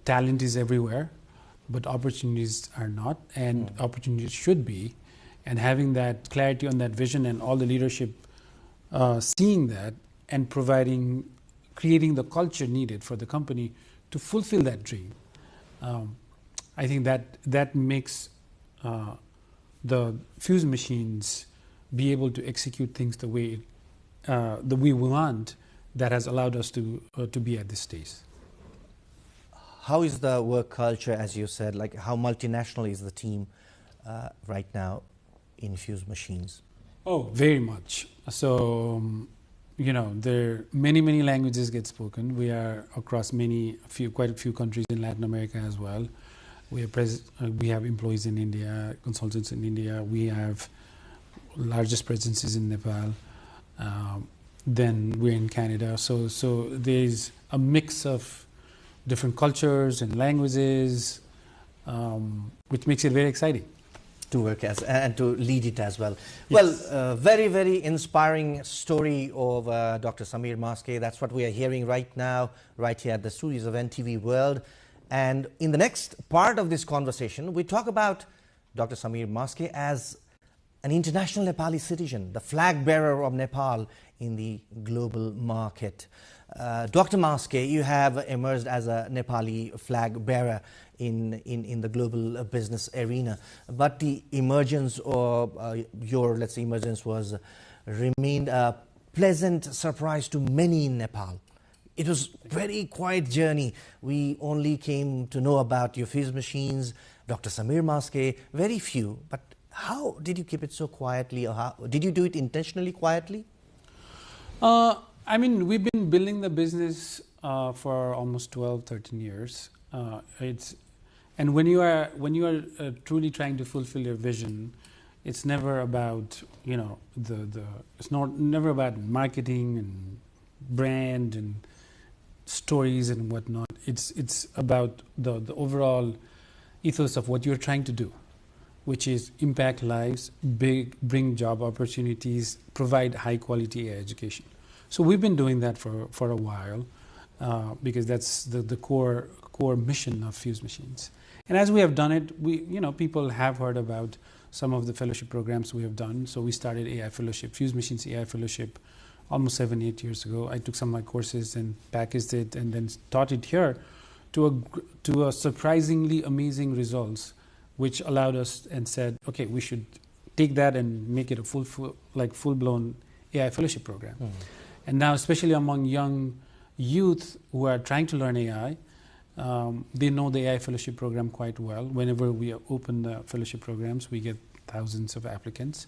talent is everywhere, but opportunities are not, and opportunities should be. And having that clarity on that vision and all the leadership seeing that and creating the culture needed for the company to fulfill that dream. I think that makes the Fuse machines be able to execute things the way we want, that has allowed us to be at this stage. How is the work culture, as you said, like how multinational is the team right now in Fuse machines? Oh, very much. So, there are many languages get spoken. We are across quite a few countries in Latin America as well. We have employees in India, consultants in India. We have largest presences in Nepal. Then we're in Canada. So there's a mix of different cultures and languages, which makes it very exciting to work as and to lead it as well. Yes. Well, very inspiring story of Dr. Samir Maske. That's what we are hearing right now, right here at the studios of NTV World. And in the next part of this conversation, we talk about Dr. Samir Maske as an international Nepali citizen, the flag bearer of Nepal in the global market. Dr. Maske, you have emerged as a Nepali flag bearer in the global business arena, but the emergence of your, let's say, emergence remained a pleasant surprise to many in Nepal. It was very quiet journey. We only came to know about your Fuse machines, Dr. Samir Maske, very few. But how did you keep it so quietly, or how did you do it intentionally quietly? We've been building the business for almost 12, 13 years. And when you are truly trying to fulfill your vision, it's never about never about marketing and brand and stories and whatnot. It's about the overall ethos of what you're trying to do, which is impact lives, bring job opportunities, provide high quality education. So we've been doing that for a while because that's the core mission of Fuse machines. And as we have done it, people have heard about some of the fellowship programs we have done. So we started AI Fellowship, Fuse Machines AI Fellowship, almost 7-8 years ago. I took some of my courses and packaged it and then taught it here to a surprisingly amazing results, which allowed us and said, okay, we should take that and make it a full-blown AI Fellowship program. And now, especially among young youth who are trying to learn AI, they know the AI Fellowship program quite well. Whenever we open the fellowship programs, we get thousands of applicants.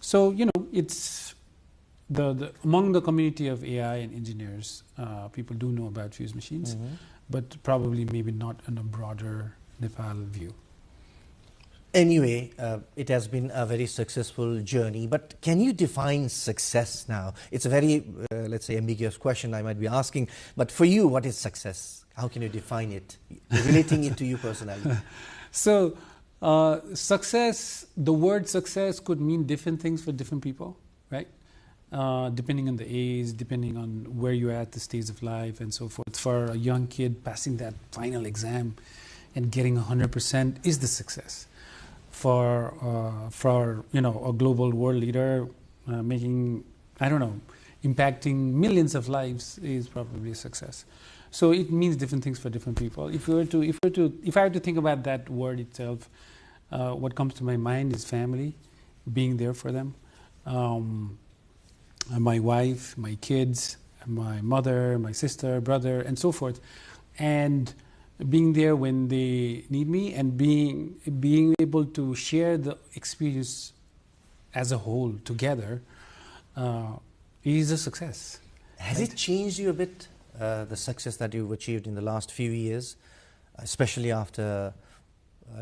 So, it's among the community of AI and engineers, people do know about Fuse machines, but probably maybe not in a broader Nepal view. Anyway, it has been a very successful journey, but can you define success now? It's a very, let's say, ambiguous question I might be asking, but for you, what is success? How can you define it, relating it to you personally? So, success, the word success could mean different things for different people, right? Depending on the age, depending on where you're at the stage of life and so forth. For a young kid, passing that final exam and getting 100% is the success. For a global world leader, impacting millions of lives is probably a success. So it means different things for different people. If I had to think about that word itself, what comes to my mind is family, being there for them. My wife, my kids, my mother, my sister, brother, and so forth, and being there when they need me, and being able to share the experience as a whole together is a success. Has it changed you a bit, the success that you've achieved in the last few years, especially after,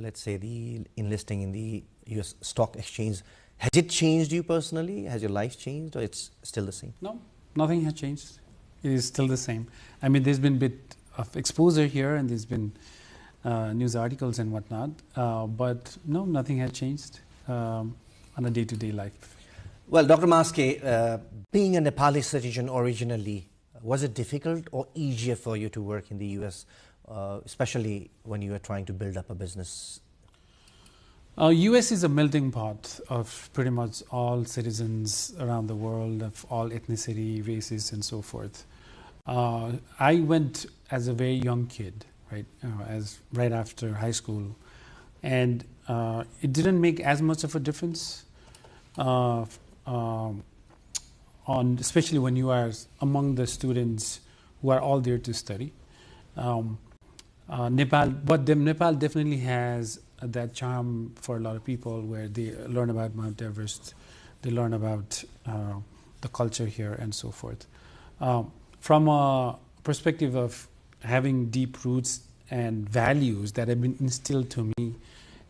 let's say, the enlisting in the US stock exchange? Has it changed you personally? Has your life changed, or it's still the same? No, nothing has changed. It is still the same. There's been a bit of exposure here, and there's been news articles and whatnot, but no, nothing has changed on a day-to-day life. Well, Dr. Maske, being a Nepali citizen originally, Was it difficult or easier for you to work in the US, especially when you were trying to build up a business? US is a melting pot of pretty much all citizens around the world, of all ethnicity, races, and so forth. I went as a very young kid, right, right after high school, and it didn't make as much of a difference, especially when you are among the students who are all there to study. Nepal definitely has that charm for a lot of people, where they learn about Mount Everest, they learn about the culture here, and so forth. From a perspective of having deep roots and values that have been instilled to me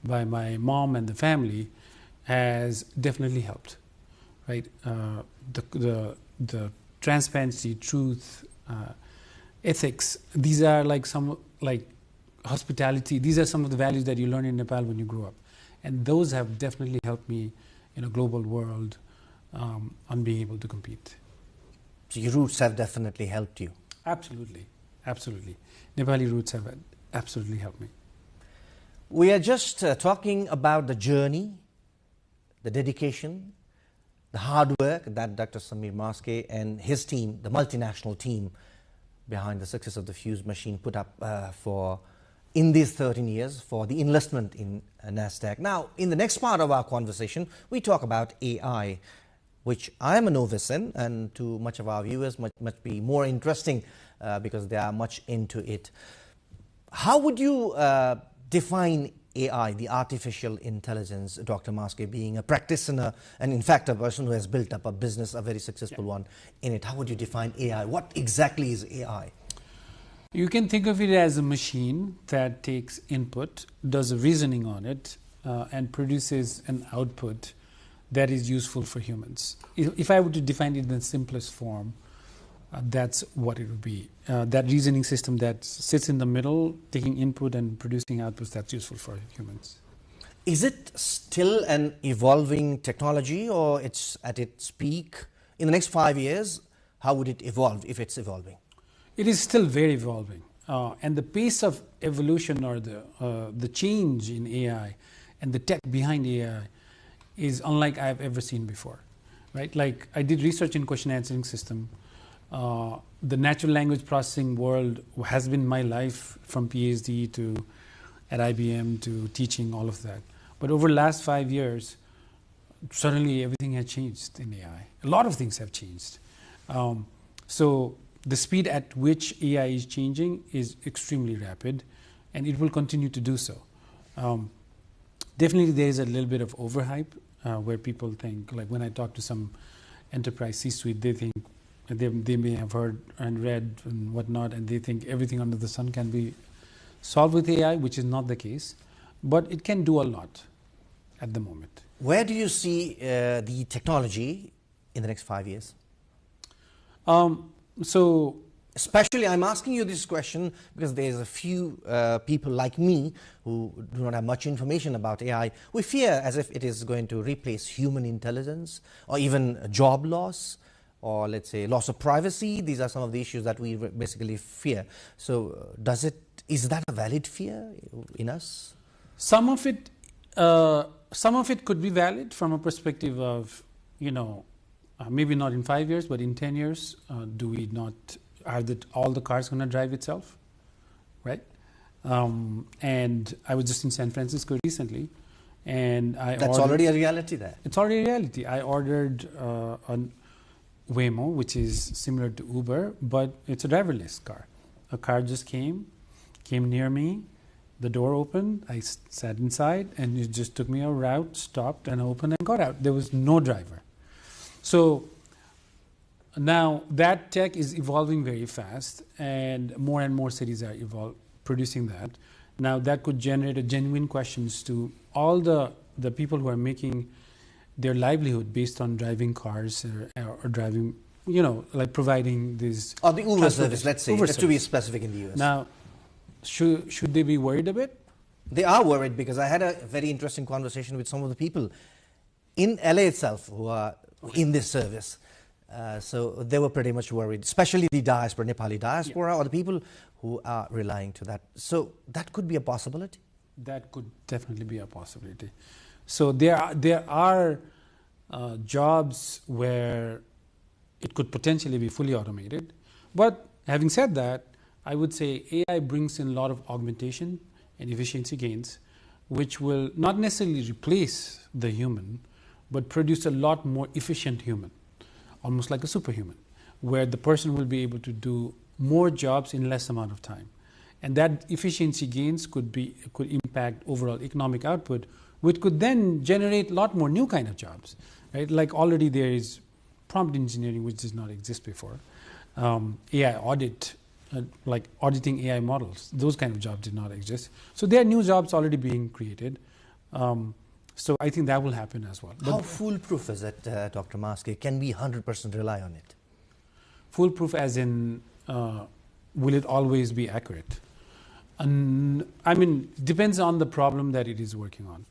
by my mom and the family, has definitely helped, right? The transparency, truth, ethics, these are like hospitality, these are some of the values that you learn in Nepal when you grow up. And those have definitely helped me in a global world on being able to compete. So your roots have definitely helped you? Absolutely, absolutely. Nepali roots have absolutely helped me. We are just talking about the journey, the dedication, the hard work that Dr. Samir Maske and his team, the multinational team behind the success of the Fuse machine, put up in these 13 years for the investment in NASDAQ. Now, in the next part of our conversation, we talk about AI, which I am a novice in, and to much of our viewers must be more interesting because they are much into it. How would you define AI, the artificial intelligence, Dr. Maske, being a practitioner and in fact a person who has built up a business, a very successful one in it? How would you define AI? What exactly is AI? You can think of it as a machine that takes input, does a reasoning on it, and produces an output that is useful for humans. If I were to define it in the simplest form, that's what it would be. That reasoning system that sits in the middle, taking input and producing outputs that's useful for humans. Is it still an evolving technology, or it's at its peak? In the next 5 years, how would it evolve if it's evolving? It is still very evolving. And the pace of evolution, or the change in AI and the tech behind AI, is unlike I've ever seen before, right? Like, I did research in question answering system. The natural language processing world has been my life from PhD to at IBM to teaching, all of that. But over the last 5 years, suddenly everything has changed in AI. A lot of things have changed. So the speed at which AI is changing is extremely rapid, and it will continue to do so. Definitely there is a little bit of overhype where people think, like when I talk to some enterprise C-suite, they think, they may have heard and read and whatnot, and they think everything under the sun can be solved with AI, which is not the case. But it can do a lot at the moment. Where do you see the technology in the next 5 years? So, especially I'm asking you this question because there's a few people like me who do not have much information about AI. We fear as if it is going to replace human intelligence, or even job loss, or let's say loss of privacy. These are some of the issues that we basically fear. So is that a valid fear in us? Some of it could be valid from a perspective of, maybe not in 5 years, but in 10 years, are all the cars going to drive itself, right? And I was just in San Francisco recently, and That's already a reality there. It's already a reality. I ordered a Waymo, which is similar to Uber, but it's a driverless car. A car just came near me, the door opened, I sat inside, and it just took me a route, stopped and opened and got out. There was no driver. So now that tech is evolving very fast, and more cities are producing that. Now that could generate genuine questions to all the people who are making their livelihood based on driving cars or driving, like providing these... Or the Uber service, let's say, just to be specific in the US. Now, should they be worried a bit? They are worried, because I had a very interesting conversation with some of the people in LA itself who are in this service. So they were pretty much worried, especially the diaspora, Nepali diaspora, or the people who are relying to that. So that could be a possibility? That could definitely be a possibility. So there are jobs where it could potentially be fully automated. But having said that, I would say AI brings in a lot of augmentation and efficiency gains, which will not necessarily replace the human, but produce a lot more efficient human, almost like a superhuman, where the person will be able to do more jobs in less amount of time. And that efficiency gains could impact overall economic output, which could then generate a lot more new kind of jobs, right? Like already there is prompt engineering, which does not exist before. AI audit, like auditing AI models, those kind of jobs did not exist. So there are new jobs already being created. So I think that will happen as well. How foolproof is it, Dr. Maske? Can we 100% rely on it? Foolproof as in, will it always be accurate? And I mean, depends on the problem that it is working on.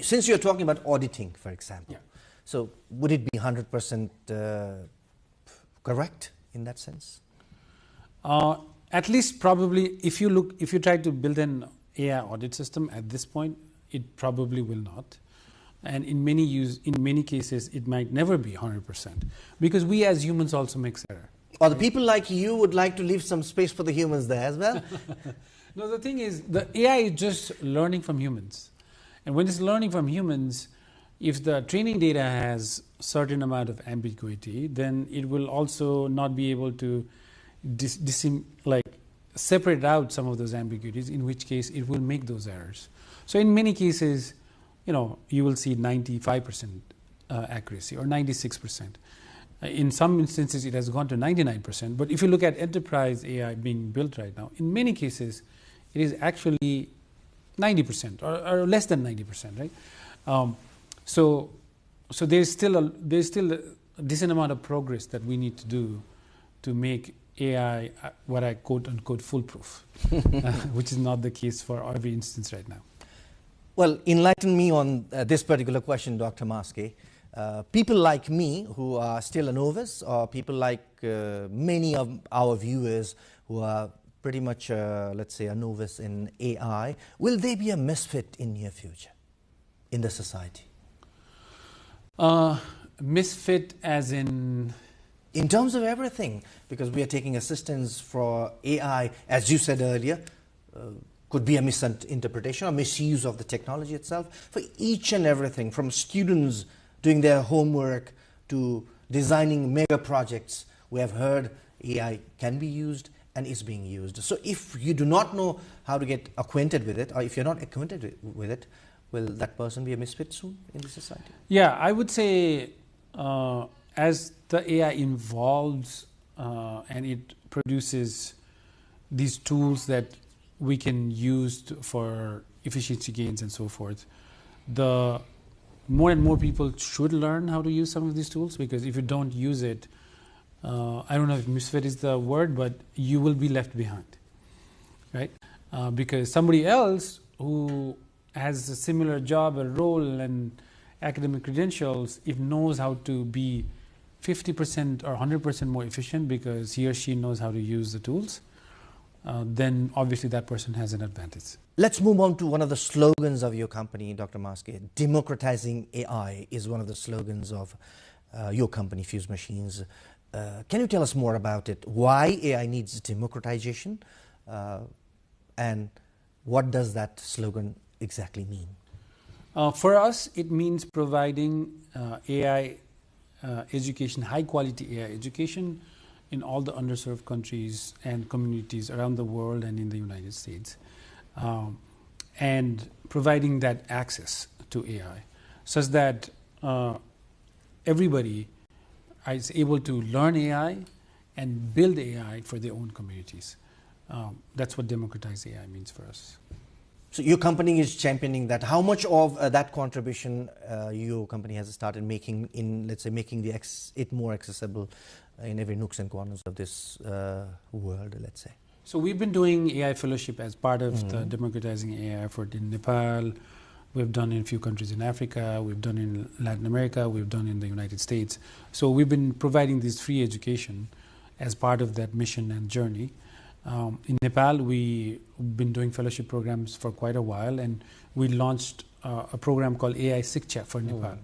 Since you're talking about auditing, for example, so would it be 100% correct in that sense? At least probably, if you try to build an AI audit system at this point, it probably will not. And in many cases, it might never be 100%, because we as humans also make error. Or the people like you would like to leave some space for the humans there as well? No, the thing is, the AI is just learning from humans. And when it's learning from humans, if the training data has certain amount of ambiguity, then it will also not be able to separate out some of those ambiguities, in which case it will make those errors. So in many cases, you will see 95% accuracy or 96%. In some instances, it has gone to 99%. But if you look at enterprise AI being built right now, in many cases, it is actually 90% or less than 90%, right? So there's still a decent amount of progress that we need to do to make AI what I quote unquote foolproof, which is not the case for every instance right now. Well, enlighten me on this particular question, Dr. Maske. People like me who are still a novice, or people like many of our viewers who are pretty much, let's say, a novice in AI, will they be a misfit in near future in the society? Misfit as in? In terms of everything, because we are taking assistance for AI, as you said earlier, could be a misinterpretation or misuse of the technology itself, for each and everything, from students doing their homework to designing mega projects. We have heard AI can be used and is being used. So if you do not know how to get acquainted with it, or if you're not acquainted with it, will that person be a misfit soon in the society? Yeah, I would say as the AI evolves and it produces these tools that we can use for efficiency gains and so forth, the more and more people should learn how to use some of these tools, because if you don't use it, I don't know if misfit is the word, but you will be left behind, right? Because somebody else who has a similar job, a role, and academic credentials, if knows how to be 50% or 100% more efficient because he or she knows how to use the tools, then obviously that person has an advantage. Let's move on to one of the slogans of your company, Dr. Maske. Democratizing AI is one of the slogans of your company, Fuse Machines. Can you tell us more about it? Why AI needs democratization? And what does that slogan exactly mean? For us, it means providing AI education, high quality AI education in all the underserved countries and communities around the world and in the United States. And providing that access to AI such that everybody is able to learn AI and build AI for their own communities. That's what democratized AI means for us. So your company is championing that. How much of that contribution your company has started making in, let's say, making it more accessible in every nooks and corners of this world, let's say? So we've been doing AI fellowship as part of the democratizing AI effort in Nepal, We've done in a few countries in Africa, we've done in Latin America, we've done in the United States. So we've been providing this free education as part of that mission and journey. In Nepal, we've been doing fellowship programs for quite a while, and we launched a program called AI Shiksha for Nepal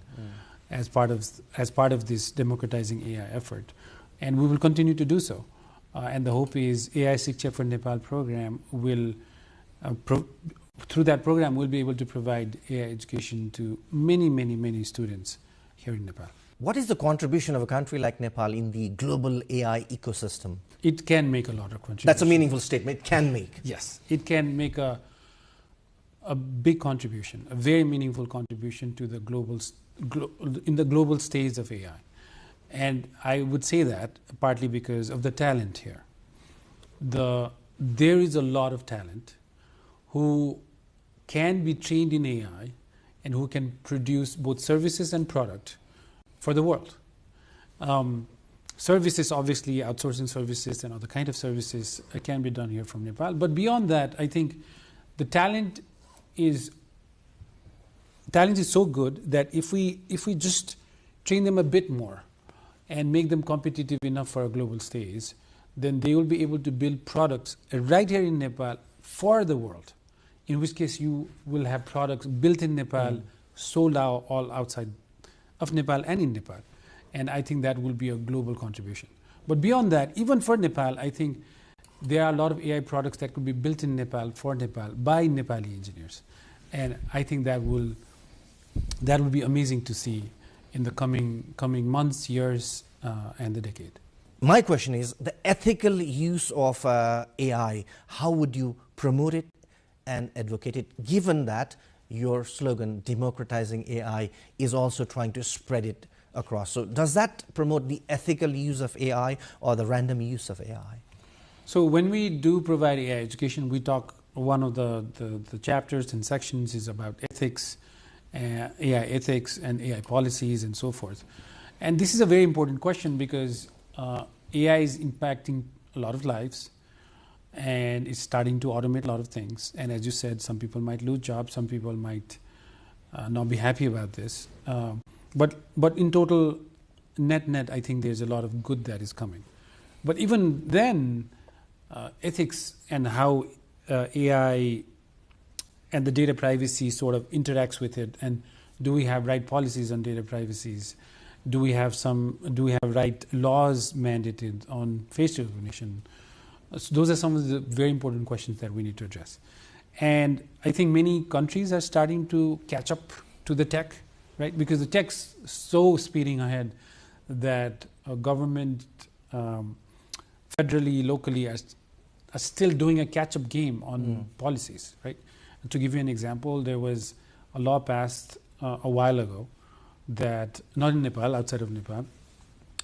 as part of this democratizing AI effort. And we will continue to do so. And the hope is AI Shiksha for Nepal program will through that program, we'll be able to provide AI education to many students here in Nepal. What is the contribution of a country like Nepal in the global AI ecosystem? It can make a lot of contribution. That's a meaningful statement. It can make. Yes, it can make a big contribution, a very meaningful contribution to the in the global stage of AI. And I would say that partly because of the talent here. There is a lot of talent who can be trained in AI and who can produce both services and product for the world. Services, obviously, outsourcing services and other kind of services can be done here from Nepal. But beyond that, I think the talent is so good that if we just train them a bit more and make them competitive enough for a global stage, then they will be able to build products right here in Nepal for the world. In which case you will have products built in Nepal, sold out all outside of Nepal and in Nepal. And I think that will be a global contribution. But beyond that, even for Nepal, I think there are a lot of AI products that could be built in Nepal for Nepal by Nepali engineers. And I think that will be amazing to see in the coming months, years, and the decade. My question is, the ethical use of AI, how would you promote it and advocate it, given that your slogan, democratizing AI, is also trying to spread it across? So does that promote the ethical use of AI or the random use of AI? So when we do provide AI education, we talk, one of the chapters and sections is about ethics, AI ethics and AI policies and so forth. And this is a very important question because AI is impacting a lot of lives and it's starting to automate a lot of things. And as you said, some people might lose jobs, some people might not be happy about this. But in total, net, I think there's a lot of good that is coming. But even then, ethics and how AI and the data privacy sort of interacts with it, and do we have right policies on data privacies? Do we have right laws mandated on face recognition? So those are some of the very important questions that we need to address. And I think many countries are starting to catch up to the tech, right? Because the tech's so speeding ahead that government, federally, locally, are still doing a catch-up game on policies, right? To give you an example, there was a law passed a while ago that, not in Nepal, outside of Nepal,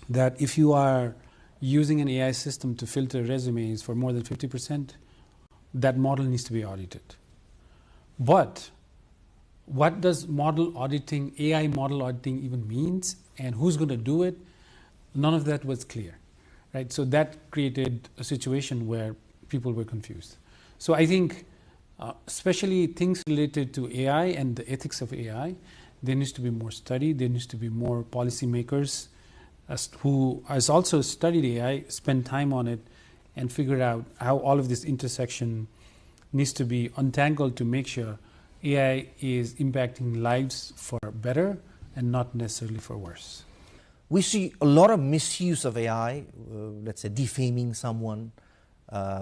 that if you are using an AI system to filter resumes for more than 50%, that model needs to be audited. But what does model auditing, AI model auditing even means, and who's going to do it? None of that was clear, right? So that created a situation where people were confused. So I think, especially things related to AI and the ethics of AI, there needs to be more study. There needs to be more policymakers who has also studied AI, spend time on it, and figure out how all of this intersection needs to be untangled to make sure AI is impacting lives for better and not necessarily for worse. We see a lot of misuse of AI, let's say defaming someone,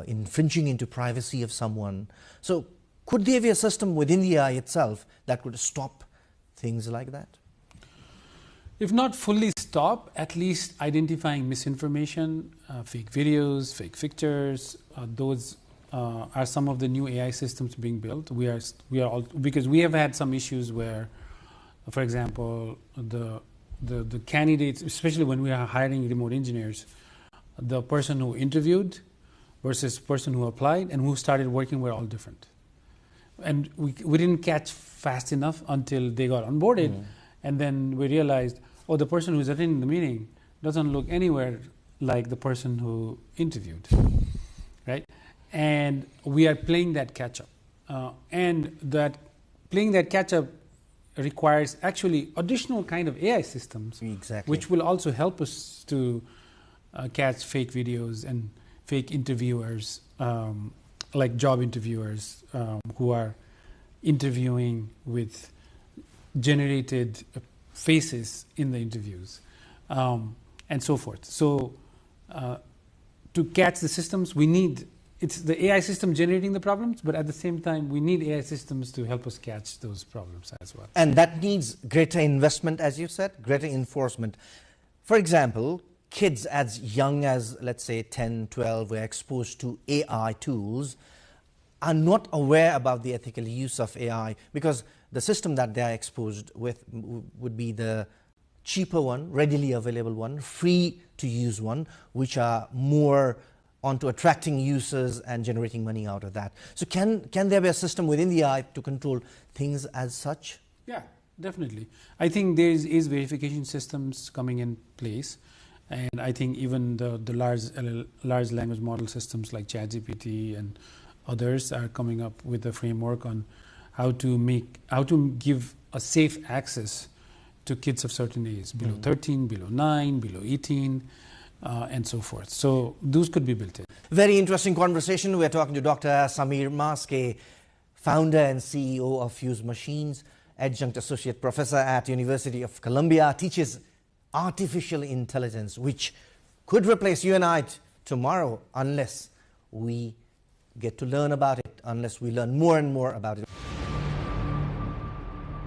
infringing into privacy of someone. So could there be a system within the AI itself that could stop things like that? If not fully stop, at least identifying misinformation, fake videos, fake pictures, those are some of the new AI systems being built. We are all, because we have had some issues where, for example, the candidates, especially when we are hiring remote engineers, the person who interviewed versus person who applied and who started working were all different. And we didn't catch fast enough until they got onboarded. And then we realized, oh, the person who's attending the meeting doesn't look anywhere like the person who interviewed, right? And we are playing that catch-up. And that playing that catch-up requires actually additional kind of AI systems, which will also help us to catch fake videos and fake interviewers, like job interviewers who are interviewing with generated faces in the interviews, and so forth. So to catch the systems, we need, it's the AI system generating the problems, but at the same time, we need AI systems to help us catch those problems as well. And that needs greater investment, as you said, greater enforcement. For example, kids as young as, let's say, 10, 12, were exposed to AI tools, are not aware about the ethical use of AI, because the system that they are exposed with would be the cheaper one, readily available one, free to use one, which are more onto attracting users and generating money out of that. So can there be a system within the AI to control things as such? Yeah, definitely. I think there is verification systems coming in place, and I think even the large language model systems like ChatGPT and others are coming up with a framework on how to give a safe access to kids of certain ages, below 13, below 9, below 18, and so forth. So those could be built in. Very interesting conversation. We're talking to Dr. Samir Maske, founder and CEO of Fuse Machines, adjunct associate professor at University of Columbia, teaches artificial intelligence, which could replace you and I tomorrow unless we get to learn about it, unless we learn more and more about it.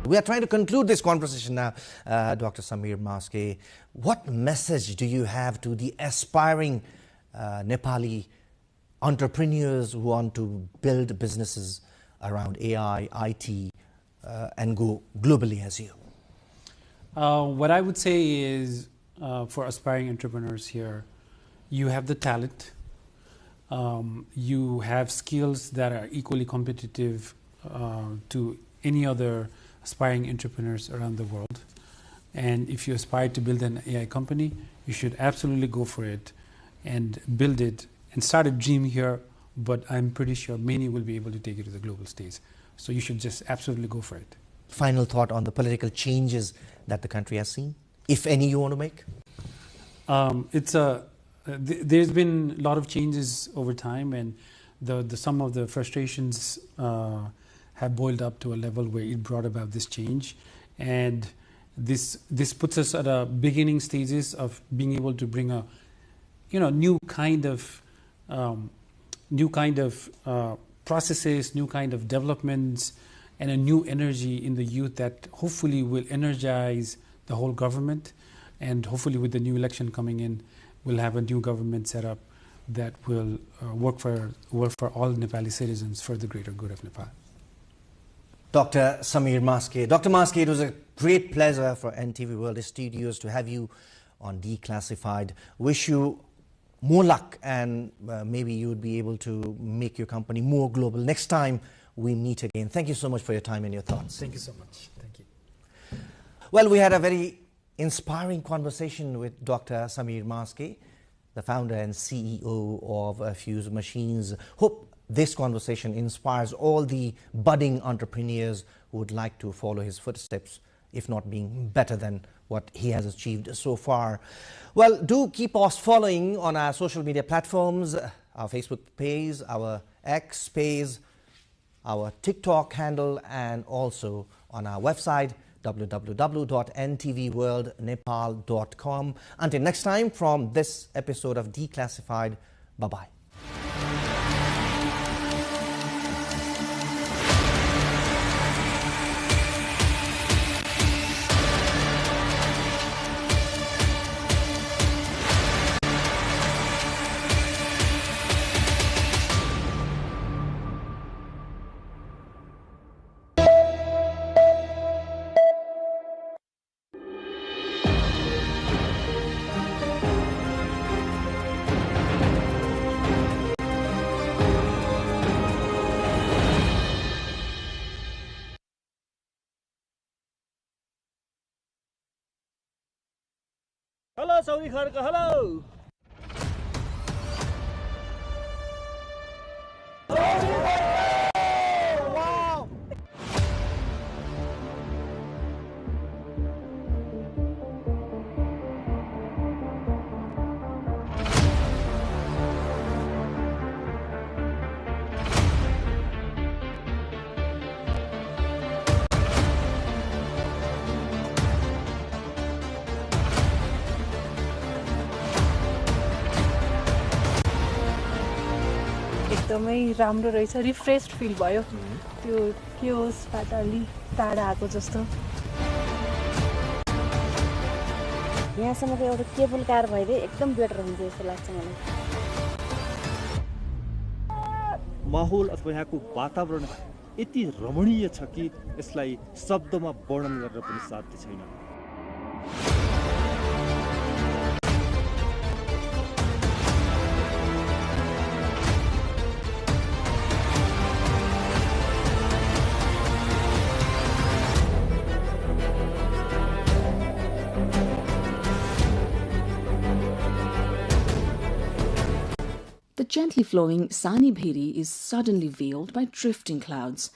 We are trying to conclude this conversation now. Dr. Samir Maske, what message do you have to the aspiring Nepali entrepreneurs who want to build businesses around AI, IT, and go globally as you? What I would say is, for aspiring entrepreneurs here, you have the talent, you have skills that are equally competitive to any other aspiring entrepreneurs around the world. And if you aspire to build an AI company, you should absolutely go for it and build it and start a dream here, but I'm pretty sure many will be able to take it to the global stage. So you should just absolutely go for it. Final thought on the political changes that the country has seen, if any you want to make? There's been a lot of changes over time, and some of the frustrations have boiled up to a level where it brought about this change, and this puts us at a beginning stages of being able to bring a new kind of processes, new kind of developments, and a new energy in the youth that hopefully will energize the whole government, and hopefully with the new election coming in, we'll have a new government set up that will work for all Nepali citizens for the greater good of Nepal. Dr. Samir Maske. Dr. Maske, it was a great pleasure for NTV World Studios to have you on Declassified. Wish you more luck, and maybe you would be able to make your company more global next time we meet again. Thank you so much for your time and your thoughts. Thank you so much. Thank you. Well, we had a very inspiring conversation with Dr. Samir Maske, the founder and CEO of Fuse Machines. Hope this conversation inspires all the budding entrepreneurs who would like to follow his footsteps, if not being better than what he has achieved so far. Well, do keep us following on our social media platforms, our Facebook page, our X page, our TikTok handle, and also on our website, www.ntvworldnepal.com. Until next time, from this episode of Declassified, bye-bye. Hello, Saudi Kharka, hello! Wow! एकदमै राम्रो रहेछ refreshed fill भयो त्यो क्योसबाट अलि टाढा आएको जस्तो यहाँसम्मको एउटा केबल कार भइदिए एकदम बेटर हुन्थ्यो जस्तो लाग्छ मलाई माहौल अथवा यहाँको वातावरण यति रमणीय छ कि यसलाई शब्दमा वर्णन गर्न पनि साध्य छैन The gently flowing Sani Bheri is suddenly veiled by drifting clouds,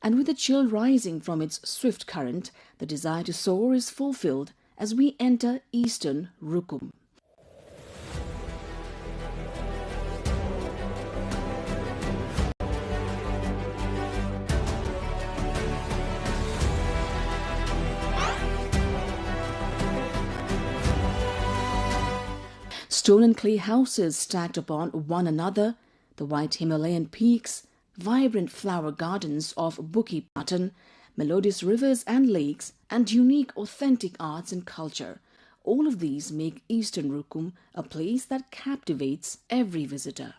and with the chill rising from its swift current, the desire to soar is fulfilled as we enter eastern Rukum. Stone and clay houses stacked upon one another, the white Himalayan peaks, vibrant flower gardens of Bukit Pattan, melodious rivers and lakes, and unique authentic arts and culture. All of these make Eastern Rukum a place that captivates every visitor.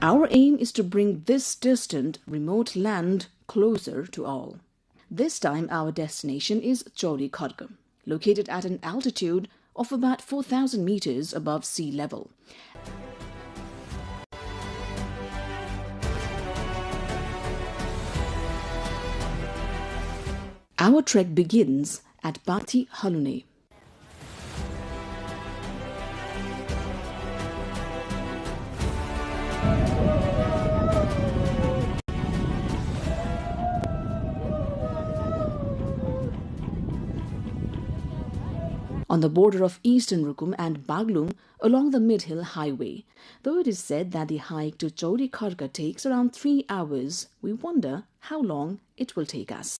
Our aim is to bring this distant, remote land closer to all. This time our destination is Chauri Kharga, located at an altitude of about 4,000 meters above sea level. Our trek begins at Bati Halune. On the border of Eastern Rukum and Baglung along the Mid-Hill Highway. Though it is said that the hike to Chauri Kharga takes around 3 hours, we wonder how long it will take us.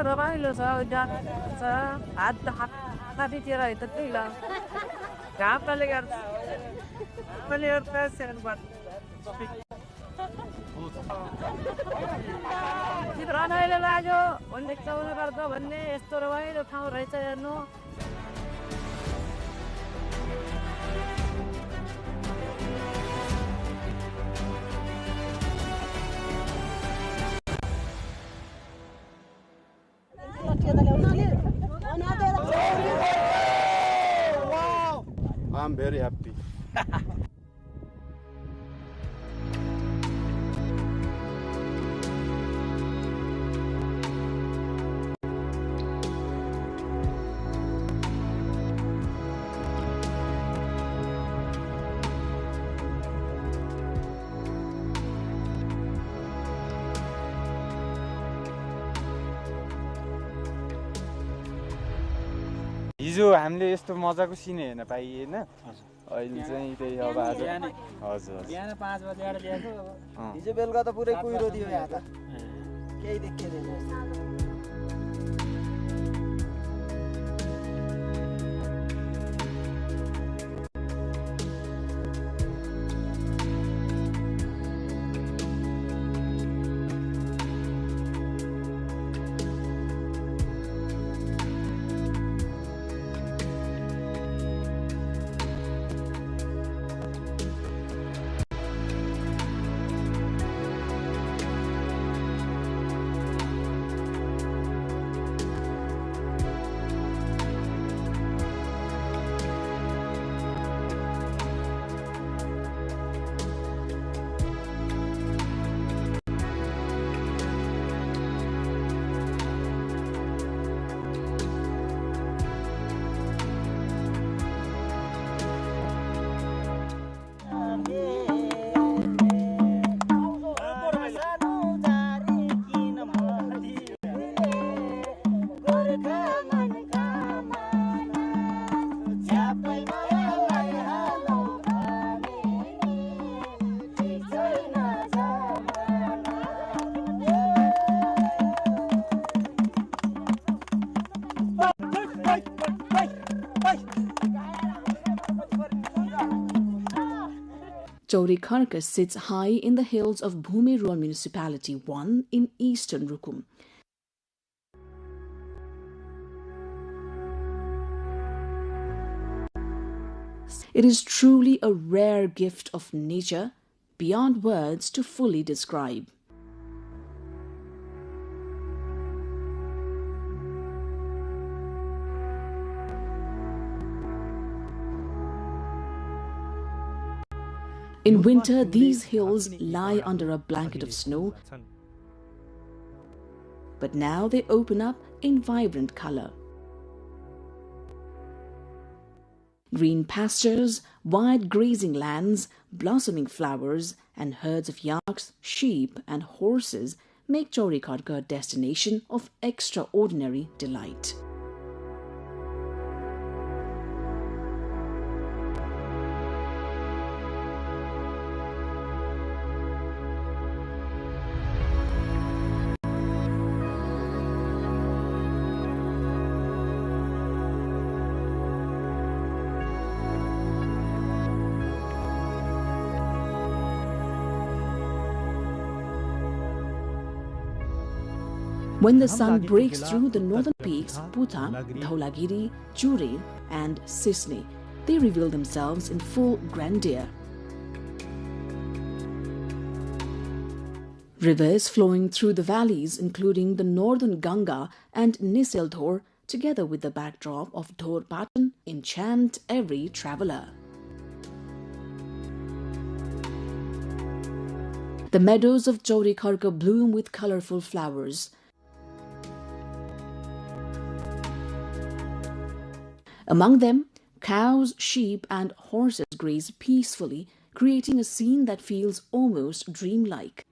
रमाइलो छ उड्डान छ हात हातीतिर त त्यही ल घामले गर्दा मैले एउटा सेकेन्ड रमाइलो लाग्यो देख्छौँ गर्छ भन्ने यस्तो रमाइलो ठाउँ रहेछ हेर्नु I'm very happy. हिजो हामीले यस्तो मजाको सिन हेर्न पाइए हैन अहिले चाहिँ त्यही अब आज हजुर बिहान 5 बजेर ल्याएको हिजो बेलुका त पुरै कुहिरो दियो यहाँ त केही देखिँदैन Chorikarka sits high in the hills of Bhume Rural Municipality 1 in eastern Rukum. It is truly a rare gift of nature, beyond words to fully describe. In winter, these hills lie under a blanket of snow, but now they open up in vibrant color. Green pastures, wide grazing lands, blossoming flowers, and herds of yaks, sheep, and horses make Chorikarka a destination of extraordinary delight. When the sun breaks through the northern peaks, Puta, Dhaulagiri, Jure, and Sisne, they reveal themselves in full grandeur. Rivers flowing through the valleys, including the northern Ganga and Niseldhor, together with the backdrop of Dhor Patan, enchant every traveler. The meadows of Chaurikharka bloom with colorful flowers. Among them, cows, sheep and horses graze peacefully, creating a scene that feels almost dreamlike.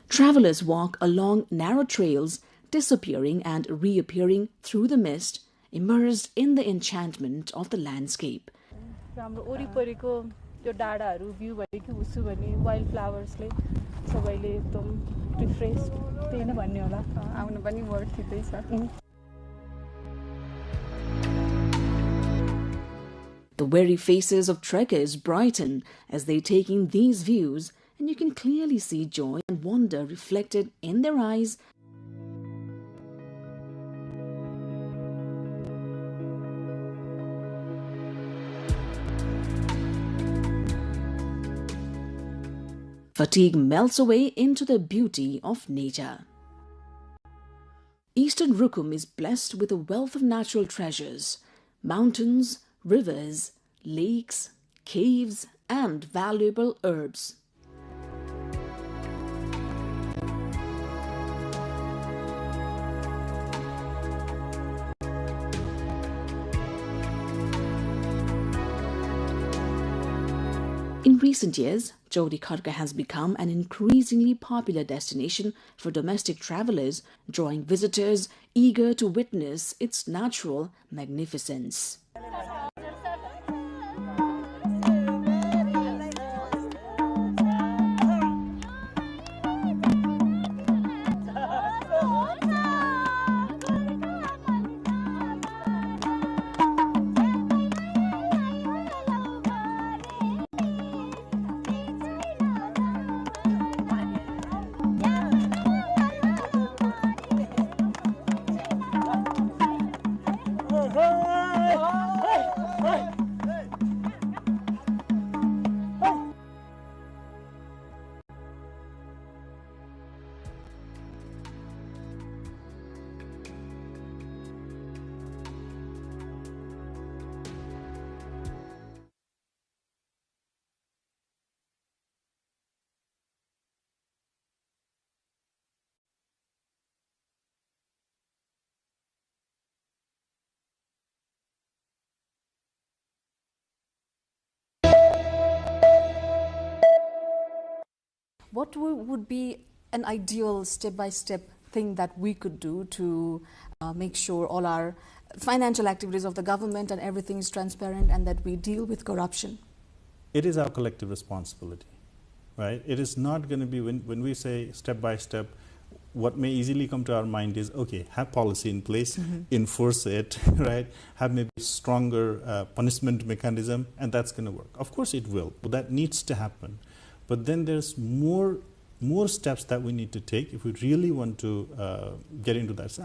Travelers walk along narrow trails, disappearing and reappearing through the mist, immersed in the enchantment of the landscape. हाम्रो वरिपरिको त्यो डाँडाहरू view भयो कि उसु भने wild फ्लावर्सले सबैले एकदम refresh त्यही नै भन्ने होला आउनु पनि वर्थ इटै छ The weary faces of trekkers brighten as they take in these views, and you can clearly see joy and wonder reflected in their eyes. Fatigue melts away into the beauty of nature. Eastern Rukum is blessed with a wealth of natural treasures, mountains, rivers, lakes, caves, and valuable herbs. In recent years, Chaurikharka has become an increasingly popular destination for domestic travelers, drawing visitors eager to witness its natural magnificence. What would be an ideal step-by-step thing that we could do to make sure all our financial activities of the government and everything is transparent and that we deal with corruption? It is our collective responsibility, right? It is not going to be, when we say step-by-step, what may easily come to our mind is, okay, have policy in place, enforce it, right? Have maybe stronger punishment mechanism, and that's going to work. Of course it will, but that needs to happen. But then there's more steps that we need to take if we really want to get into that.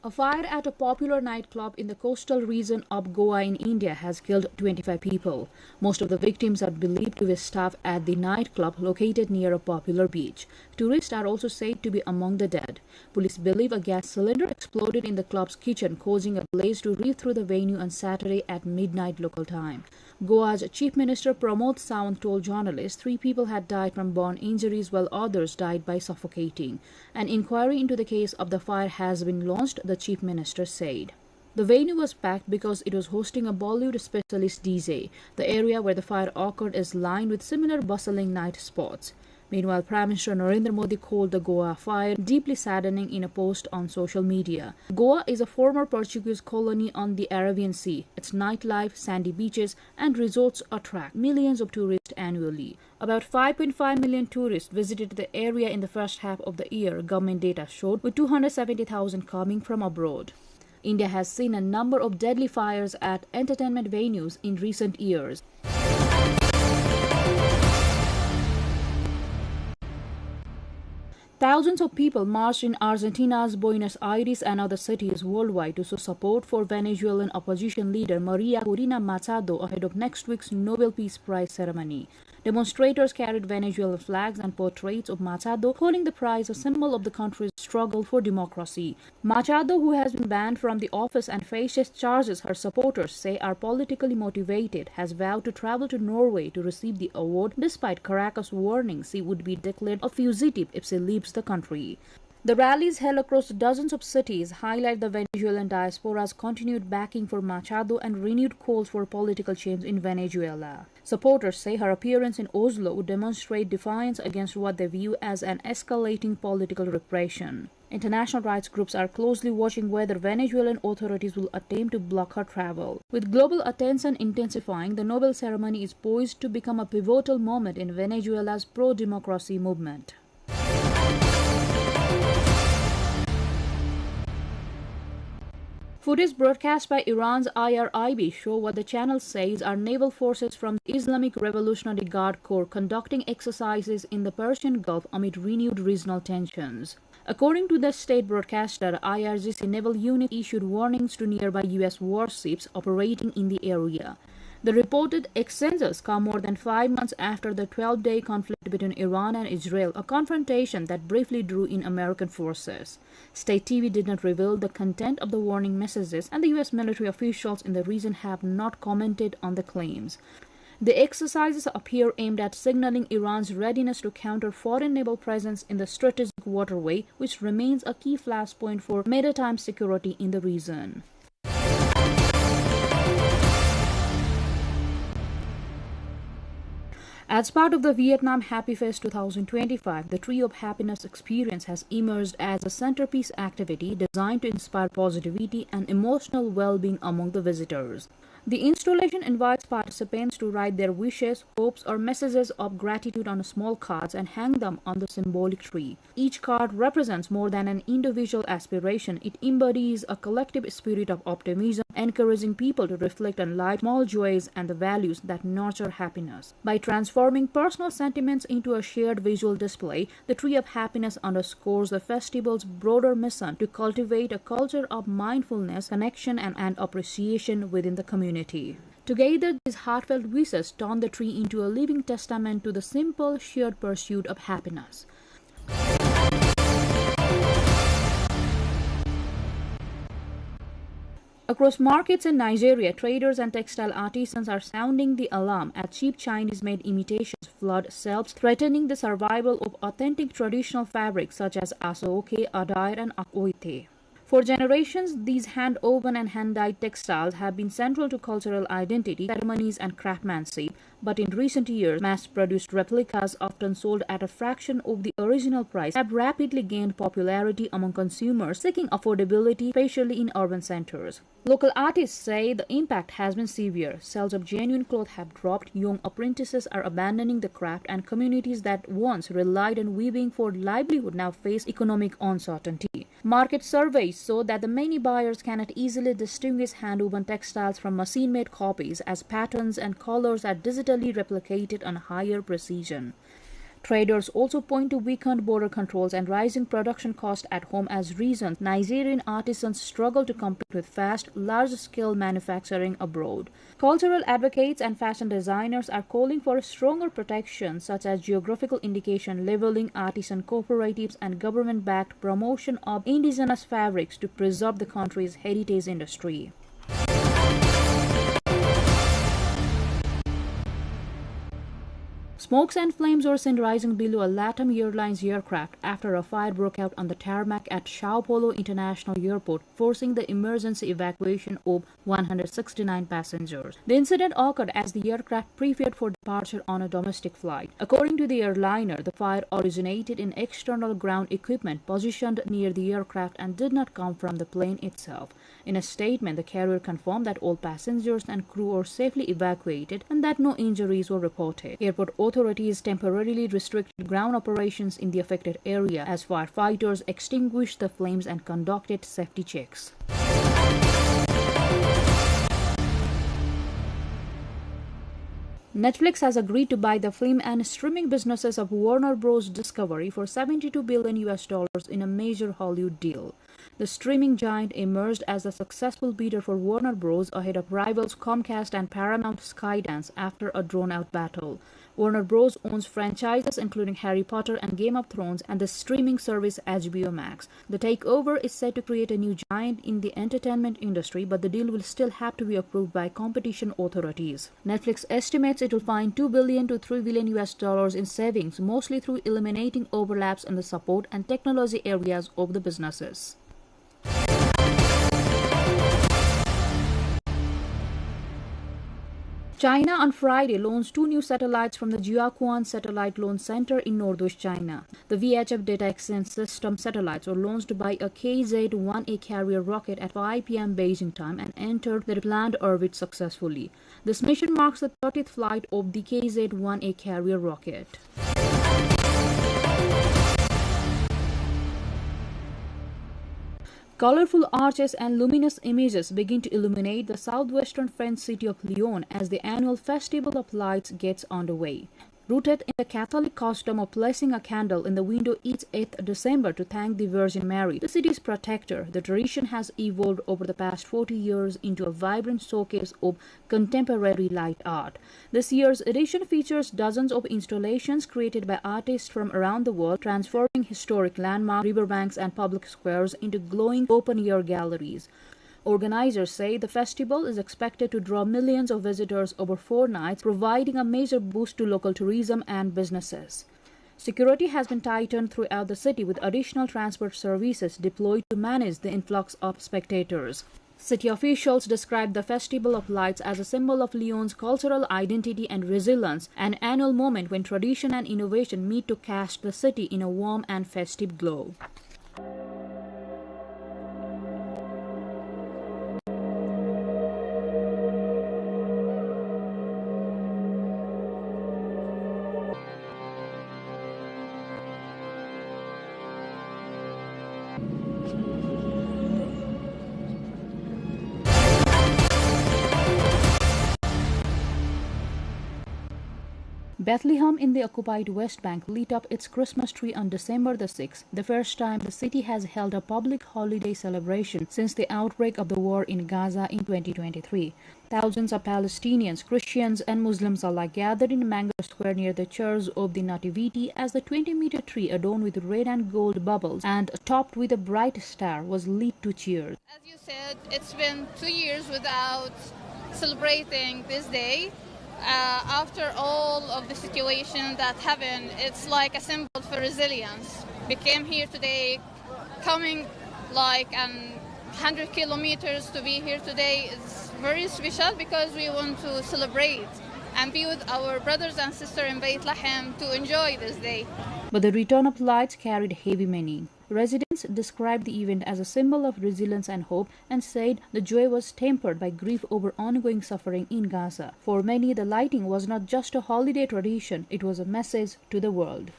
A fire at a popular nightclub in the coastal region of Goa in India has killed 25 people. Most of the victims are believed to be staff at the nightclub located near a popular beach. Tourists are also said to be among the dead. Police believe a gas cylinder exploded in the club's kitchen, causing a blaze to rip through the venue on Saturday at midnight local time. Goa's Chief Minister Pramod Sawant told journalists 3 people had died from burn injuries while others died by suffocating. An inquiry into the case of the fire has been launched, the Chief Minister said. The venue was packed because it was hosting a Bollywood specialist DJ. The area where the fire occurred is lined with similar bustling night spots. Meanwhile, Prime Minister Narendra Modi called the Goa fire deeply saddening in a post on social media. Goa is a former Portuguese colony on the Arabian Sea. Its nightlife, sandy beaches, and resorts attract millions of tourists annually. About 5.5 million tourists visited the area in the first half of the year, government data showed, with 270,000 coming from abroad. India has seen a number of deadly fires at entertainment venues in recent years. Thousands of people marched in Argentina's Buenos Aires and other cities worldwide to show support for Venezuelan opposition leader Maria Corina Machado ahead of next week's Nobel Peace Prize ceremony. Demonstrators carried Venezuelan flags and portraits of Machado, calling the prize a symbol of the country's struggle for democracy. Machado, who has been banned from the office and faces charges her supporters say are politically motivated, has vowed to travel to Norway to receive the award despite Caracas' warnings she would be declared a fugitive if she leaves the country. The rallies held across dozens of cities highlight the Venezuelan diaspora's continued backing for Machado and renewed calls for political change in Venezuela. Supporters say her appearance in Oslo would demonstrate defiance against what they view as an escalating political repression. International rights groups are closely watching whether Venezuelan authorities will attempt to block her travel. With global attention intensifying, the Nobel ceremony is poised to become a pivotal moment in Venezuela's pro-democracy movement. Footage broadcast by Iran's IRIB show what the channel says are naval forces from the Islamic Revolutionary Guard Corps conducting exercises in the Persian Gulf amid renewed regional tensions. According to the state broadcaster, IRGC naval unit issued warnings to nearby U.S. warships operating in the area. The reported exchanges come more than 5 months after the 12-day conflict between Iran and Israel, a confrontation that briefly drew in American forces. State TV did not reveal the content of the warning messages, and the U.S. military officials in the region have not commented on the claims. The exercises appear aimed at signaling Iran's readiness to counter foreign naval presence in the strategic waterway, which remains a key flashpoint for maritime security in the region. As part of the Vietnam Happy Fest 2025, the Tree of Happiness experience has emerged as a centerpiece activity designed to inspire positivity and emotional well-being among the visitors. The installation invites participants to write their wishes, hopes, or messages of gratitude on small cards and hang them on the symbolic tree. Each card represents more than an individual aspiration. It embodies a collective spirit of optimism, encouraging people to reflect on life's small joys and the values that nurture happiness. By transforming personal sentiments into a shared visual display, the Tree of Happiness underscores the festival's broader mission to cultivate a culture of mindfulness, connection, and appreciation within the community. Together, these heartfelt wishes turn the tree into a living testament to the simple, shared pursuit of happiness. Across markets in Nigeria, traders and textile artisans are sounding the alarm as cheap Chinese-made imitations flood shelves, threatening the survival of authentic traditional fabrics such as aso-oke, adair, and akoite. For generations, these hand-woven and hand-dyed textiles have been central to cultural identity, ceremonies, and craftsmanship, but in recent years, mass-produced replicas, often sold at a fraction of the original price, have rapidly gained popularity among consumers seeking affordability, especially in urban centers. Local artists say the impact has been severe. Sales of genuine cloth have dropped, young apprentices are abandoning the craft, and communities that once relied on weaving for livelihood now face economic uncertainty. Market surveys show that the many buyers cannot easily distinguish hand-woven textiles from machine-made copies, as patterns and colors are digitally replicated on higher precision. Traders also point to weakened border controls and rising production costs at home as reasons Nigerian artisans struggle to compete with fast, large-scale manufacturing abroad. Cultural advocates and fashion designers are calling for stronger protections such as geographical indication labeling, artisan cooperatives, and government-backed promotion of indigenous fabrics to preserve the country's heritage industry. Smokes and flames were seen rising below a LATAM Airlines aircraft after a fire broke out on the tarmac at Sao Paulo International Airport, forcing the emergency evacuation of 169 passengers. The incident occurred as the aircraft prepared for departure on a domestic flight. According to the airliner, the fire originated in external ground equipment positioned near the aircraft and did not come from the plane itself. In a statement, the carrier confirmed that all passengers and crew were safely evacuated and that no injuries were reported. Airport authorities temporarily restricted ground operations in the affected area as firefighters extinguished the flames and conducted safety checks. Netflix has agreed to buy the film and streaming businesses of Warner Bros. Discovery for $72 billion in a major Hollywood deal. The streaming giant emerged as a successful bidder for Warner Bros. Ahead of rivals Comcast and Paramount Skydance after a drawn-out battle. Warner Bros. Owns franchises including Harry Potter and Game of Thrones and the streaming service HBO Max. The takeover is set to create a new giant in the entertainment industry, but the deal will still have to be approved by competition authorities. Netflix estimates it will find $2 billion to $3 billion in savings, mostly through eliminating overlaps in the support and technology areas of the businesses. China on Friday launched 2 new satellites from the Jiaquan Satellite Launch Center in northwest China. The VHF Data Exchange System satellites were launched by a KZ-1A carrier rocket at 5 p.m. Beijing time and entered the planned orbit successfully. This mission marks the 30th flight of the KZ-1A carrier rocket. Colorful arches and luminous images begin to illuminate the southwestern French city of Lyon as the annual Festival of Lights gets underway. Rooted in the Catholic custom of placing a candle in the window each 8th December to thank the Virgin Mary, the city's protector, the tradition has evolved over the past 40 years into a vibrant showcase of contemporary light art. This year's edition features dozens of installations created by artists from around the world, transforming historic landmarks, riverbanks, and public squares into glowing open-air galleries. Organizers say the festival is expected to draw millions of visitors over 4 nights, providing a major boost to local tourism and businesses. Security has been tightened throughout the city with additional transport services deployed to manage the influx of spectators. City officials described the Festival of Lights as a symbol of Lyon's cultural identity and resilience, an annual moment when tradition and innovation meet to cast the city in a warm and festive glow. Bethlehem in the occupied West Bank lit up its Christmas tree on December the 6th, the first time the city has held a public holiday celebration since the outbreak of the war in Gaza in 2023. Thousands of Palestinians, Christians, and Muslims alike gathered in Mango Square near the Church of the Nativity as the 20-meter tree adorned with red and gold bubbles and topped with a bright star was lit to cheers. As you said, it's been 2 years without celebrating this day. After all of the situation that happened, it's like a symbol for resilience. We came here today, coming like 100 kilometers to be here today is very special because we want to celebrate and be with our brothers and sisters in Bethlehem to enjoy this day. But the return of lights carried heavy meaning. Residents described the event as a symbol of resilience and hope and said the joy was tempered by grief over ongoing suffering in Gaza. For many, the lighting was not just a holiday tradition, it was a message to the world.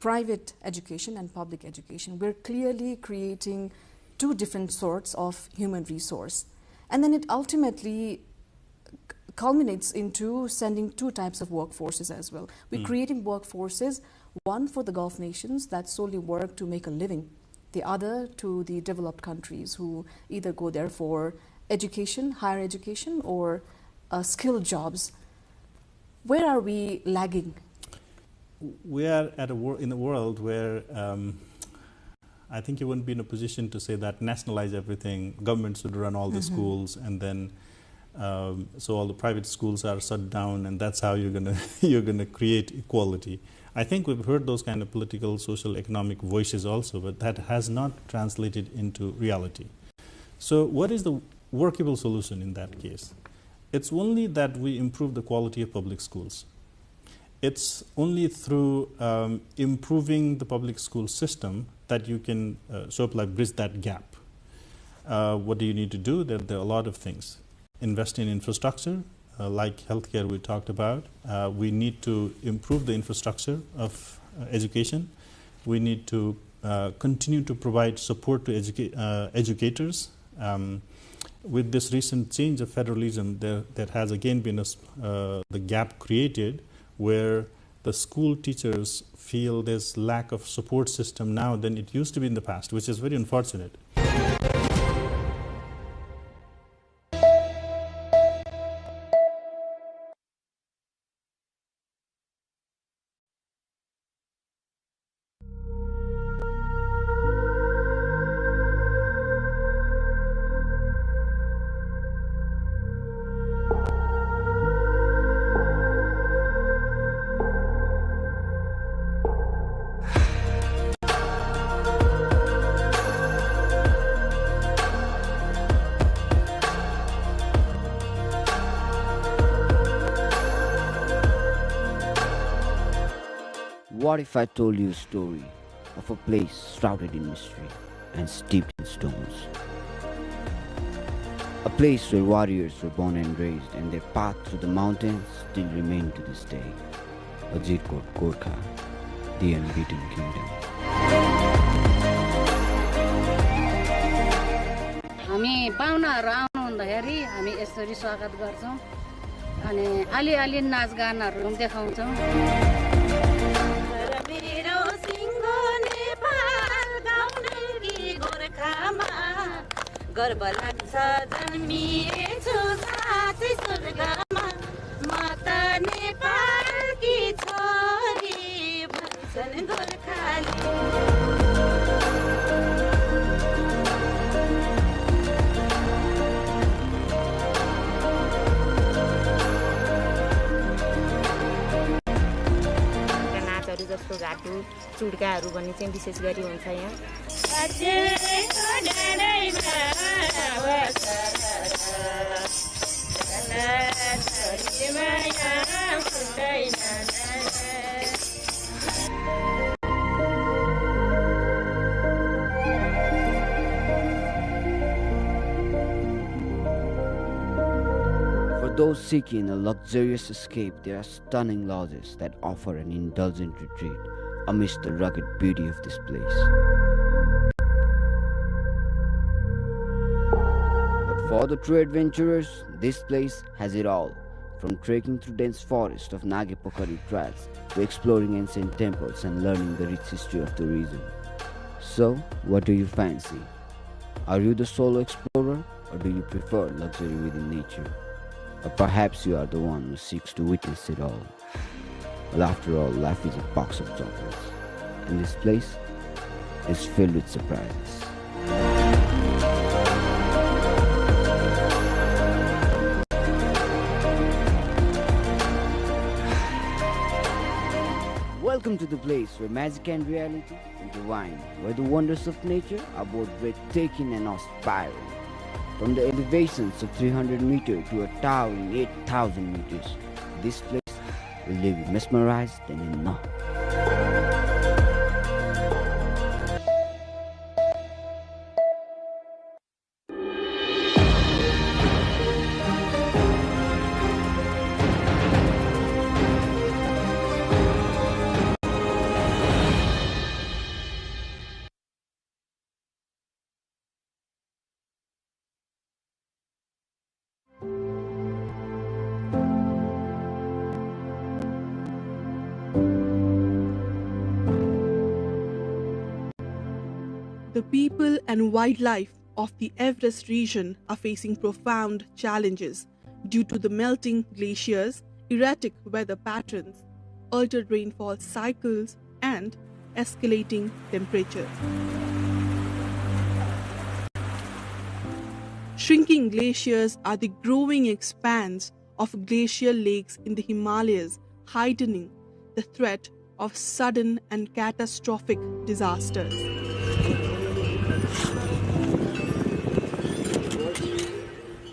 Private education and public education, we're clearly creating 2 different sorts of human resource. And then it ultimately culminates into sending 2 types of workforces as well. We're creating workforces, one for the Gulf nations that solely work to make a living, the other to the developed countries who either go there for education, higher education, or skilled jobs. Where are we lagging? We are in a world where I think you wouldn't be in a position to say that nationalize everything, governments would run all the schools, and then so all the private schools are shut down, and that's how you're gonna create equality. I think we've heard those kind of political, social, economic voices also, but that has not translated into reality. So what is the workable solution in that case? It's only that we improve the quality of public schools. It's only through improving the public school system that you can sort of like bridge that gap. What do you need to do? There are a lot of things. Invest in infrastructure, like healthcare we talked about. We need to improve the infrastructure of education. We need to continue to provide support to educators. With this recent change of federalism, there has again been the gap created where the school teachers feel there's lack of support system now than it used to be in the past, which is very unfortunate. What if I told you a story of a place shrouded in mystery and steeped in stones? A place where warriors were born and raised, and their path through the mountains still remain to this day. Ajirkot Gorkha, the unbeaten kingdom. हामी पाहुनाहरू आउनु हुँदाखेरि हामी यसरी स्वागत गर्छौं अनि अलि नाचगानहरू देखाउँछौं गर्व लाग्छ जन्मिएछु साथै स्वर्गमा माता नेपालकी छोरी भन्छन् गोर्खाली नाचहरू जस्तो घाटु चुड्काहरू भन्ने चाहिँ विशेष गरी हुन्छ यहाँ For those seeking a luxurious escape, there are stunning lodges that offer an indulgent retreat amidst the rugged beauty of this place. For the true adventurers, this place has it all, from trekking through dense forest of Nagepokhari trails to exploring ancient temples and learning the rich history of the region. So, what do you fancy? Are you the solo explorer, or do you prefer luxury within nature? Or perhaps you are the one who seeks to witness it all. Well, after all, life is a box of chocolates, and this place is filled with surprises. Welcome to the place where magic and reality intertwine, where the wonders of nature are both breathtaking and awe-inspiring. From the elevations of 300 meters to a towering 8,000 meters, this place will leave you mesmerized and in awe. The people and wildlife of the Everest region are facing profound challenges due to the melting glaciers, erratic weather patterns, altered rainfall cycles, and escalating temperatures. Shrinking glaciers are the growing expanse of glacial lakes in the Himalayas, heightening the threat of sudden and catastrophic disasters.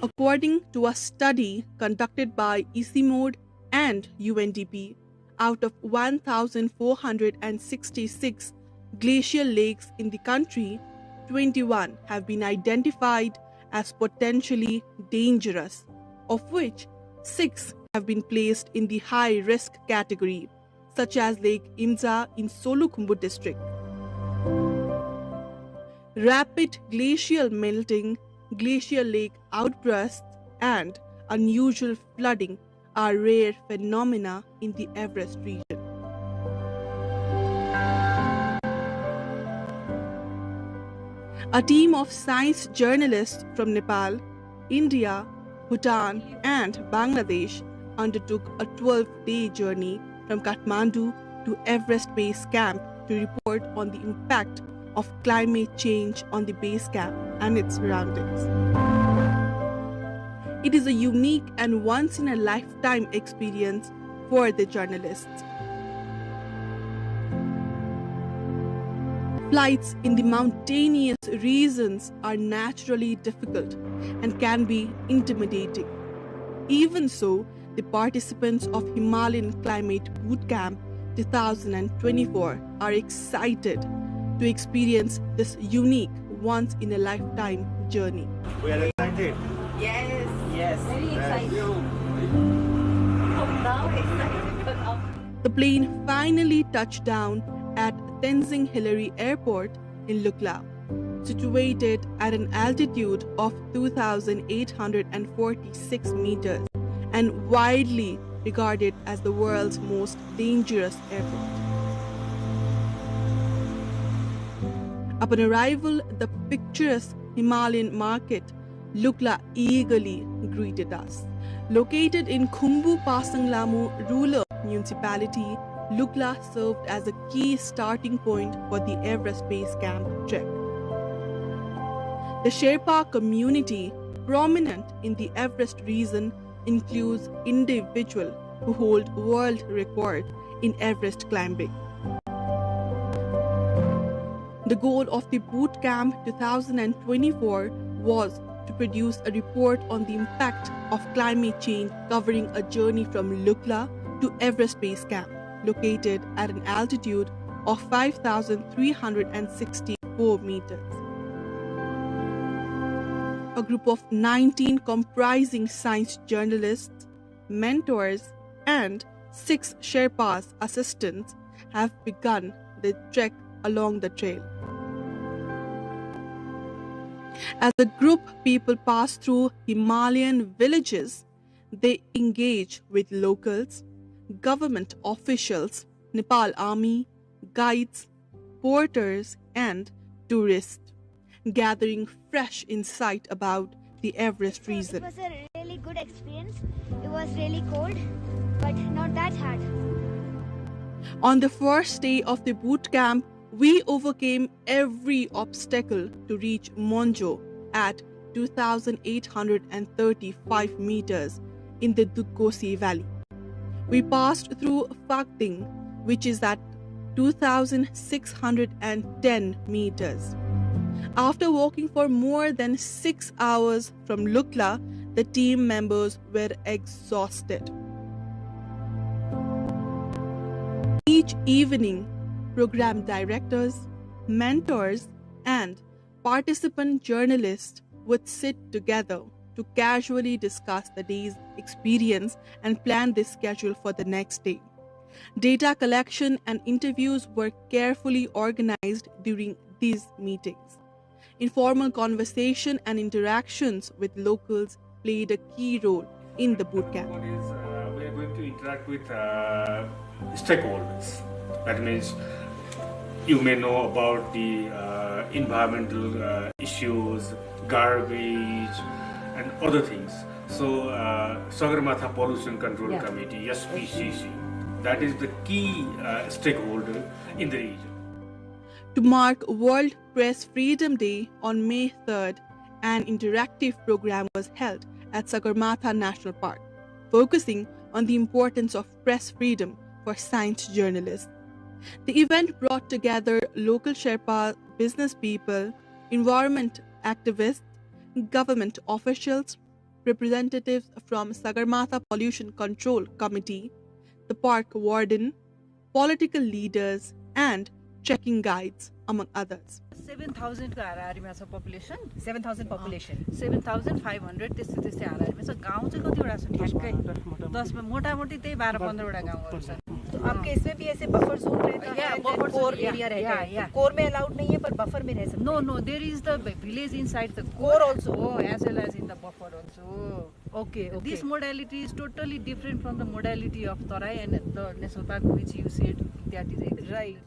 According to a study conducted by ICIMOD and UNDP, out of 1,466 glacial lakes in the country, 21 have been identified as potentially dangerous, of which 6 have been placed in the high-risk category, such as Lake Imza in Solukhumbu district. Rapid glacial melting, glacial lake outbursts, and unusual flooding are rare phenomena in the Everest region. A team of science journalists from Nepal, India, Bhutan, and Bangladesh undertook a 12-day journey from Kathmandu to Everest Base Camp to report on the impact of climate change on the base camp and its surroundings. It is a unique and once-in-a-lifetime experience for the journalists. Flights in the mountainous regions are naturally difficult and can be intimidating. Even so, the participants of Himalayan Climate Bootcamp 2024 are excited to experience this unique once-in-a-lifetime journey. We are excited. Yes. Yes. Very excited. Now excited. The plane finally touched down at Tenzing Hillary Airport in Lukla, situated at an altitude of 2,846 meters and widely regarded as the world's most dangerous airport. Upon arrival, the picturesque Himalayan market, Lukla eagerly greeted us. Located in Khumbu Pasanglamu rural municipality, Lukla served as a key starting point for the Everest Base Camp trek. The Sherpa community, prominent in the Everest region, includes individuals who hold world record in Everest climbing. The goal of the Boot Camp 2024 was to produce a report on the impact of climate change, covering a journey from Lukla to Everest Base Camp, located at an altitude of 5,364 meters. A group of 19 comprising science journalists, mentors, and 6 Sherpas assistants have begun the trek along the trail. As a group, people pass through Himalayan villages. They engage with locals, government officials, Nepal Army, guides, porters, and tourists, gathering fresh insight about the Everest region. It was a really good experience. It was really cold, but not that hard. On the first day of the boot camp, we overcame every obstacle to reach Monjo at 2,835 meters in the Dukkosi Valley. We passed through Phakding, which is at 2,610 meters. After walking for more than 6 hours from Lukla, the team members were exhausted. Each evening, program directors, mentors, and participant journalists would sit together to casually discuss the day's experience and plan the schedule for the next day. Data collection and interviews were carefully organized during these meetings. Informal conversation and interactions with locals played a key role in the bootcamp. We are going to interact with stakeholders. That means you may know about the environmental issues, garbage, and other things. So, Sagarmatha Pollution Control Committee, SPCC, that is the key stakeholder in the region. To mark World Press Freedom Day on May 3rd, an interactive program was held at Sagarmatha National Park, focusing on the importance of press freedom for science journalists. The event brought together local Sherpa business people, environment activists, government officials, representatives from Sagarmatha Pollution Control Committee, the park warden, political leaders, and trekking guides, among others. 7,000 को हाराहारीमा छ population 7,000 population 7,500 त्यस्तै हाराहारीमा छ गाउँ चाहिँ कतिवटा छ ठ्याक्कै 10 मा मोटामोटी त्यही 12-15 वटा गाउँहरु छन् तो आपके इसमें भी ऐसे बफर जोन रहता है बफर कोर एरिया रहता है कोर में अलाउड नहीं है पर बफर में रह सकते हैं no there is the village inside the core also as well as in the buffer also okay this modality is totally different from the modality of Tarai and the national park which you said that is right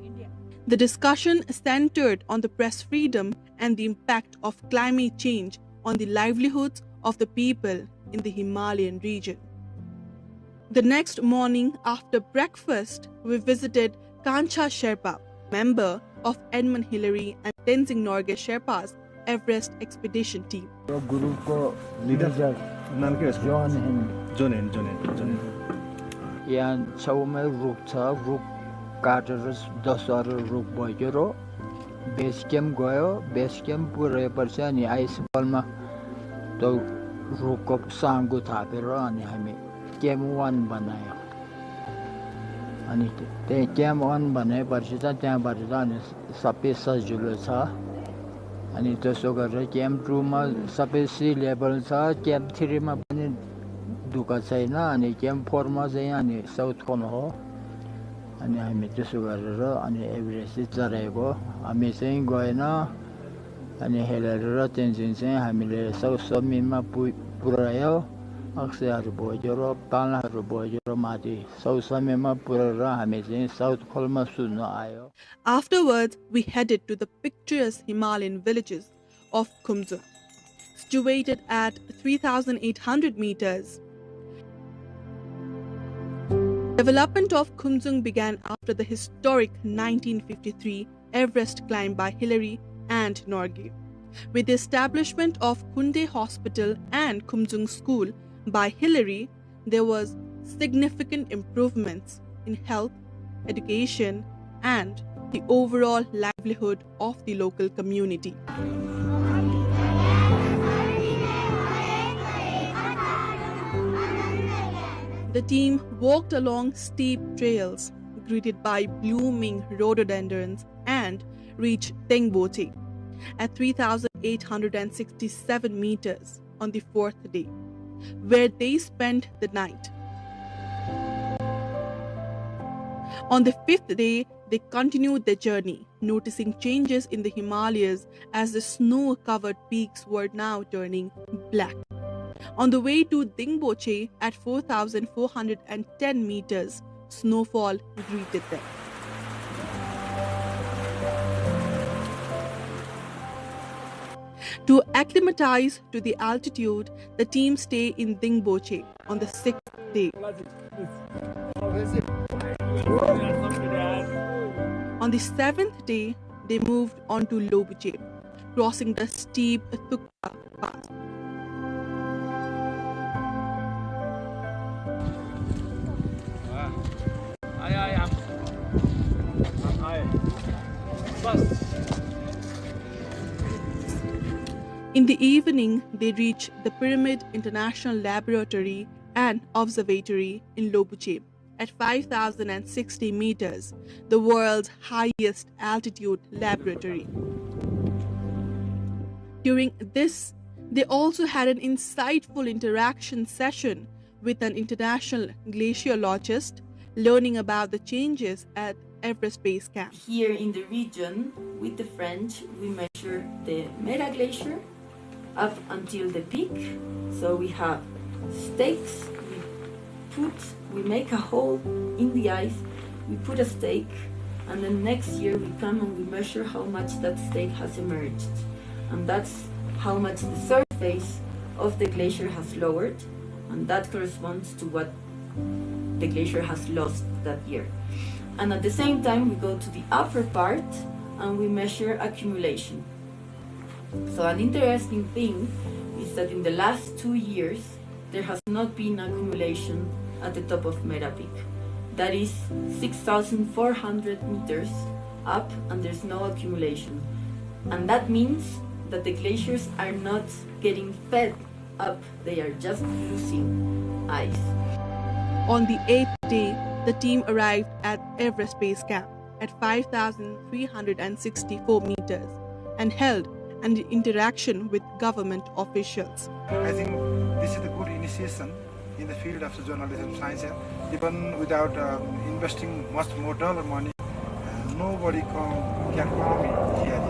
India. The discussion centered on the press freedom and the impact of climate change on the livelihoods of the people in the Himalayan region. The next morning after breakfast, we visited Kancha Sherpa, member of Edmund Hillary and Tenzing Norgay Sherpa's Everest expedition team. Group ko leader John. यहाँ छेउमै रुख छ रुख काटेर 10 रुख भयो base camp गयो base camp पुगेपछि अनि आइसफलमा त्यो रुखको साङ्गो थापेर अनि हामी क्याम्प 1 बनायो अनि त्यही क्याम्प 1 बनाएपछि त त्यहाँबाट त अनि सबै सजिलो छ अनि त्यसो गरेर क्याम्प 2 मा सबै सी लेभल छ क्याम्प 3 मा पनि दुःख छैन अनि क्याम्प 4 मा चाहिँ अनि साउथ कोन हो अनि हामी त्यसो गरेर अनि एभरेस्ट चढेको हामी चाहिँ गएन अनि हेलेर र तेन्जिङ चाहिँ हामीले साउथ समिटमा पुर्यायो अक्सैहरु भयो र पालाहरु भयो र माथि साउथ समिटमा पुर्याएर हामी चाहिँ साउथ खोलमा सुन्न आयो. Afterwards, we headed to the picturesque Himalayan villages of Khumsung, situated at 3,800 meters. Development of Khumsung began after the historic 1953 Everest climb by Hillary and Norgay, with the establishment of Kunde Hospital and Khumsung School by Hillary. There was significant improvements in health, education, and the overall livelihood of the local community. The team walked along steep trails, greeted by blooming rhododendrons, and reached Tengboche at 3,867 meters on the 4th day, where they spent the night. On the 5th day, they continued their journey, noticing changes in the Himalayas as the snow-covered peaks were now turning black. On the way to Dingboche at 4,410 meters, snowfall greeted them. To acclimatize to the altitude, the team stayed in Dingboche on the 6th day. On the 7th day, they moved on to Lobuche, crossing the steep Thukpa Pass. In the evening, they reached the Pyramid International Laboratory and Observatory in Lobuche at 5,060 meters, the world's highest altitude laboratory. During this, they also had an insightful interaction session with an international glaciologist, learning about the changes at Everest Base Camp. Here in the region, with the French, we measure the Mera Glacier up until the peak. So we have stakes, we make a hole in the ice, we put a stake, and then next year we come and we measure how much that stake has emerged. And that's how much the surface of the glacier has lowered, and that corresponds to what the glacier has lost that year. And at the same time, we go to the upper part and we measure accumulation. So an interesting thing is that in the last 2 years, there has not been accumulation at the top of Mera Peak. That is 6,400 meters up and there's no accumulation. And that means that the glaciers are not getting fed up, they are just losing ice. On the 8th day, the team arrived at Everest Base Camp at 5,364 meters and held an interaction with government officials. I think this is a good initiation in the field of journalism science. Even without investing much more dollar money, nobody can come here.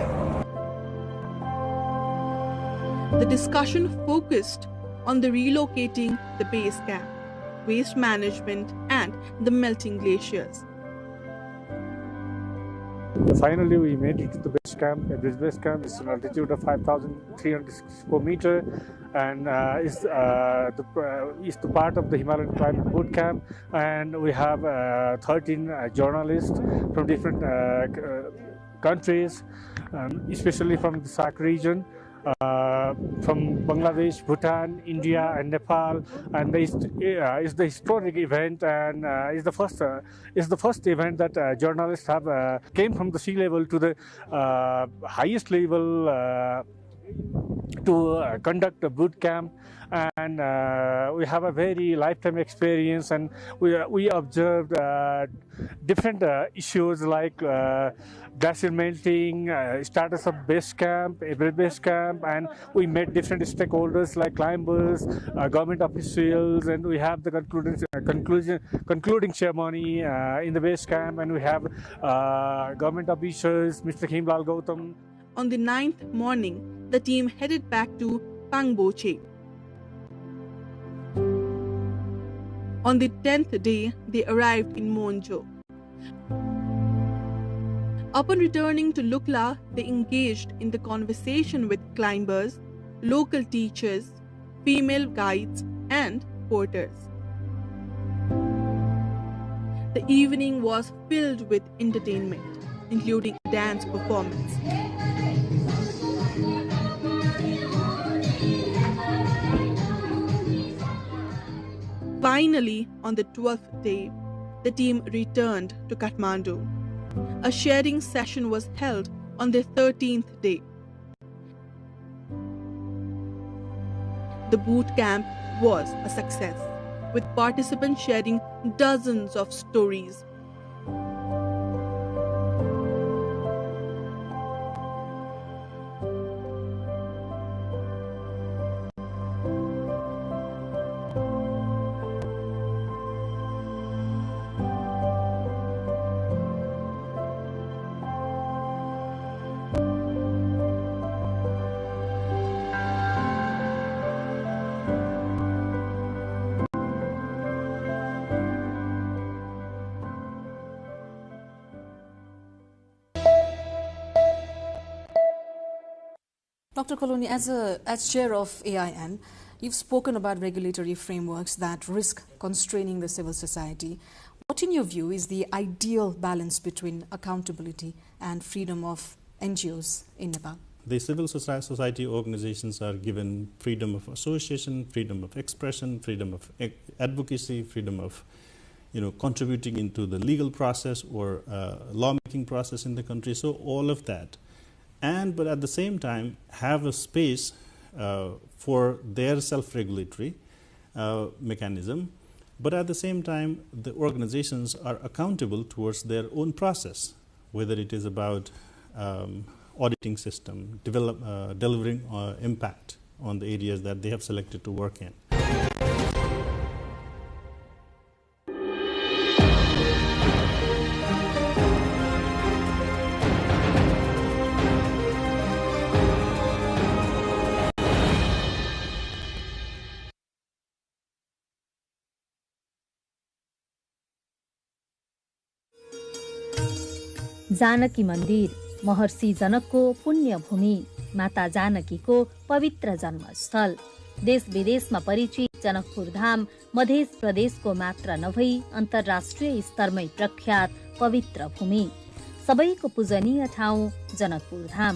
The discussion focused on the relocating the base camp, waste management, and the melting glaciers. Finally, we made it to the base camp. This base camp is an altitude of 5,364 meters and is the part of the Himalayan climate boot camp. And we have 13 journalists from different countries, especially from the SAARC region. From Bangladesh, Bhutan, India, and Nepal, and is the historic event, and is the first event that journalists have came from the sea level to the highest level to conduct a boot camp, and we have a very lifetime experience, and we observed different issues like glacier melting, status of base camp, every base camp, and we met different stakeholders like climbers, government officials, and we have the concluding ceremony in the base camp, and we have government officials, Mr. Himlal Gautam. On the 9th morning, the team headed back to Pangboche. On the 10th day, they arrived in Monjo. Upon returning to Lukla, they engaged in the conversation with climbers, local teachers, female guides, and porters. The evening was filled with entertainment, including a dance performance. Finally, on the 12th day, the team returned to Kathmandu. A sharing session was held on the 13th day. The boot camp was a success, with participants sharing dozens of stories. Dr. Koloni, as chair of AIN, you've spoken about regulatory frameworks that risk constraining the civil society. What, in your view, is the ideal balance between accountability and freedom of NGOs in Nepal? The civil society organizations are given freedom of association, freedom of expression, freedom of advocacy, freedom of contributing into the legal process or lawmaking process in the country. So all of that. But at the same time have a space for their self-regulatory mechanism, but at the same time the organizations are accountable towards their own process, whether it is about auditing system, delivering impact on the areas that they have selected to work in. Janaki मन्दिर महर्षि जनकको पुण्य भूमि, माता जानकीको पवित्र जन्मस्थल। देश विदेशमा परिचित जनकपुर धाम मध्य प्रदेशको मात्र नभई अन्तर्राष्ट्रिय स्तरमै प्रख्यात पवित्र भूमि। सबैको पूजनीय ठाउँ जनकपुर धाम।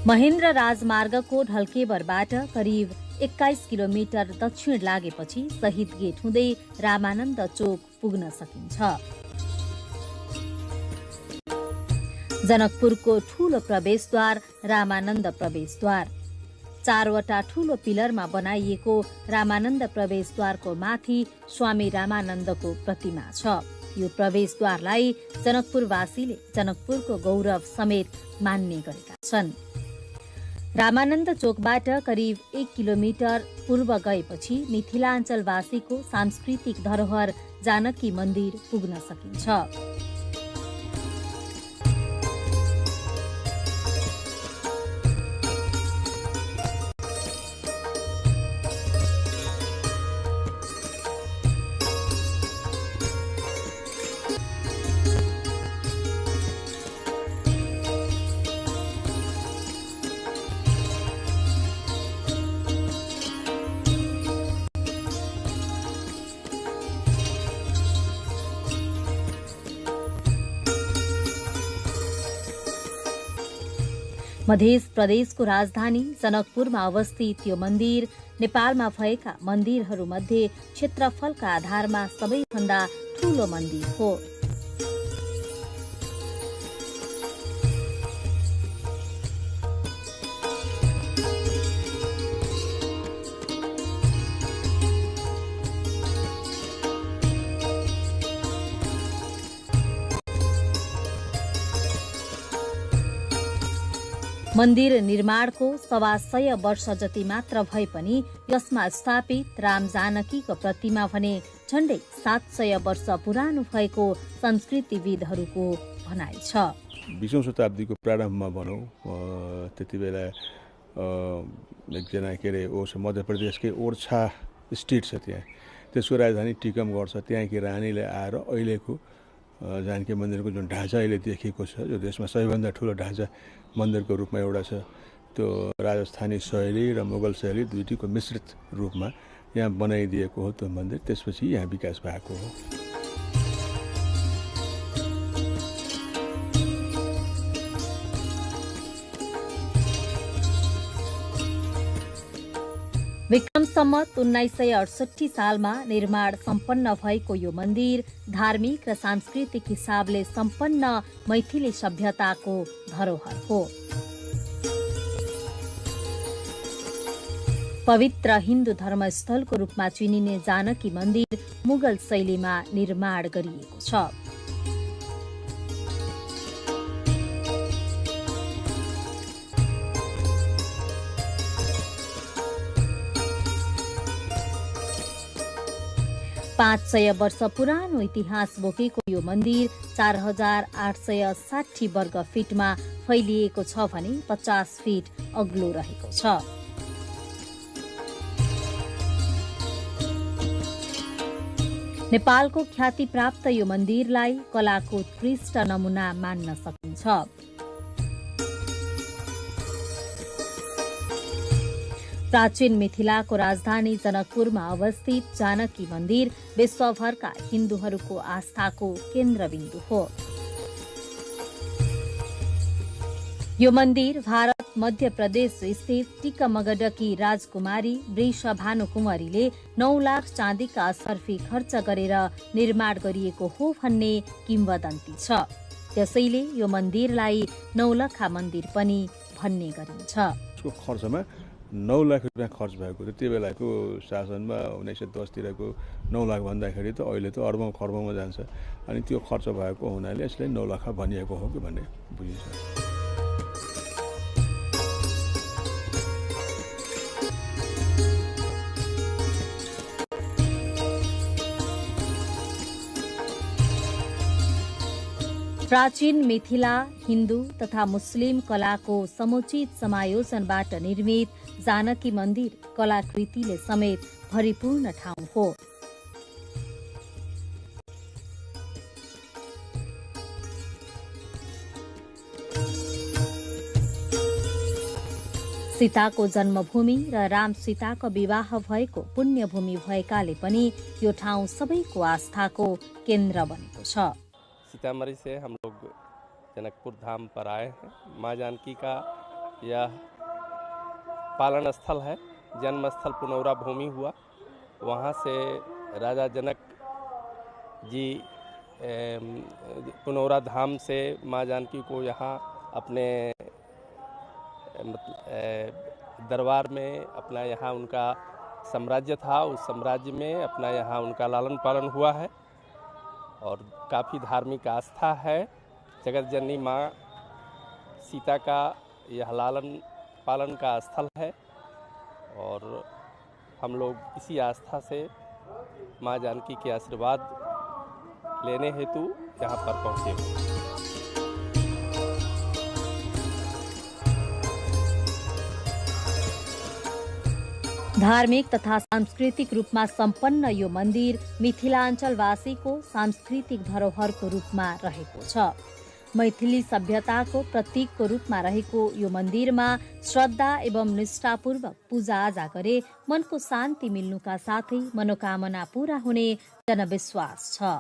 महेन्द्र राजमार्गको ढल्केबरबाट करिब 21 किलोमिटर दक्षिण लागेपछि शहीद गेट हुँदै रामानन्द चोक पुग्न सकिन्छ। जनकपुरको ठूलो प्रवेशद्वार रामानन्द प्रवेशद्वार। 4वटा ठूलो पिलरमा बनाइएको रामानन्द प्रवेशद्वारको माथि स्वामी रामानन्दको प्रतिमा छ। यो प्रवेशद्वारलाई जनकपुरवासीले जनकपुरको गौरव समेत मान्ने गरेका छन्। रामानन्द चोकबाट करिब 1 किलोमिटर पूर्व गएपछि मिथिलाञ्चलवासीको सांस्कृतिक धरोहर जानकी मन्दिर पुग्न सकिन्छ। मध्य प्रदेशको राजधानी जनकपुरमा अवस्थित यो मन्दिर नेपालमा भएका मन्दिरहरूमध्ये क्षेत्रफलका आधारमा सबैभन्दा ठूलो मन्दिर हो। मन्दिर निर्माणको 125 वर्ष जति मात्र भए पनि यसमा स्थापित राम जानकीको प्रतिमा भने झण्डै 700 वर्ष पुरानो भएको संस्कृतिविदहरूको भनाइ छ। 20औं शताब्दीको प्रारम्भमा भनौं त्यति बेला एकजना के रे मध्य प्रदेशकै ओर्छा स्टेट छ, त्यहाँ त्यसको राजधानी टिकमगढ छ। त्यहाँकी रानीले आएर अहिलेको जानकी मन्दिरको जुन ढाँचा अहिले देखिएको छ, जो देशमा सबैभन्दा ठुलो ढाँचा मन्दिरको रूपमा एउटा छ, त्यो राजस्थानी शैली र मुगल शैली दुईटीको मिश्रित रूपमा यहाँ बनाइदिएको हो त्यो मन्दिर। त्यसपछि यहाँ विकास भएको हो। विक्रम सम्वत 1968 सालमा निर्माण सम्पन्न भएको यो मन्दिर धार्मिक र सांस्कृतिक हिसाबले सम्पन्न मैथिली सभ्यताको धरोहर हो। पवित्र हिन्दू धर्मस्थलको रूपमा चिनिने जानकी मन्दिर मुगल शैलीमा निर्माण गरिएको छ। पाँच 500 वर्ष पुरानो इतिहास बोकेको यो मन्दिर 4860 वर्ग फिटमा फैलिएको छ भने 50 फिट अग्लो रहेको छ। नेपालको ख्याति प्राप्त यो मन्दिरलाई कलाको उत्कृष्ट नमुना मान्न सकिन्छ। प्राचीन मिथिलाको राजधानी जनकपुरमा अवस्थित जानकी मन्दिर विश्वभरका हिन्दूहरूको आस्थाको केन्द्रबिन्दु हो। यो मन्दिर भारत मध्य प्रदेश स्थित टिकमगढकी राजकुमारी वृषभानुकुमारीले 9 लाख चाँदीका असर्फी खर्च गरेर निर्माण गरिएको हो भन्ने किम्वदन्ती छ। त्यसैले यो मन्दिरलाई 9 लाखा मन्दिर पनि भन्ने गरिन्छ। खर्चमा 9 लाख रुपियाँ खर्च भएको थियो। त्यो बेलाको शासनमा 1910 तिरको 9 लाख भन्दाखेरि त अहिले त अर्बौं खर्बौंमा जान्छ। अनि त्यो खर्च भएको हुनाले यसलाई 9 लाख भनिएको हो कि भन्ने बुझिन्छ। प्राचीन मिथिला हिन्दू तथा मुस्लिम कलाको समुचित समायोजनबाट निर्मित जानकी मन्दिर कलाकृतिले समेत भरिपूर्ण ठाउँ हो। सीताको जन्मभूमि र राम सीताको विवाह भएको पुण्यभूमि भएकाले पनि यो ठाउँ सबैको आस्थाको केन्द्र बनेको छ। सीतामढ़ी से हम लोग जनकपुर धाम पर आए हैं। माँ जानकी का यह पालन स्थल है, जन्म स्थल पुनौरा भूमि हुआ। वहाँ से राजा जनक जी पुनौरा धाम से माँ जानकी को यहाँ अपने दरबार में अपना यहाँ उनका साम्राज्य था, उस साम्राज्य में अपना यहाँ उनका लालन पालन हुआ है और काफ़ी धार्मिक आस्था है। जगत जननी माँ सीता का यह लालन पालन का स्थल है और हम लोग इसी आस्था से माँ जानकी के आशीर्वाद लेने हेतु यहाँ पर पहुँचे हुए। धार्मिक तथा सांस्कृतिक रूपमा सम्पन्न यो मन्दिर मिथिलाञ्चलवासीको सांस्कृतिक धरोहरको रूपमा रहेको छ। मैथिली सभ्यताको प्रतीकको रूपमा रहेको यो मन्दिरमा श्रद्धा एवं निष्ठापूर्वक पूजाआजा गरे मनको शान्ति मिल्नुका साथै मनोकामना पूरा हुने जनविश्वास छ।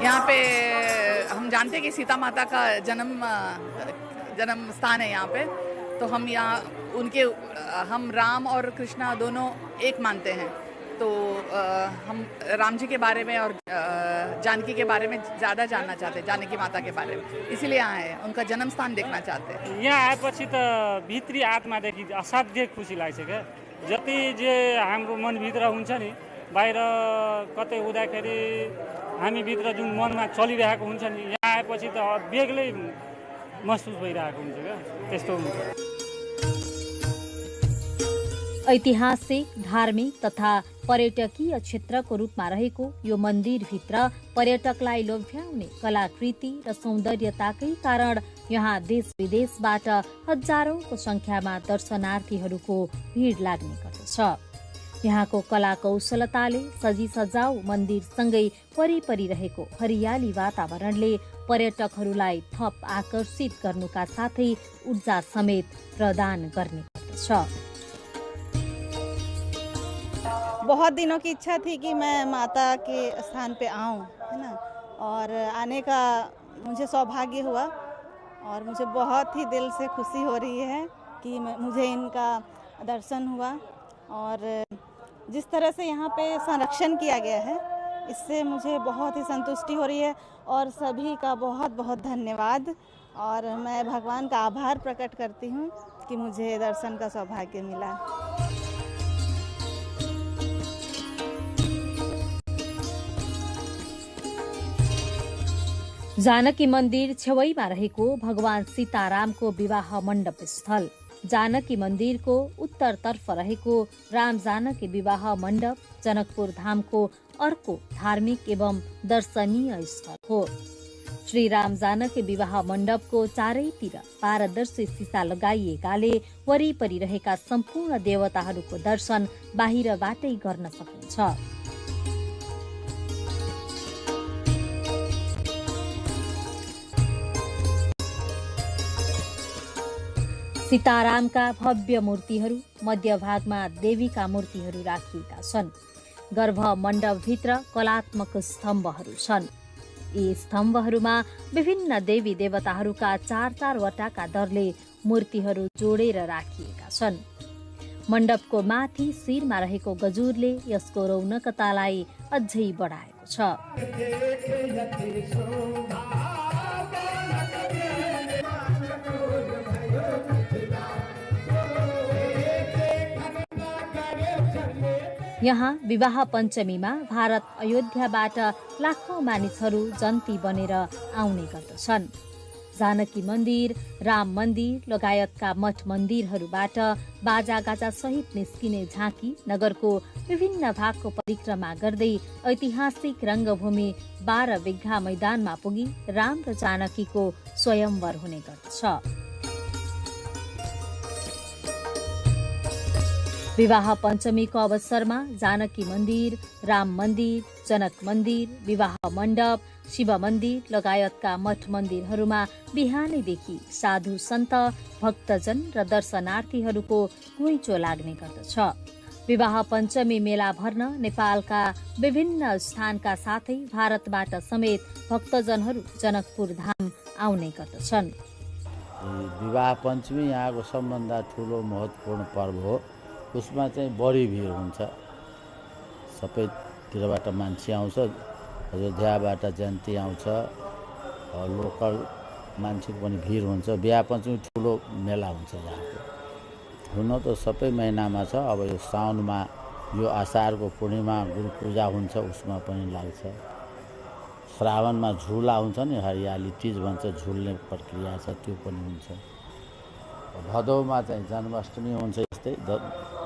यहाँ पे हम जानते हैं कि सीता माता का जन्म स्थान है यहाँ पे, तो हम यहाँ हम राम और कृष्णा दोनों एक मानते हैं। तो हम राम जी के बारे में और जानकी के बारे में ज़्यादा जानना चाहते हैं, जानकी माता के बारे में, इसीलिए यहाँ आए, उनका जन्म स्थान देखना चाहते हैं। यहाँ आएपछि त भित्री आत्मादेखि असाध्य खुसी लाग्छ क्या। जति जे हाम्रो मनभित्र हुन्छ नि, बाहिर कतै हुँदाखेरि हामीभित्र जुन मनमा चलिरहेको हुन्छ नि, यहाँ आएपछि त बेग्लै महसुस भइरहेको हुन्छ क्या, त्यस्तो हुन्छ। ऐतिहासिक, धार्मिक तथा पर्यटकीय क्षेत्रको रूपमा रहेको यो मन्दिरभित्र पर्यटकलाई लोभ्याउने कलाकृति र सौन्दर्यताकै कारण यहाँ देश विदेशबाट हजारौंको संख्यामा दर्शनार्थीहरूको भीड लाग्ने गर्दछ। यहाँको कला कौशलताले सजी सजाऊ मन्दिरसँगै वरिपरि रहेको हरियाली वातावरणले पर्यटकहरूलाई थप आकर्षित गर्नुका साथै ऊर्जा समेत प्रदान गर्ने गर्दछ। बहुत दिनों की इच्छा थी कि मैं माता के स्थान पे आऊं, है ना, और आने का मुझे सौभाग्य हुआ और मुझे बहुत ही दिल से खुशी हो रही है कि मुझे इनका दर्शन हुआ। और जिस तरह से यहाँ पे संरक्षण किया गया है, इससे मुझे बहुत ही संतुष्टि हो रही है और सभी का बहुत बहुत धन्यवाद। और मैं भगवान का आभार प्रकट करती हूँ कि मुझे दर्शन का सौभाग्य मिला। जानकी मन्दिर छेउमा रहेको भगवान सीतारामको विवाह मण्डप स्थल, जानकी मन्दिरको उत्तरतर्फ रहेको राम जानकी विवाह मण्डप जनकपुर धामको अर्को धार्मिक एवं दर्शनीय स्थल हो। श्री राम जानकी विवाह मण्डपको चारैतिर पारदर्शी शीशा लगाइएकाले वरिपरि रहेका सम्पूर्ण देवताहरूको दर्शन बाहिरबाटै गर्न सकिन्छ। सीतारामका भव्य मूर्तिहरू मध्यभागमा देवीका मूर्तिहरू राखिएका छन्। गर्भ मण्डपभित्र कलात्मक स्तम्भहरू छन्। यी स्तम्भहरूमा विभिन्न देवी देवताहरूका 4-4 वटाका दरले मूर्तिहरू जोडेर राखिएका छन्। मण्डपको माथि शिरमा रहेको गजुरले यसको रौनकतालाई अझै बढाएको छ। यहाँ विवाह पञ्चमीमा भारत अयोध्याबाट लाखौं मानिसहरू जन्ती बनेर आउने गर्दछन्। जानकी मन्दिर, राम मन्दिर लगायतका मठ मन्दिरहरूबाट बाजागाजा सहित निस्किने झाँकी नगरको विभिन्न भागको परिक्रमा गर्दै ऐतिहासिक रंगभूमि 12 बिघा मैदानमा पुगी राम र जानकीको स्वयंवर हुने गर्दछ। विवाह पञ्चमीको अवसरमा जानकी मन्दिर, राम मन्दिर, जनक मन्दिर, विवाह मण्डप, शिव मन्दिर लगायतका मठ मन्दिरहरूमा बिहानैदेखि साधु सन्त, भक्तजन र दर्शनार्थीहरूको घुइँचो लाग्ने गर्दछ। विवाह पञ्चमी मेला भर्न नेपालका विभिन्न स्थानका साथै भारतबाट समेत भक्तजनहरू जनकपुर धाम आउने गर्दछन्। विवाह पञ्चमी यहाँको सबभन्दा ठुलो महत्त्वपूर्ण पर्व हो। उसमा चाहिँ बढी भिड हुन्छ, सबैतिरबाट मान्छे आउँछ, अयोध्याबाट जयन्ती आउँछ, लोकल मान्छेको पनि भिड हुन्छ। विवाह पञ्चमी ठुलो मेला हुन्छ यहाँको। हुन त सबै महिनामा छ, अब यो साउनमा यो आषाढको पूर्णिमा गुरु पूजा हुन्छ, उसमा पनि लाग्छ। श्रावणमा झुला हुन्छ नि, हरियाली तीज भन्छ, झुल्ने प्रक्रिया छ, त्यो पनि हुन्छ। भदौमा चाहिँ जन्माष्टमी हुन्छ, यस्तै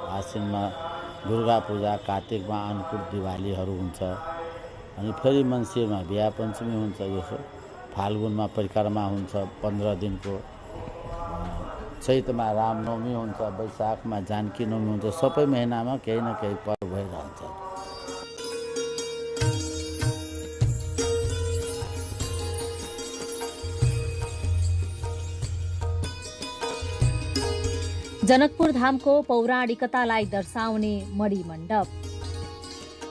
आश्विनमा दुर्गा पूजा, कार्तिकमा अन्नकुट दिवालीहरू हुन्छ। अनि फेरि मङ्सिरमा बिहा पञ्चमी हुन्छ, यसो फाल्गुनमा परिक्रमा हुन्छ 15 दिनको, चैतमा रामनवमी हुन्छ, वैशाखमा जानकी नवमी हुन्छ। सबै महिनामा केही न केही पर्व भइरहन्छ। जनकपुर धामको पौराणिकतालाई दर्शाउने मणि मण्डप,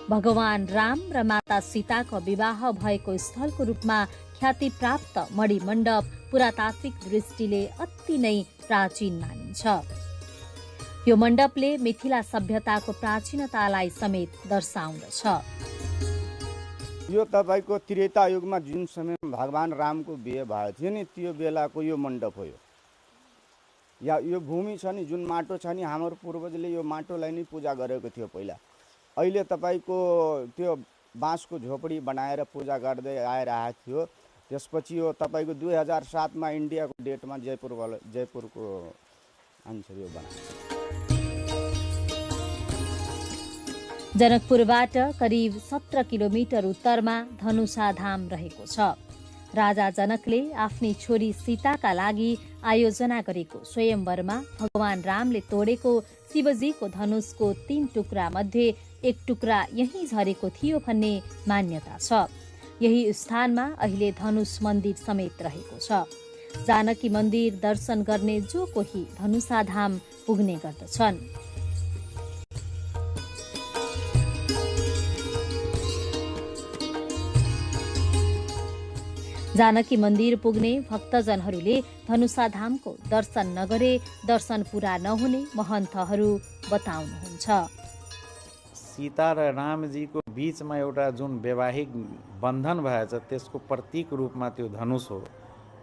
भगवान राम र माता सीताको विवाह भएको स्थलको रूपमा ख्याति प्राप्त मणि मण्डप पुरातात्विक दृष्टिले अति नै प्राचीन मानिन्छ। यो मण्डपले मिथिला सभ्यताको प्राचीनतालाई समेत दर्शाउँदछ। यो तपाईको त्रेता युगमा जुन समयमा भगवान रामको बिहे भएको थियो नि, त्यो बेलाको यो मण्डप हो। या यो भूमि छ नि, जुन माटो छ नि, हाम्रो पूर्वजले यो माटोलाई नै पूजा गरेको थियो पहिला। अहिले तपाईको त्यो बाँसको झोपडी बनाएर पूजा गर्दै आइरहेको थियो। त्यसपछि यो तपाईको 2007 मा इन्डियाको डेटमा जयपुरको आन्सर यो बनायो। जनकपुरबाट करिब 17 किलोमिटर उत्तरमा धनुषा धाम रहेको छ। राजा जनकले आफ्नी छोरी सीताका लागि आयोजना गरेको स्वयम्वरमा भगवान रामले तोडेको शिवजीको धनुषको 3 टुक्रा मध्ये 1 टुक्रा यही झरेको थियो भन्ने मान्यता छ। यही स्थानमा अहिले धनुष मन्दिर समेत रहेको छ। जानकी मन्दिर दर्शन गर्ने जो कोही धनुषा धाम पुग्ने गर्दछन्। जानकी मन्दिर पुग्ने भक्तजनहरूले धनुषा धामको दर्शन नगरे दर्शन पूरा नहुने महन्तहरू बताउनुहुन्छ। सीता र रामजीको बीचमा एउटा जुन वैवाहिक बन्धन भएछ, त्यसको प्रतीक रूपमा त्यो धनुष हो।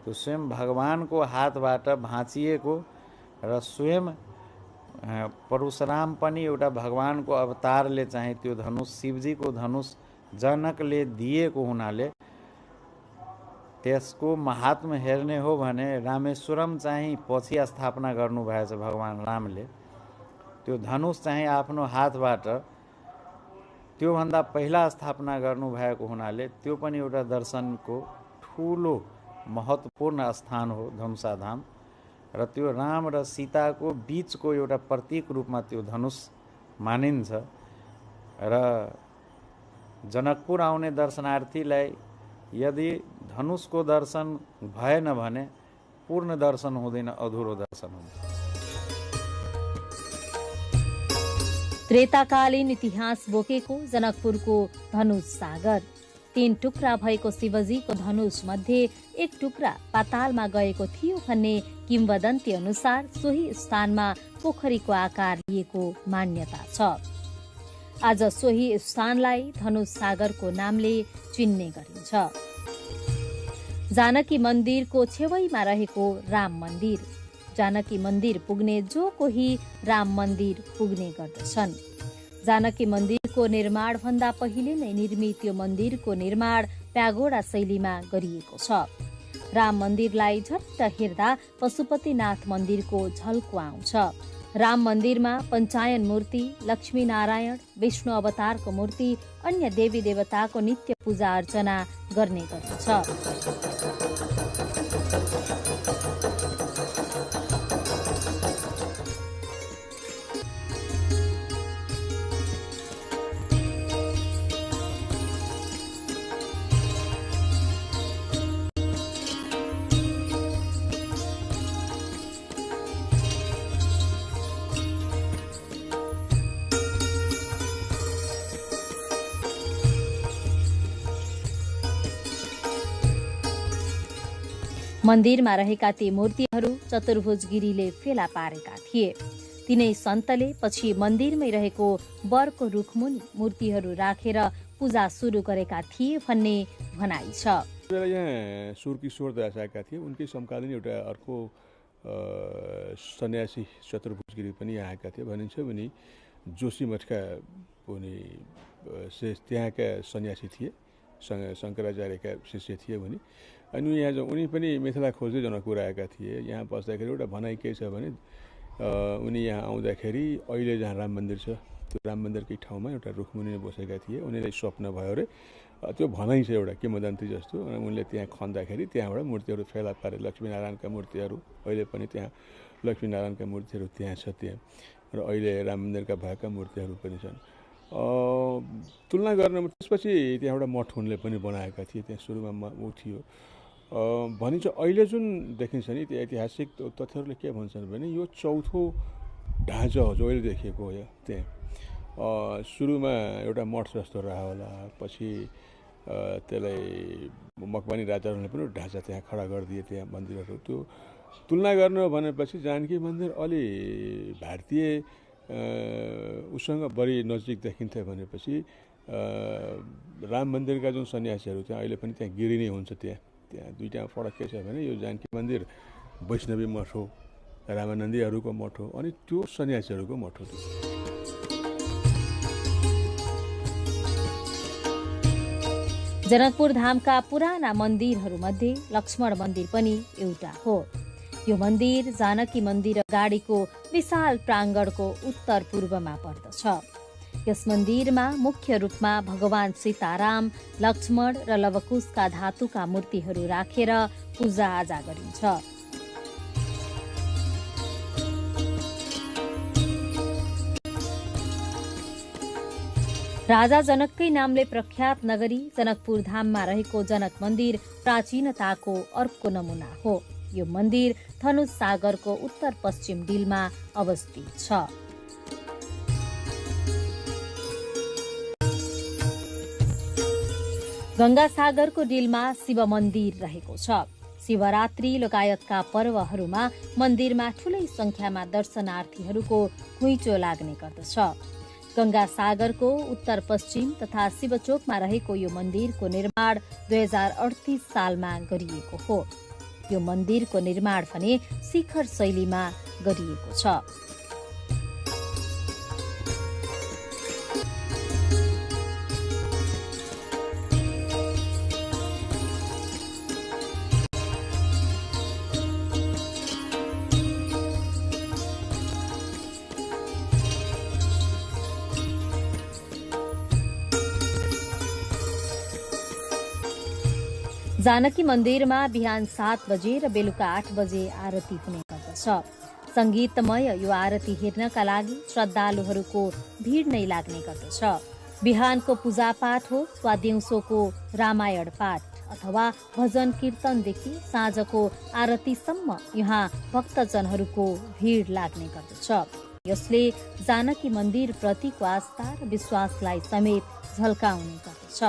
त्यो स्वयं भगवानको हातबाट भाँचिएको र स्वयं परशुराम पनि एउटा भगवानको अवतारले चाहिँ त्यो धनुष, शिवजीको धनुष जनकले दिएको हुनाले त्यसको महात्म्य हेर्ने हो भने रामेश्वरम चाहिँ पछि स्थापना गर्नुभएछ भगवान रामले। त्यो धनुष चाहिँ आफ्नो हातबाट त्योभन्दा पहिला स्थापना गर्नुभएको हुनाले त्यो पनि एउटा दर्शनको ठुलो महत्त्वपूर्ण स्थान हो धनुषा धाम। र त्यो राम र सीताको बीचको एउटा प्रतीक रूपमा त्यो धनुष मानिन्छ। र जनकपुर आउने दर्शनार्थीलाई यदि धनुषको दर्शन भएन भने पूर्ण दर्शन हुँदैन, अधुरो दर्शन हुन्छ। त्रेताकालीन इतिहास बोकेको जनकपुरको धनुष सागर, 3 टुक्रा भएको शिवजीको धनुष मध्ये 1 टुक्रा पातालमा गएको थियो भन्ने किम्वदन्ती अनुसार सोही स्थानमा पोखरीको आकार लिएको मान्यता छ। आज सोही स्थानलाई धनुष सागरको नामले चिन्ने गरिन्छ। जानकी मन्दिरको छेउमा रहेको राम मन्दिर, जानकी मन्दिर पुग्ने जो कोही राम मन्दिर पुग्ने गर्दछन्। जानकी मन्दिरको निर्माण भन्दा पहिले नै निर्मित यो मन्दिरको निर्माण प्यागोडा शैलीमा गरिएको छ। राम मन्दिरलाई झट्ट हेर्दा पशुपतिनाथ मन्दिरको झल्को आउँछ। राम मन्दिरमा पञ्चायन मूर्ति, लक्ष्मी नारायण, विष्णु अवतारको मूर्ति, अन्य देवी देवताको नित्य पूजा अर्चना गर्ने गर्दछ। मन्दिरमा रहेका ती मूर्तिहरू चतुर्भुज गिरीले फेला पारेका थिए। तिनै सन्तले पछि मन्दिरमै रहेको बरको रुखमुनि मूर्तिहरू राखेर पूजा सुरु गरेका थिए भन्ने भनाइ छ। यहाँ सुरकिशोर दासाका थिए, उनकै समकालीन एउटा अर्को सन्यासी चतुर्भुज गिरी पनि यहाँ आएका थिए। भनिन्छ भने जोशी मठका उनी त्यहाँका सन्यासी थिए, शङ्कराचार्यका शिष्य थिए भने। अनि यहाँ उनी पनि मिथिला खोज्दै जनकपुर आएका थिए। यहाँ बस्दाखेरि एउटा भनाइ के छ भने उनी यहाँ आउँदाखेरि अहिले जहाँ राम मन्दिर छ त्यो राम मन्दिरकै ठाउँमा एउटा रुखमुनि बसेका थिए। उनीलाई स्वप्न भयो अरे, त्यो भनाइ छ एउटा किंवदन्ती जस्तो। उनले त्यहाँ खन्दाखेरि त्यहाँबाट मूर्तिहरू फेला पारे, लक्ष्मीनारायणका मूर्तिहरू अहिले पनि त्यहाँ लक्ष्मीनारायणका मूर्तिहरू त्यहाँ छ त्यहाँ, र अहिले राम मन्दिरका भएका मूर्तिहरू पनि छन्। तुलना गर्न त्यसपछि त्यहाँ एउटा मठ उनले पनि बनाएका थिए। त्यहाँ सुरुमा ऊ थियो। भनिन्छ अहिले जुन देखिन्छ नि त्यो ऐतिहासिक तथ्यहरूले के भन्छन् भने यो चौथो ढाँचा हो जो अहिले देखिएको हो। त्यहाँ सुरुमा एउटा मठ जस्तो रह्यो होला, पछि त्यसलाई मकवानी राजाहरूले पनि ढाँचा त्यहाँ खडा गरिदिए त्यहाँ मन्दिरहरू। त्यो तुलना गर्नु भनेपछि जानकी मन्दिर अलि भारतीय उसँग बढी नजिक देखिन्थ्यो भनेपछि राम मन्दिरका जुन सन्यासीहरू त्यहाँ अहिले पनि त्यहाँ गिरी नै हुन्छ। त्यहाँ दुईवटा फरक के छ भने यो जानकी मन्दिर वैष्णवी मठ हो, रामानन्दीहरूको मठ हो, अनि त्यो सन्यासीहरूको मठ हो। जनकपुर धामका पुराना मन्दिरहरूमध्ये लक्ष्मण मन्दिर पनि एउटा हो। यो मन्दिर जानकी मन्दिर अगाडिको विशाल प्राङ्गणको उत्तर पूर्वमा पर्दछ। यस मन्दिरमा मुख्य रूपमा भगवान सीताराम, लक्ष्मण र लवकुशका धातुका मूर्तिहरू राखेर पूजाआजा गरिन्छ। राजा जनककै नामले प्रख्यात नगरी जनकपुर धाममा रहेको जनक मन्दिर प्राचीनताको अर्को नमुना हो। यो मन्दिर धनुष सागरको उत्तर पश्चिम डिलमा अवस्थित छ। गंगा सागरको डिलमा शिव मन्दिर रहेको छ। शिवरात्रि लगायतका पर्वहरूमा मन्दिरमा ठूलै संख्यामा दर्शनार्थीहरूको घुइँचो लाग्ने गर्दछ। गंगा सागरको उत्तर पश्चिम तथा शिवचोकमा रहेको यो मन्दिरको निर्माण 2038 सालमा गरिएको हो। यो मन्दिरको निर्माण भने शिखर शैलीमा गरिएको छ। जानकी मन्दिरमा बिहान 7 बजे र बेलुका 8 बजे आरती हुने गर्दछ। संगीतमय यो आरती हेर्नका लागि श्रद्धालुहरूको भीड नै लाग्ने गर्दछ। बिहानको पूजापाठ होस् वा दिउँसोको रामायण पाठ अथवा भजन कीर्तनदेखि साँझको आरतीसम्म यहाँ भक्तजनहरूको भीड लाग्ने गर्दछ। यसले जानकी मन्दिर प्रतिको आस्था र विश्वासलाई समेत झल्काउने गर्दछ।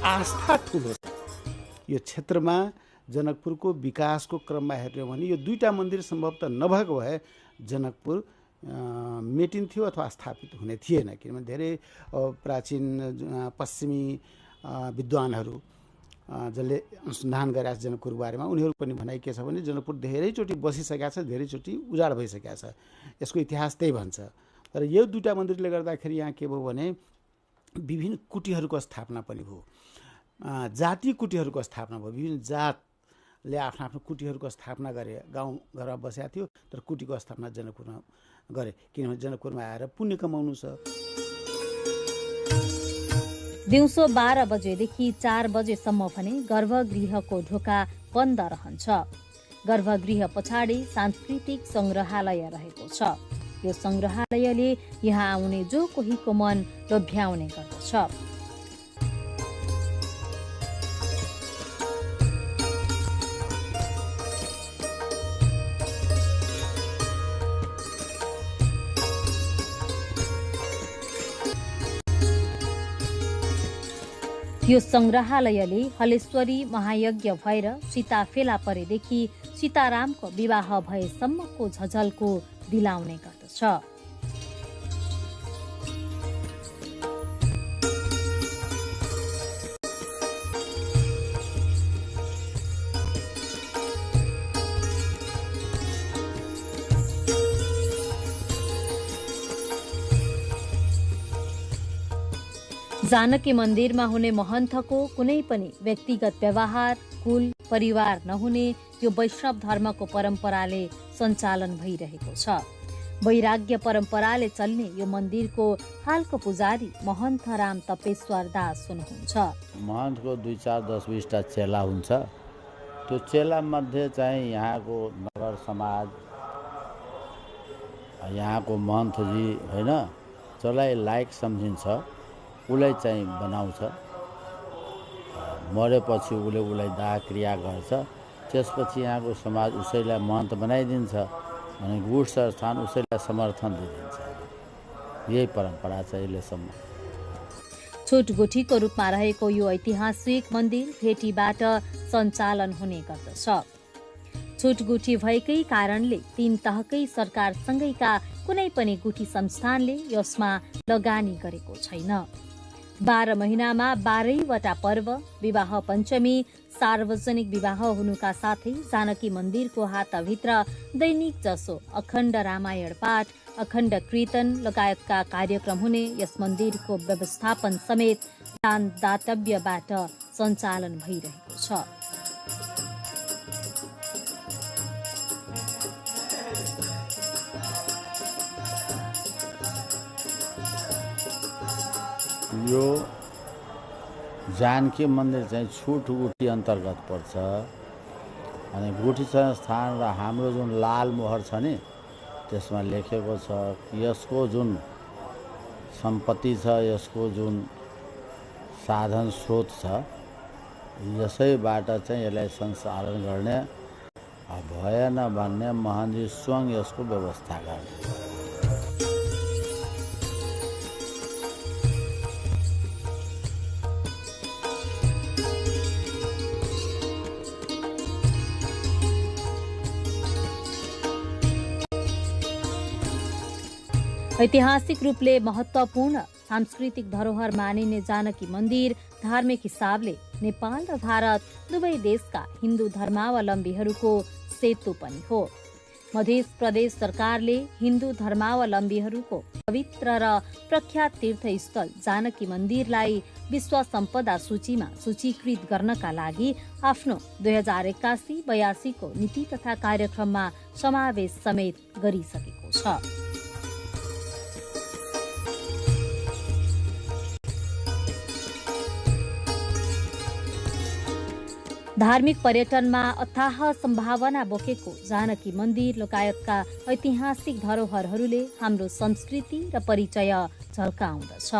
आस्था ठुलो छ यो क्षेत्रमा। जनकपुरको विकासको क्रममा हेर्ने हो भने यो दुईटा मन्दिर सम्भवतः नभएको भए जनकपुर मेटिन्थ्यो अथवा स्थापित हुने थिएन। किनभने धेरै प्राचीन पश्चिमी विद्वानहरू जसले अनुसन्धान गरेका छ जनकपुर बारेमा, उनीहरू पनि भनाइ के छ भने जनकपुर धेरैचोटि बसिसकेका छ, धेरैचोटि उजाड भइसकेका छ। यसको इतिहास त्यही भन्छ। तर यो दुईटा मन्दिरले गर्दाखेरि यहाँ के भयो भने विभिन्न कुटीहरूको स्थापना पनि भयो, जाति कुटीहरूको स्थापना भयो। विभिन्न जातले आफ्नो आफ्नो कुटीहरूको स्थापना गरे, गाउँ घरमा बसेका थियो तर कुटीको स्थापना जनकपुरमा गरे। किनभने जनकपुरमा आएर पुण्य कमाउनु छ। दिउँसो 12 बजेदेखि 4 बजेसम्म भने गर्भगृहको ढोका बन्द रहन्छ। गर्भगृह पछाडि सांस्कृतिक संग्रहालय रहेको छ। यो संग्रहालयले यहाँ आउने जो कोहीको मन लोभ्याउने गर्दछ। यो संग्रहालयले हलेश्वरी महायज्ञ भएर सीता फेला परेदेखि सीतारामको विवाह भएसम्मको झझल्को दिलाउने गर्दछ। जानकी मन्दिरमा हुने महन्तको कुनै पनि व्यक्तिगत व्यवहार, कुल, परिवार नहुने यो वैष्णव धर्मको परम्पराले सञ्चालन भइरहेको छ। वैराग्य परम्पराले चल्ने यो मन्दिरको हालको पुजारी महन्त राम तपेश्वर दास हुनुहुन्छ। महन्तको 2, 4, 10, 20टा चेला हुन्छ। त्यो चेला मध्ये चाहिँ यहाँको नगर समाज, यहाँको महन्तजी होइन, जसलाई लायक सम्झिन्छ उसलाई चाहिँ बनाउँछ। मरेपछि उसलाई दाह क्रिया गर्छ। त्यसपछि यहाँको समाज उसैलाई महन्त बनाइदिन्छ अनि गुठ स्थान उसैलाई समर्थन दिइदिन्छ। यही परम्परा छ अहिलेसम्म। छोटगुठीको रूपमा रहेको यो ऐतिहासिक मन्दिर भेटीबाट सञ्चालन हुने गर्दछ। छोटगुठी भएकै कारणले 3 तहकै सरकारसँगैका कुनै पनि गुठी संस्थानले यसमा लगानी गरेको छैन। 12 महिनामा 12वटा पर्व, विवाह पञ्चमी, सार्वजनिक विवाह हुनुका साथै जानकी मन्दिरको हातभित्र दैनिक जसो अखण्ड रामायण पाठ, अखण्ड कीर्तन लगायतका कार्यक्रम हुने यस मन्दिरको व्यवस्थापन समेत दान दातव्यबाट सञ्चालन भइरहेको छ। यो जानकी मन्दिर चाहिँ छुटगुठी अन्तर्गत पर्छ। अनि गुठी संस्थान र हाम्रो जुन लाल मोहर छ नि त्यसमा लेखेको छ यसको जुन सम्पत्ति छ, यसको जुन साधन स्रोत छ, यसैबाट चाहिँ यसलाई सञ्चालन गर्ने भएन भन्ने महन्जी स्वयं यसको व्यवस्था गर्ने। ऐतिहासिक रूपले महत्त्वपूर्ण सांस्कृतिक धरोहर मानिने जानकी मन्दिर धार्मिक हिसाबले नेपाल र भारत दुवै देशका हिन्दू धर्मावलम्बीहरूको सेतु पनि हो। मध्य प्रदेश सरकारले हिन्दू धर्मावलम्बीहरूको पवित्र र प्रख्यात तीर्थस्थल जानकी मन्दिरलाई विश्व सम्पदा सूचीमा सूचीकृत गर्नका लागि आफ्नो 2081-82 को नीति तथा कार्यक्रममा समावेश समेत गरिसकेको छ। धार्मिक पर्यटनमा अथाह सम्भावना बोकेको जानकी मन्दिर लगायतका ऐतिहासिक धरोहरहरूले हाम्रो संस्कृति र परिचय झल्काउँदछ।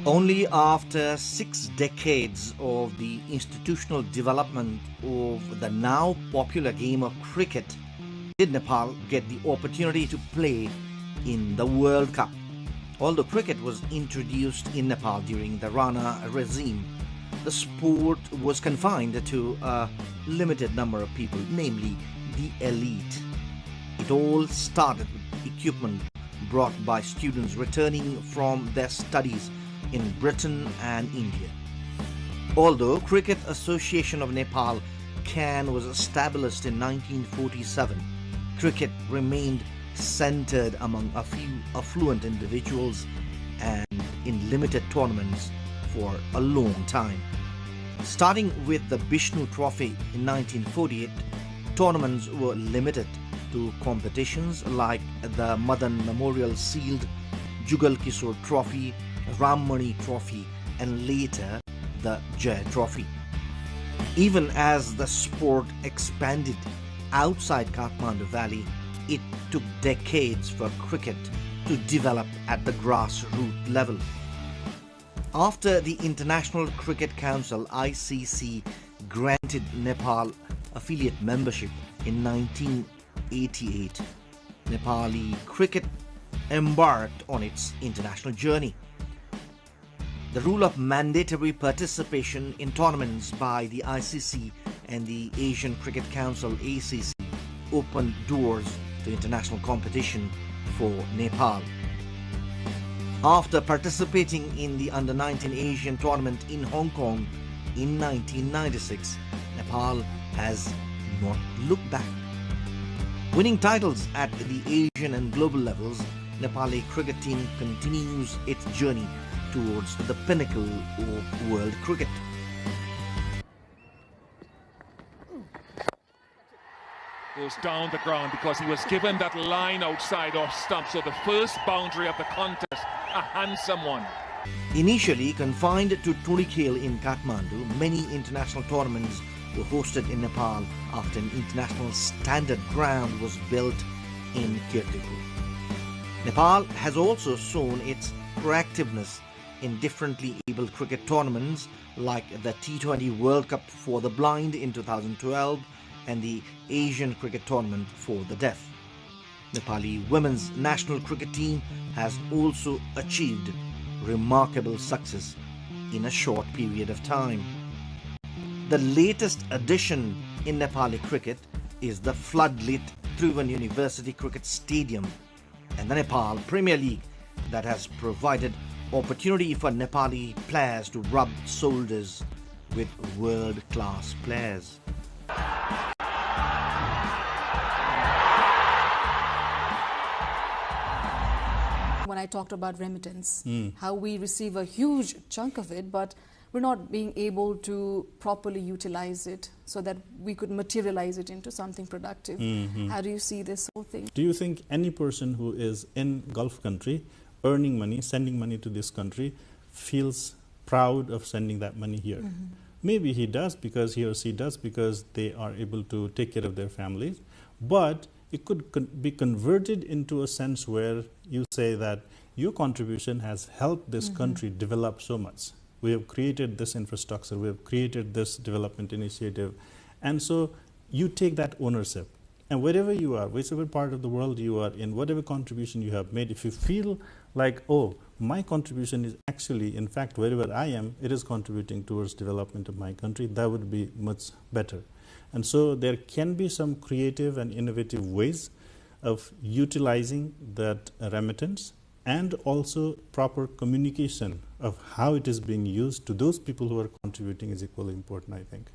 Only after 6 decades of the institutional development of the now popular game of cricket did Nepal get the opportunity to play in the World Cup. Although cricket was introduced in Nepal during the Rana regime, the sport was confined to a limited number of people, namely the elite. It all started with equipment brought by students returning from their studies in Britain and India. Although Cricket Association of Nepal (CAN) was established in 1947, cricket remained centered among a few affluent individuals and in limited tournaments for a long time. Starting with the Bishnu Trophy in 1948, tournaments were limited to competitions like the Madan Memorial Sealed, Jugal Kishore Trophy, Rammani Trophy, and later the Jai Trophy. Even as the sport expanded outside Kathmandu Valley, it took decades for cricket to develop at the grassroots level. After the International Cricket Council (ICC) granted Nepal affiliate membership in 1988, Nepali cricket embarked on its international journey. The rule of mandatory participation in tournaments by the ICC and the Asian Cricket Council (ACC) opened doors to international competition for Nepal. After participating in the Under-19 Asian tournament in Hong Kong in 1996, Nepal has not looked back. Winning titles at the Asian and global levels, Nepali cricket team continues its journey towards the pinnacle of world cricket. Goes down the ground because he was given that line outside off stump, so the first boundary of the contest, a handsome one. Initially confined to Tulikhel in Kathmandu, many international tournaments were hosted in Nepal after an international standard ground was built in Kirtipur. Nepal has also shown its proactiveness in differently abled cricket tournaments like the T20 World Cup for the blind in 2012 and the Asian Cricket Tournament for the deaf. Nepali women's national cricket team has also achieved remarkable success in a short period of time. The latest addition in Nepali cricket is the floodlit Tribhuvan University Cricket Stadium and the Nepal Premier League that has provided opportunity for Nepali players to rub shoulders with world-class players. When I talked about remittance, how we receive a huge chunk of it, but we're not being able to properly utilize it so that we could materialize it into something productive. How do you see this whole thing? Do you think any person who is in Gulf country, earning money, sending money to this country, feels proud of sending that money here? Maybe he does because he or she does because they are able to take care of their families, but it could be converted into a sense where you say that your contribution has helped this country develop so much. We have created this infrastructure, we have created this development initiative, and so you take that ownership. And wherever you are, whichever part of the world you are in, whatever contribution you have made, if you feel like, oh, my contribution is actually, in fact, wherever I am, it is contributing towards development of my country, that would be much better. And so there can be some creative and innovative ways of utilizing that remittance, and also proper communication of how it is being used to those people who are contributing is equally important, I think.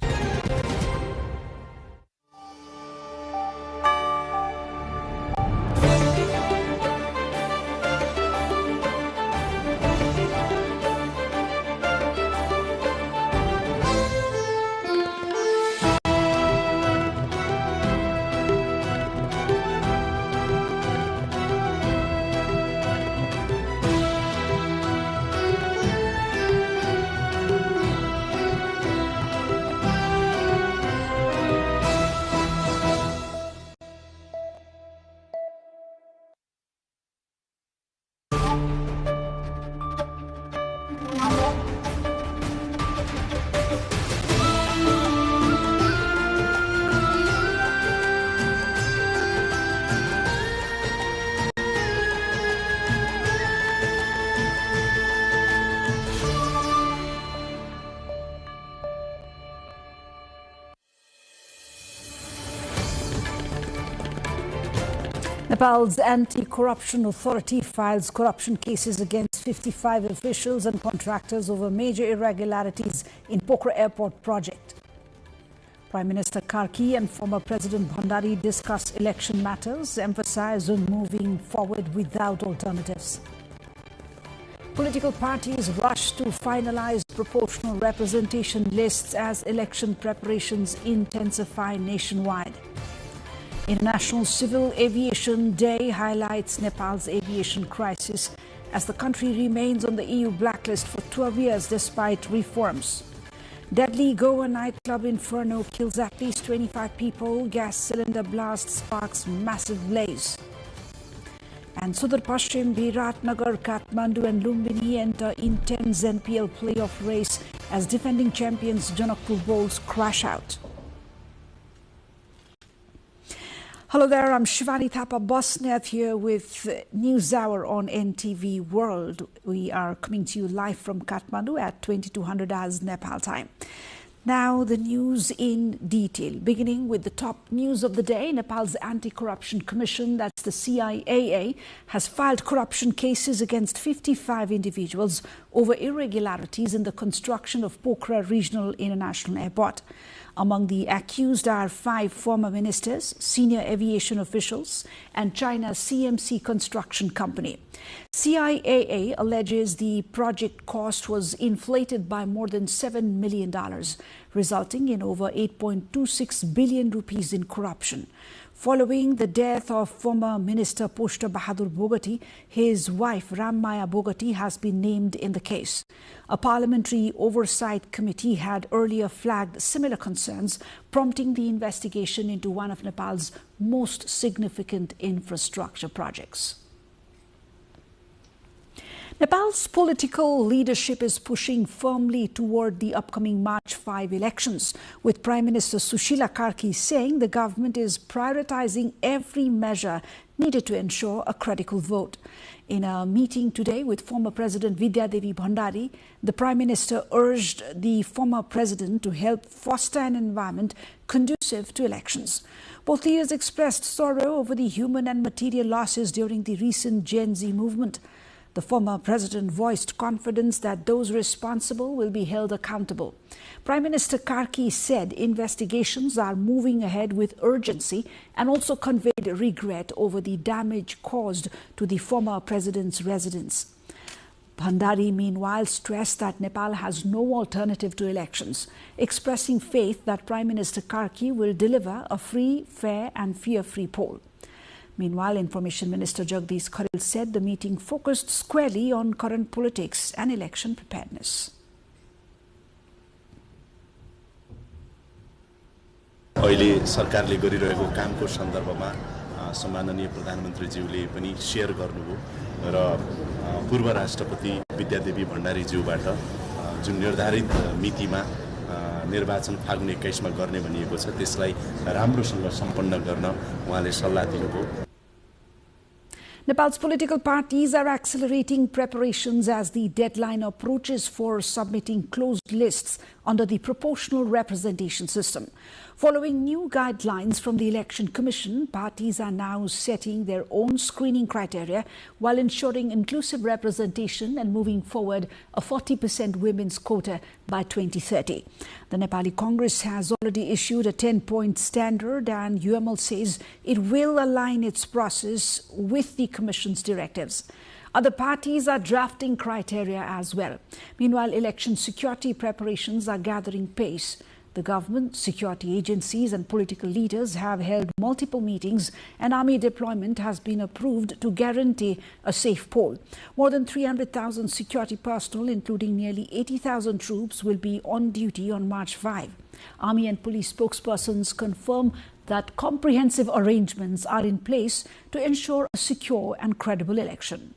Nepal's Anti-Corruption Authority files corruption cases against 55 officials and contractors over major irregularities in Pokhara Airport project. Prime Minister Karki and former President Bhandari discussed election matters, emphasized on moving forward without alternatives. Political parties rush to finalize proportional representation lists as election preparations intensify nationwide. International Civil Aviation Day highlights Nepal's aviation crisis as the country remains on the EU blacklist for 12 years despite reforms. Deadly Goa nightclub inferno kills at least 25 people. Gas cylinder blast sparks massive blaze. And Sudar Pashchim, Viratnagar, Kathmandu and Lumbini enter intense NPL playoff race as defending champions Janakpur Bulls crash out. Hello there, I'm Shivani Thapa Bosnath here with NewsHour on NTV World. We are coming to you live from Kathmandu at 2200 hours Nepal time. Now the news in detail, beginning with the top news of the day. Nepal's Anti-Corruption Commission, that's the CIAA, has filed corruption cases against 55 individuals over irregularities in the construction of Pokhara Regional International Airport. Among the accused are 5 former ministers, senior aviation officials, and China's CMC construction company. CIAA alleges the project cost was inflated by more than $7 million, resulting in over 8.26 billion rupees in corruption. Following the death of former Minister Pushta Bahadur Bogati, his wife Rammaya Bogati has been named in the case. A parliamentary oversight committee had earlier flagged similar concerns, prompting the investigation into one of Nepal's most significant infrastructure projects. Nepal's political leadership is pushing firmly toward the upcoming March 5 elections, with Prime Minister Sushila Karki saying the government is prioritizing every measure needed to ensure a credible vote. In a meeting today with former President Vidya Devi Bhandari, the Prime Minister urged the former President to help foster an environment conducive to elections. Both leaders expressed sorrow over the human and material losses during the recent Gen Z movement. The former president voiced confidence that those responsible will be held accountable. Prime Minister Karki said investigations are moving ahead with urgency and also conveyed regret over the damage caused to the former president's residence. Bhandari, meanwhile, stressed that Nepal has no alternative to elections, expressing faith that Prime Minister Karki will deliver a free, fair and fear-free poll. Meanwhile, Information Minister Jagdish Kharel said the meeting focused squarely on current politics and election preparedness. अहिले सरकारले गरिरहेको कामको सन्दर्भमा सम्माननीय प्रधानमन्त्रीज्यूले पनि share गर्नुभयो र पूर्व राष्ट्रपति विद्यादेवी भण्डारीज्यूबाट जुन निर्धारित मितिमा निर्वाचन फागुन 21 मा गर्ने भनिएको छ त्यसलाई राम्रोसँग सम्पन्न गर्न उहाँले सल्लाह दिनुभयो. Nepal's political parties are accelerating preparations as the deadline approaches for submitting closed lists under the proportional representation system. Following new guidelines from the Election Commission, parties are now setting their own screening criteria while ensuring inclusive representation and moving forward a 40% women's quota by 2030. The Nepali Congress has already issued a 10-point standard, and UML says it will align its process with the Commission's directives. Other parties are drafting criteria as well. Meanwhile, election security preparations are gathering pace. The government, security agencies and political leaders have held multiple meetings, and army deployment has been approved to guarantee a safe poll. More than 300,000 security personnel, including nearly 80,000 troops, will be on duty on March 5. Army and police spokespersons confirm that comprehensive arrangements are in place to ensure a secure and credible election.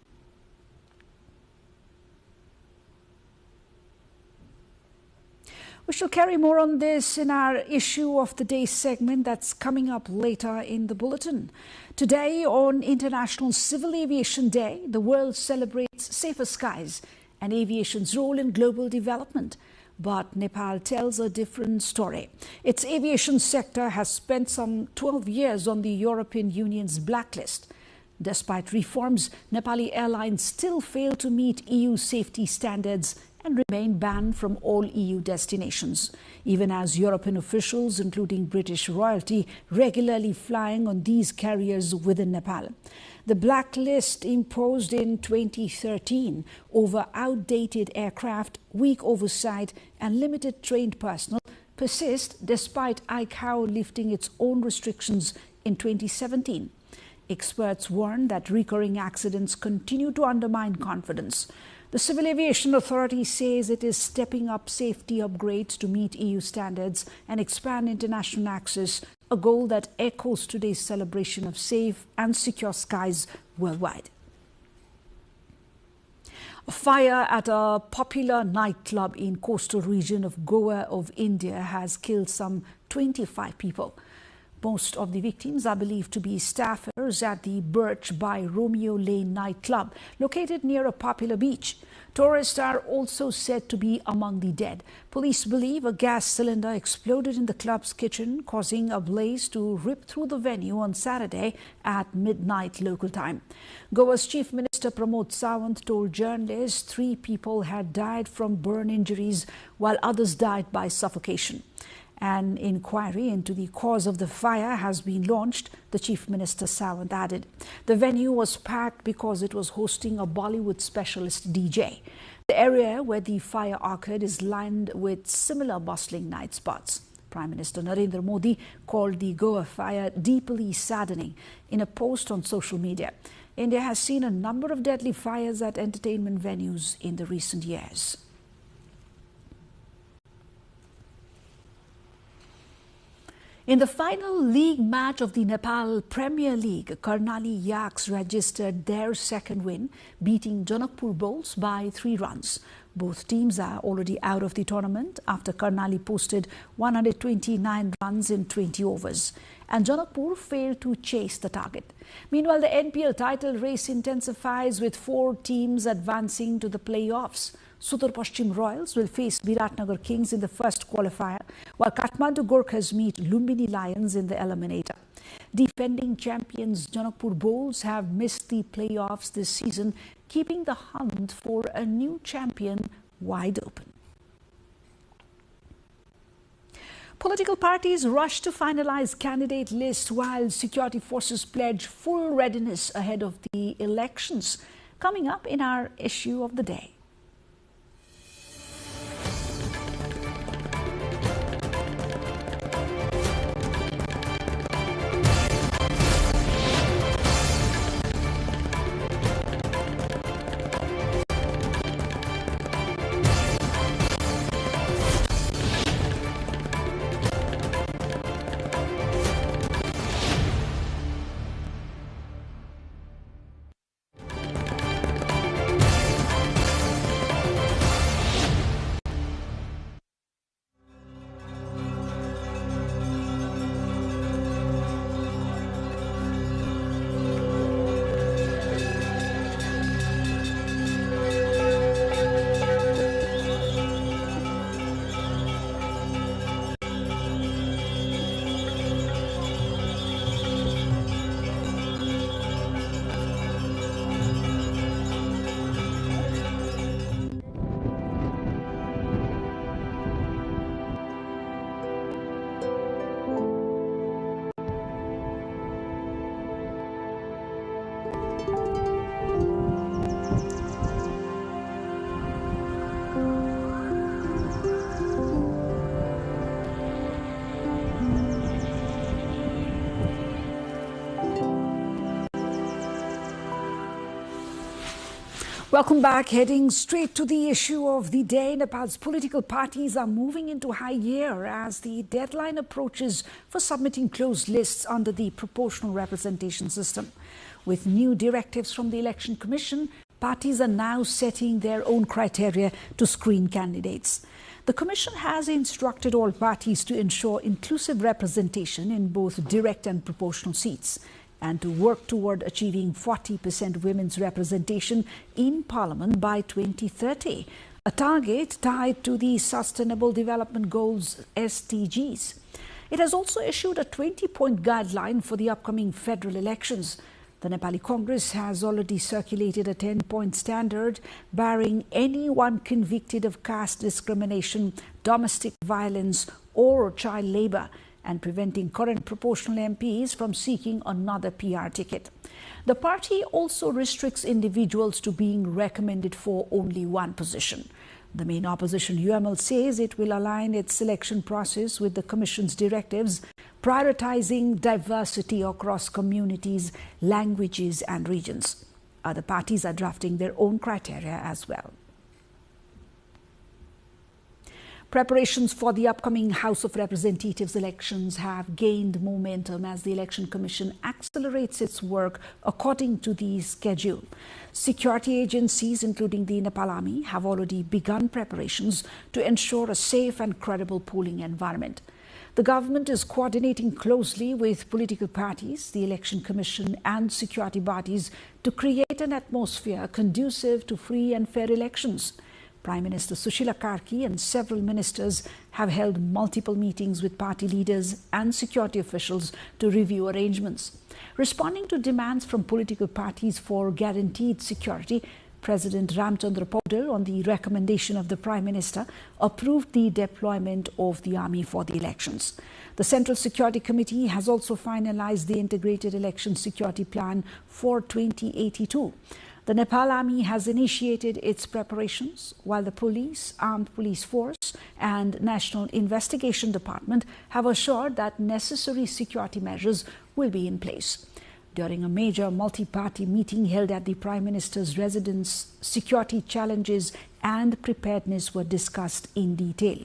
We shall carry more on this in our issue of the day segment that's coming up later in the bulletin. Today, on International Civil Aviation Day, the world celebrates safer skies and aviation's role in global development. But Nepal tells a different story. Its aviation sector has spent some 12 years on the European Union's blacklist. Despite reforms, Nepali airlines still fail to meet EU safety standards and remain banned from all EU destinations, even as European officials, including British royalty, regularly flying on these carriers within Nepal. The blacklist imposed in 2013 over outdated aircraft, weak oversight and limited trained personnel persist despite ICAO lifting its own restrictions in 2017. Experts warn that recurring accidents continue to undermine confidence. The Civil Aviation Authority says it is stepping up safety upgrades to meet EU standards and expand international access, a goal that echoes today's celebration of safe and secure skies worldwide. A fire at a popular nightclub in coastal region of Goa of India has killed some 25 people. Most of the victims are believed to be staffers at the Birch by Romeo Lane nightclub, located near a popular beach. Tourists are also said to be among the dead. Police believe a gas cylinder exploded in the club's kitchen, causing a blaze to rip through the venue on Saturday at midnight local time. Goa's Chief Minister Pramod Sawant told journalists 3 people had died from burn injuries, while others died by suffocation. An inquiry into the cause of the fire has been launched, the Chief Minister Sawant added. The venue was packed because it was hosting a Bollywood specialist DJ. The area where the fire occurred is lined with similar bustling night spots. Prime Minister Narendra Modi called the Goa fire deeply saddening in a post on social media. India has seen a number of deadly fires at entertainment venues in the recent years. In the final league match of the Nepal Premier League, Karnali Yaks registered their second win, beating Janakpur Bulls by 3 runs. Both teams are already out of the tournament after Karnali posted 129 runs in 20 overs, and Janakpur failed to chase the target. Meanwhile, the NPL title race intensifies with 4 teams advancing to the playoffs. Sudur Paschim Royals will face Viratnagar Kings in the first qualifier, while Kathmandu Gorkhas meet Lumbini Lions in the eliminator. Defending champions Janakpur Bulls have missed the playoffs this season, keeping the hunt for a new champion wide open. Political parties rush to finalize candidate lists while security forces pledge full readiness ahead of the elections. Coming up in our issue of the day. Welcome back. Heading straight to the issue of the day, Nepal's political parties are moving into high gear as the deadline approaches for submitting closed lists under the proportional representation system. With new directives from the Election Commission, parties are now setting their own criteria to screen candidates. The Commission has instructed all parties to ensure inclusive representation in both direct and proportional seats, and to work toward achieving 40% women's representation in Parliament by 2030, a target tied to the Sustainable Development Goals SDGs. It has also issued a 20-point guideline for the upcoming federal elections. The The Nepali Congress has already circulated a 10-point standard barring anyone convicted of caste discrimination, domestic violence or child labour, and preventing current proportional MPs from seeking another PR ticket. The party also restricts individuals to being recommended for only one position. The main opposition UML says it will align its selection process with the Commission's directives, prioritizing diversity across communities, languages and regions. Other parties are drafting their own criteria as well. Preparations for the upcoming House of Representatives elections have gained momentum as the Election Commission accelerates its work according to the schedule. Security agencies, including the Nepal Army, have already begun preparations to ensure a safe and credible polling environment. The government is coordinating closely with political parties, the Election Commission and security bodies to create an atmosphere conducive to free and fair elections. Prime Minister Sushila Karki and several ministers have held multiple meetings with party leaders and security officials to review arrangements. Responding to demands from political parties for guaranteed security, President Ramchandra Paudel, on the recommendation of the Prime Minister, approved the deployment of the army for the elections. The Central Security Committee has also finalized the Integrated Election Security Plan for 2082. The Nepal Army has initiated its preparations, while the police, Armed Police Force and National Investigation Department have assured that necessary security measures will be in place. During a major multi-party meeting held at the Prime Minister's residence, security challenges and preparedness were discussed in detail.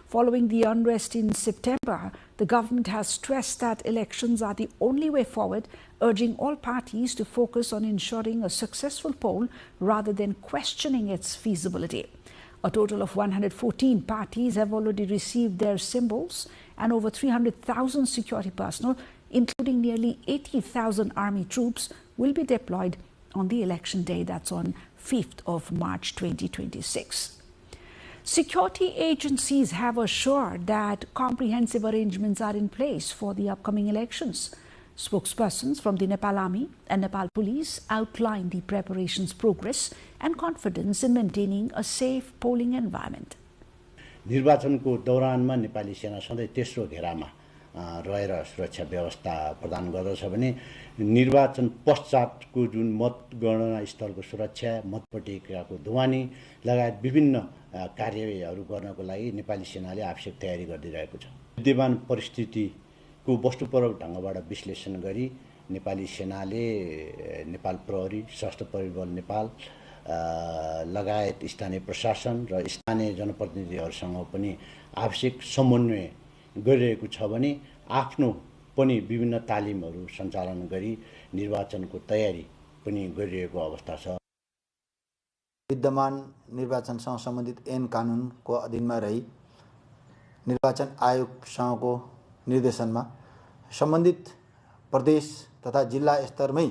Following the unrest in September, the government has stressed that elections are the only way forward, urging all parties to focus on ensuring a successful poll rather than questioning its feasibility. A total of 114 parties have already received their symbols, and over 300,000 security personnel, including nearly 80,000 army troops, will be deployed on the election day, that's on 5th of March 2026. Security agencies have assured that comprehensive arrangements are in place for the upcoming elections. Spokespersons from the Nepal Army and Nepal Police outlined the preparations progress and confidence in maintaining a safe polling environment. निर्वाचनको दौरानमा नेपाली सेना सधैँ तेस्रो घेरामा रहेर सुरक्षा व्यवस्था प्रदान गर्दछ भने निर्वाचन पश्चातको जुन मतगणना स्थलको सुरक्षा, मतपत्रिकाको ढुवानी लगायत विभिन्न कार्यहरू गर्नको लागि नेपाली सेनाले आवश्यक तयारी गरिरहेको छ। विद्यमान परिस्थितिको वस्तुपरक ढङ्गबाट विश्लेषण गरी नेपाली सेनाले नेपाल प्रहरी, सशस्त्र परिबल नेपाल लगायत स्थानीय प्रशासन र स्थानीय जनप्रतिनिधिहरूसँग पनि आवश्यक समन्वय गरिरहेको छ भने आफ्नो पनि विभिन्न तालिमहरू सञ्चालन गरी निर्वाचनको तयारी पनि गरिरहेको अवस्था छ। विद्यमान निर्वाचनसँग सम्बन्धित ऐन कानुनको अधीनमा रही निर्वाचन आयोगसँगको निर्देशनमा सम्बन्धित प्रदेश तथा जिल्ला स्तरमै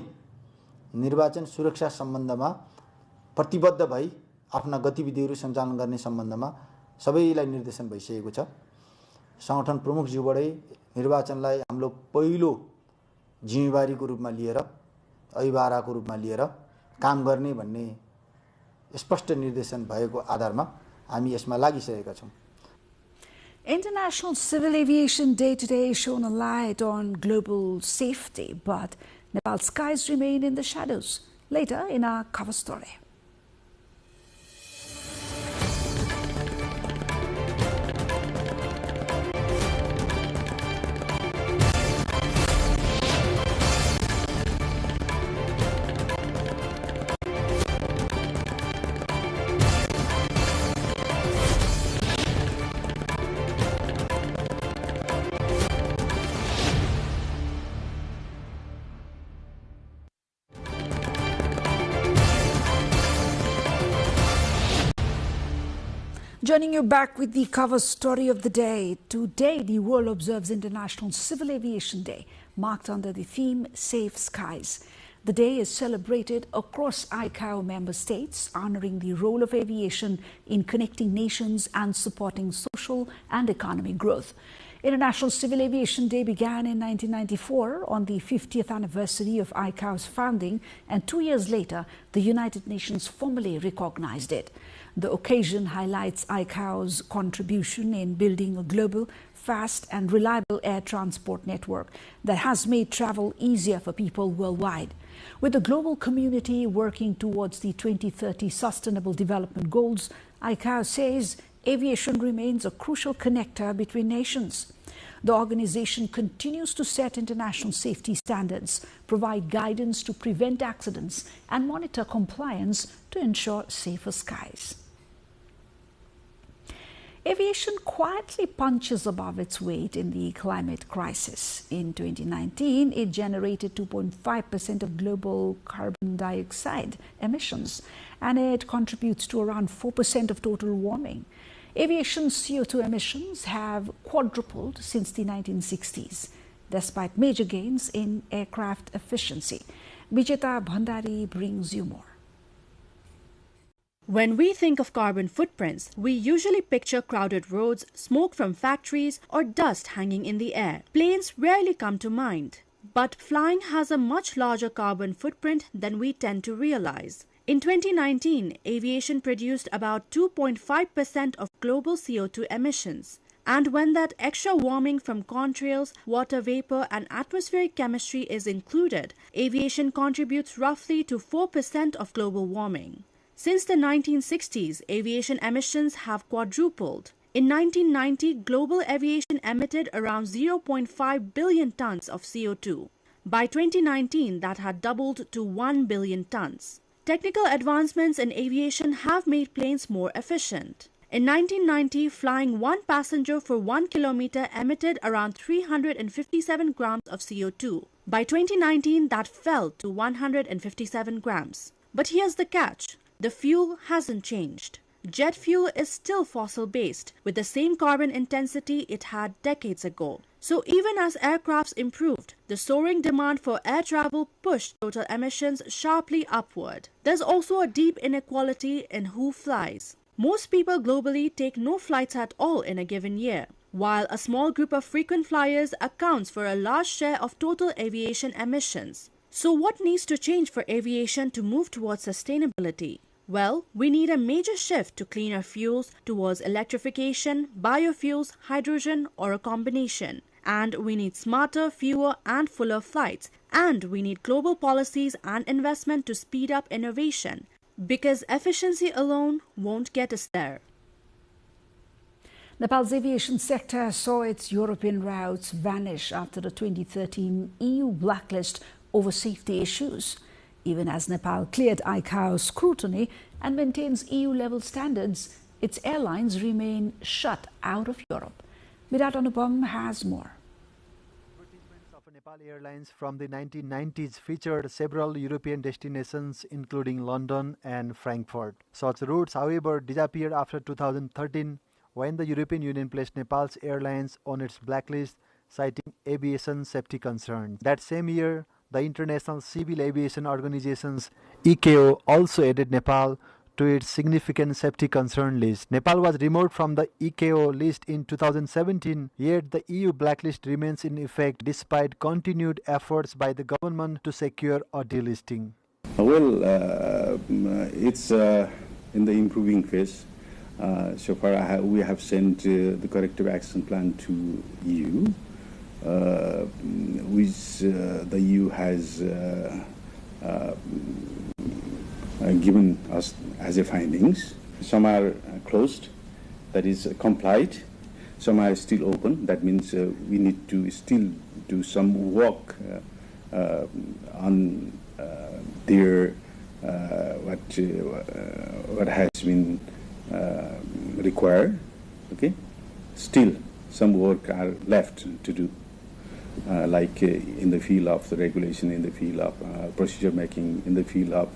निर्वाचन सुरक्षा सम्बन्धमा प्रतिबद्ध भई आफ्ना गतिविधिहरू सञ्चालन गर्ने सम्बन्धमा सबैलाई निर्देशन भइसकेको छ। संगठन प्रमुखज्यूबाटै निर्वाचनलाई हाम्रो पहिलो जिम्मेवारीको रूपमा लिएर, अभिभाराको रूपमा लिएर काम गर्ने भन्ने स्पष्ट निर्देशन भएको आधारमा हामी यसमा लागिसकेका छौं। International Civil Aviation Day today shone a light on global safety, but Nepal's skies remain in the shadows. Later in our cover story. Joining you back with the cover story of the day. Today, the world observes International Civil Aviation Day, marked under the theme Safe Skies. The day is celebrated across ICAO member states, honoring the role of aviation in connecting nations and supporting social and economic growth. International Civil Aviation Day began in 1994 on the 50th anniversary of ICAO's founding, and 2 years later, the United Nations formally recognized it. The occasion highlights ICAO's contribution in building a global, fast and reliable air transport network that has made travel easier for people worldwide. With the global community working towards the 2030 Sustainable Development Goals, ICAO says aviation remains a crucial connector between nations. The organization continues to set international safety standards, provide guidance to prevent accidents, and monitor compliance to ensure safer skies. Aviation quietly punches above its weight in the climate crisis. In 2019, it generated 2.5% of global carbon dioxide emissions, and it contributes to around 4% of total warming. Aviation's CO2 emissions have quadrupled since the 1960s, despite major gains in aircraft efficiency. Vijeta Bhandari brings you more. When we think of carbon footprints, we usually picture crowded roads, smoke from factories, or dust hanging in the air. Planes rarely come to mind. But flying has a much larger carbon footprint than we tend to realize. In 2019, aviation produced about 2.5% of global CO2 emissions. And when that extra warming from contrails, water vapor, and atmospheric chemistry is included, aviation contributes roughly to 4% of global warming. Since the 1960s, aviation emissions have quadrupled. In 1990, global aviation emitted around 0.5 billion tons of CO2. By 2019, that had doubled to 1 billion tons. Technical advancements in aviation have made planes more efficient. In 1990, flying one passenger for 1 kilometer emitted around 357 grams of CO2. By 2019, that fell to 157 grams. But here's the catch. The fuel hasn't changed. Jet fuel is still fossil-based, with the same carbon intensity it had decades ago. So even as aircrafts improved, the soaring demand for air travel pushed total emissions sharply upward. There's also a deep inequality in who flies. Most people globally take no flights at all in a given year, while a small group of frequent flyers accounts for a large share of total aviation emissions. So what needs to change for aviation to move towards sustainability? Well, we need a major shift to cleaner fuels towards electrification, biofuels, hydrogen, or a combination. And we need smarter, fewer, and fuller flights. And we need global policies and investment to speed up innovation, because efficiency alone won't get us there. Nepal's aviation sector saw its European routes vanish after the 2013 EU blacklist over safety issues. Even as Nepal cleared ICAO's scrutiny and maintains EU-level standards, its airlines remain shut out of Europe. Virat Anupam has more. Advertisements of Nepali Airlines from the 1990s featured several European destinations, including London and Frankfurt. Such routes, however, disappeared after 2013, when the European Union placed Nepal's airlines on its blacklist, citing aviation safety concerns. That same year, the International Civil Aviation Organization's ICAO also added Nepal to its significant safety concern list. Nepal was removed from the ICAO list in 2017, yet the EU blacklist remains in effect despite continued efforts by the government to secure a delisting. Well, it's in the improving phase. So far, we have sent the corrective action plan to EU. Which the EU has given us as a findings. Some are closed, that is complied. Some are still open. That means we need to still do some work on their what has been required. Okay, still some work are left to do. Like in the field of the regulation, in the field of procedure making, in the field of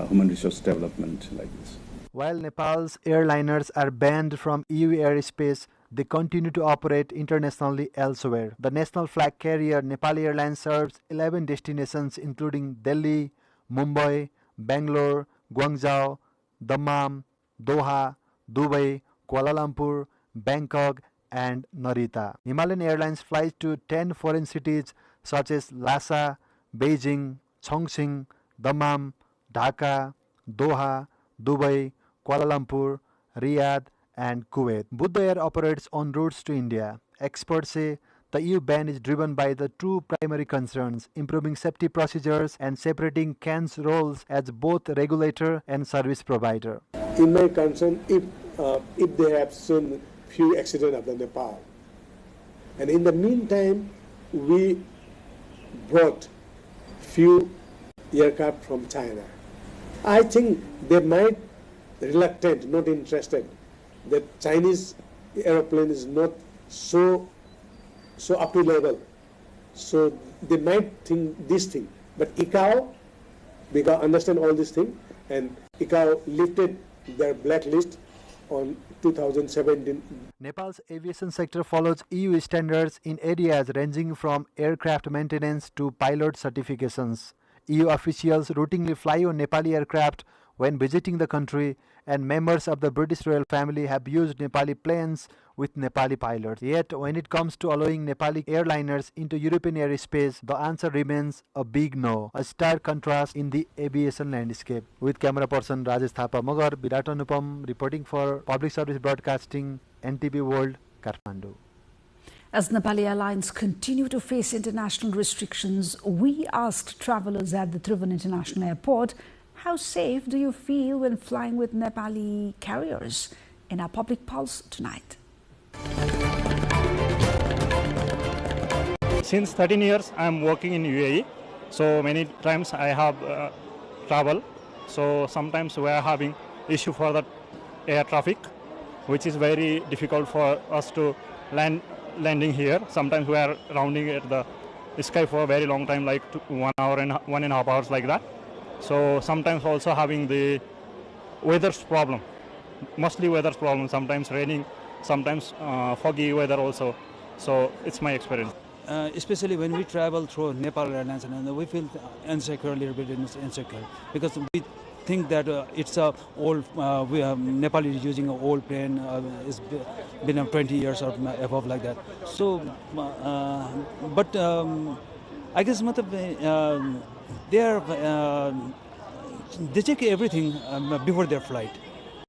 human resource development, like this. While Nepal's airliners are banned from EU airspace, they continue to operate internationally elsewhere. The national flag carrier Nepali Airlines serves 11 destinations, including Delhi, Mumbai, Bangalore, Guangzhou, Dammam, Doha, Dubai, Kuala Lumpur, Bangkok, and Narita. Himalayan Airlines flies to 10 foreign cities such as Lhasa, Beijing, Chongqing, Dammam, Dhaka, Doha, Dubai, Kuala Lumpur, Riyadh, and Kuwait. Buddha Air operates on routes to India. Experts say the EU ban is driven by the two primary concerns: improving safety procedures and separating CAN's roles as both regulator and service provider. In my concern, if they have seen few accidents of the Nepal, and in the meantime, we brought few aircraft from China, I think they might reluctant, not interested. The Chinese aeroplane is not so up to level, so they might think this thing. But ICAO, because understand all this thing, and ICAO lifted their blacklist on 2017. Nepal's aviation sector follows EU standards in areas ranging from aircraft maintenance to pilot certifications. EU officials routinely fly on Nepali aircraft when visiting the country, and members of the British royal family have used Nepali planes with Nepali pilots. Yet, when it comes to allowing Nepali airliners into European airspace, the answer remains a big no, a stark contrast in the aviation landscape. With camera person Rajesh Thapa Magar, Virat Anupam reporting for Public Service Broadcasting, NTV World, Kathmandu. As Nepali Airlines continue to face international restrictions, we asked travelers at the Tribhuvan International Airport, how safe do you feel when flying with Nepali carriers? In our Public Pulse tonight. Since 13 years, I am working in UAE. So many times I have travel. So sometimes we are having issue for the air traffic, which is very difficult for us to landing here. Sometimes we are rounding at the sky for a very long time, like 1 hour and 1.5 hours like that. So sometimes also having the weather's problem, mostly weather's problem, sometimes raining, sometimes foggy weather also. So it's my experience. Especially when we travel through Nepal Airlines, and we feel insecure, a little bit insecure, because we think that it's a old, Nepal is using an old plane, it's been 20 years or above like that. So, but I guess they check everything before their flight.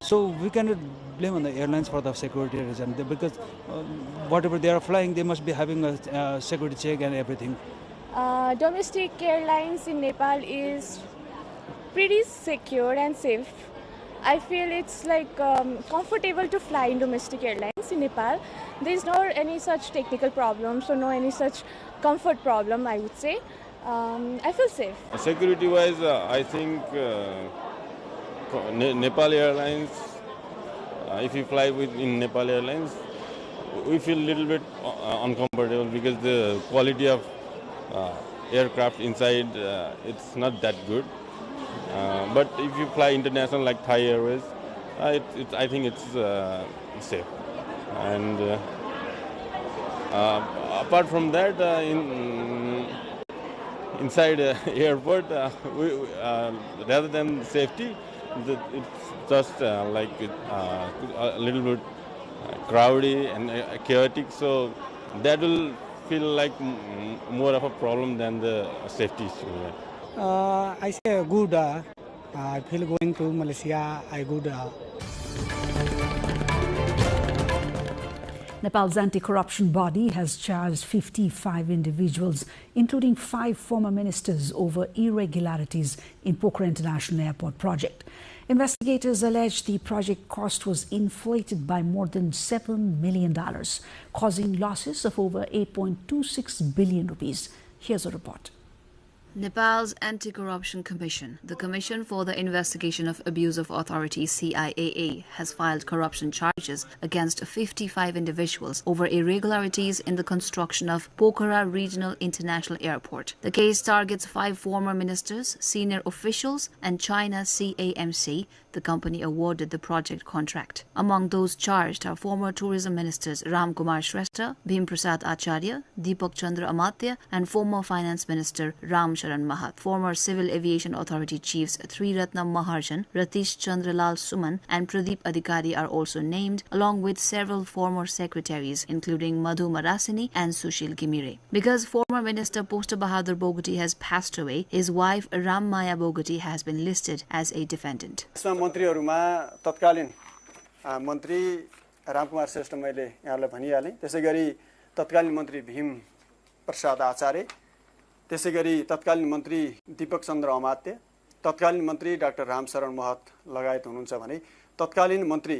So we cannot blame on the airlines for the security reason, because whatever they are flying, they must be having a security check and everything. Domestic airlines in Nepal is pretty secure and safe. I feel it's like comfortable to fly in domestic airlines in Nepal. There's no any such technical problems or no any such comfort problem, I would say. I feel safe. Security-wise, I think Nepal Airlines, if you fly in Nepal Airlines, we feel a little bit uncomfortable because the quality of aircraft inside, it's not that good. But if you fly international like Thai Airways, I think it's safe. And apart from that, inside airport, rather than safety, it's just like a little bit crowded and chaotic. So that will feel like more of a problem than the safety issue. I say good. I feel going to Malaysia, I good. Nepal's anti-corruption body has charged 55 individuals, including 5 former ministers, over irregularities in Pokhara International Airport project. Investigators allege the project cost was inflated by more than $7 million, causing losses of over 8.26 billion rupees. Here's a report. Nepal's Anti-Corruption Commission, the Commission for the Investigation of Abuse of Authority CIAA, has filed corruption charges against 55 individuals over irregularities in the construction of Pokhara Regional International Airport. The case targets 5 former ministers, senior officials, and China CAMC, the company awarded the project contract. Among those charged are former tourism ministers Ram Kumar Shrestha, Bhim Prasad Acharya, Deepak Chandra Amatya, and former finance minister Ram Ramcharan Mahat. Former Civil Aviation Authority chiefs Triratna Maharjan, Ratish Chandralal Suman and Pradeep Adhikari are also named, along with several former secretaries including Madhu Marasini and Sushil Gimire. Because former Minister Posta Bahadur Bogati has passed away, his wife Ram Maya Bogati has been listed as a defendant. मन्त्री रामकुमार श्रेष्ठ मैले यहाँलाई भनिहालेँ। त्यसैगरी तत्कालीन मन्त्री भीम प्रसाद आचार्य, त्यसैगरी तत्कालीन मन्त्री दीपक चन्द्र अमात्य, तत्कालीन मन्त्री डाक्टर रामशरण महत लगायत हुनुहुन्छ भने तत्कालीन मन्त्री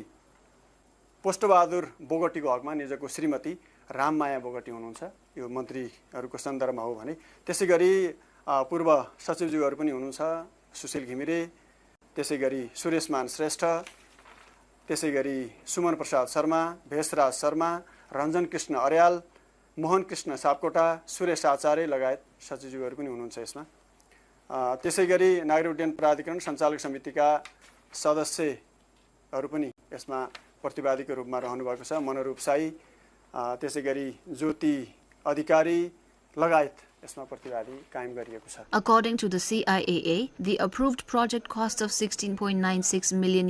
पोष्टबहादुर बोगटीको हकमा निजको श्रीमती राममाया बोगटी हुनुहुन्छ। यो मन्त्रीहरूको सन्दर्भमा हो भने त्यसैगरी पूर्व सचिवज्यूहरू पनि हुनुहुन्छ, सुशील घिमिरे, त्यसैगरी सुरेशमान श्रेष्ठ, त्यसैगरी सुमन प्रसाद शर्मा, भेषराज शर्मा, रञ्जन कृष्ण अर्याल, मोहन कृष्ण सापकोटा, सुरेश आचार्य लगायत सचिवज्यूहरू पनि हुनुहुन्छ यसमा। त्यसैगरी नागरिक उड्डयन प्राधिकरण सञ्चालक समितिका सदस्यहरू पनि यसमा प्रतिवादीको रूपमा रहनुभएको छ। मनोरूप साई, त्यसैगरी ज्योति अधिकारी लगायत यसमा प्रतिवादी कायम गरिएको छ। According to the CIAA, the approved project cost of $16.96 million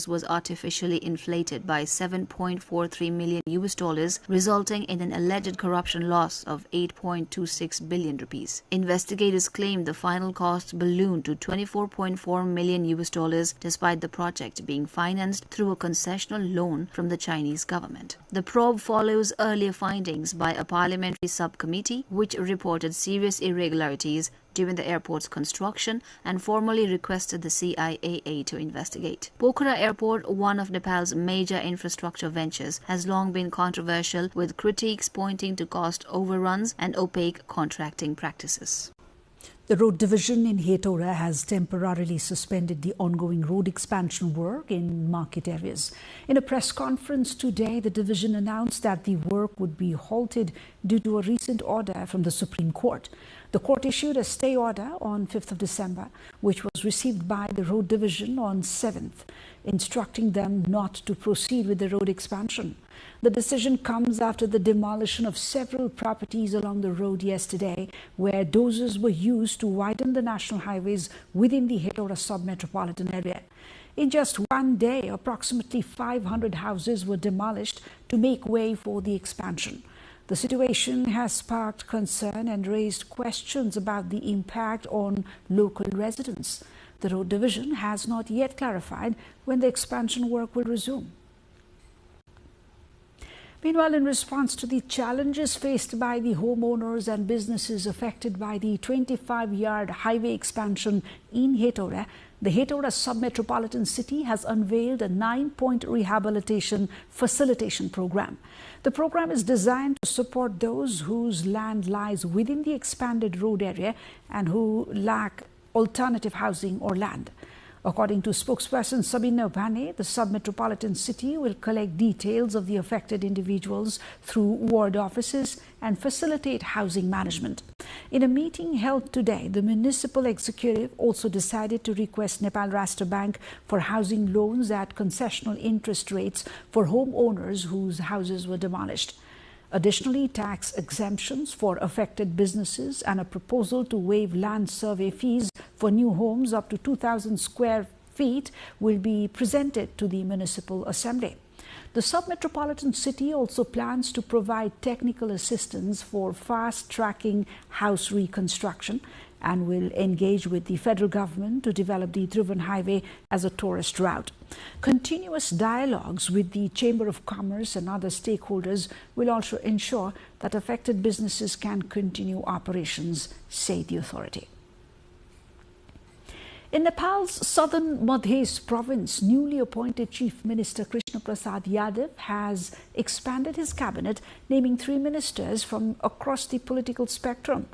was artificially inflated by $7.43 million, resulting in an alleged corruption loss of 8.26 billion rupees. Investigators claim the final cost ballooned to $24.4 million, despite the project being financed through a concessional loan from the Chinese government. The probe follows earlier findings by a parliamentary subcommittee which reported serious irregularities during the airport's construction and formally requested the CIAA to investigate. Pokhara Airport, one of Nepal's major infrastructure ventures, has long been controversial, with critiques pointing to cost overruns and opaque contracting practices. The road division in Hetauda has temporarily suspended the ongoing road expansion work in market areas. In a press conference today, the division announced that the work would be halted due to a recent order from the Supreme Court. The court issued a stay order on 5th of December, which was received by the road division on 7th, instructing them not to proceed with the road expansion. The decision comes after the demolition of several properties along the road yesterday, where dozers were used to widen the national highways within the Hetauda sub-metropolitan area. In just one day, approximately 500 houses were demolished to make way for the expansion. The situation has sparked concern and raised questions about the impact on local residents. The road division has not yet clarified when the expansion work will resume. Meanwhile, in response to the challenges faced by the homeowners and businesses affected by the 25-yard highway expansion in Hetauda, the Hetauda sub-metropolitan city has unveiled a 9-point rehabilitation facilitation program. The program is designed to support those whose land lies within the expanded road area and who lack alternative housing or land. According to spokesperson Sabina Bhane, the sub-metropolitan city will collect details of the affected individuals through ward offices and facilitate housing management. In a meeting held today, the municipal executive also decided to request Nepal Rashtra Bank for housing loans at concessional interest rates for homeowners whose houses were demolished. Additionally, tax exemptions for affected businesses and a proposal to waive land survey fees for new homes up to 2,000 square feet will be presented to the Municipal Assembly. The sub-metropolitan city also plans to provide technical assistance for fast-tracking house reconstruction and will engage with the federal government to develop the Dhruvan Highway as a tourist route. Continuous dialogues with the Chamber of Commerce and other stakeholders will also ensure that affected businesses can continue operations, say the authority. In Nepal's southern Madhes province, newly appointed Chief Minister Krishna Prasad Yadav has expanded his cabinet, naming 3 ministers from across the political spectrum.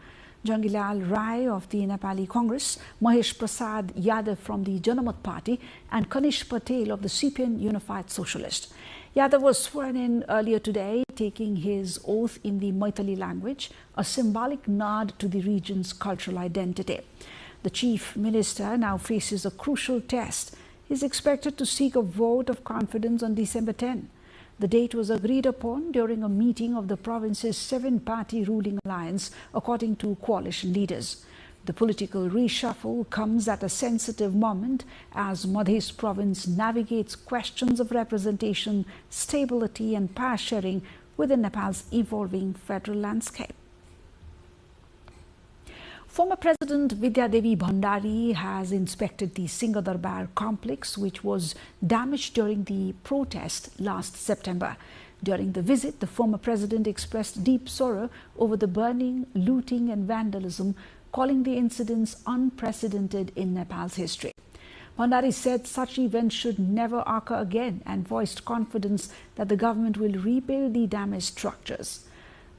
Jangilal Rai of the Nepali Congress, Mahesh Prasad Yadav from the Janamat Party and Kanish Patel of the CPN Unified Socialist. Yadav was sworn in earlier today, taking his oath in the Maithili language, a symbolic nod to the region's cultural identity. The Chief Minister now faces a crucial test. He is expected to seek a vote of confidence on December 10. The date was agreed upon during a meeting of the province's 7-party ruling alliance, according to coalition leaders. The political reshuffle comes at a sensitive moment as Madhya province navigates questions of representation, stability and power sharing within Nepal's evolving federal landscape. Former President Vidya Devi Bhandari has inspected the Singhadarbar complex, which was damaged during the protest last September. During the visit, the former president expressed deep sorrow over the burning, looting and vandalism, calling the incidents unprecedented in Nepal's history. Bhandari said such events should never occur again and voiced confidence that the government will rebuild the damaged structures.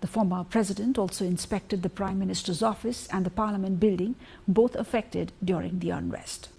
The former president also inspected the Prime Minister's office and the Parliament building, both affected during the unrest.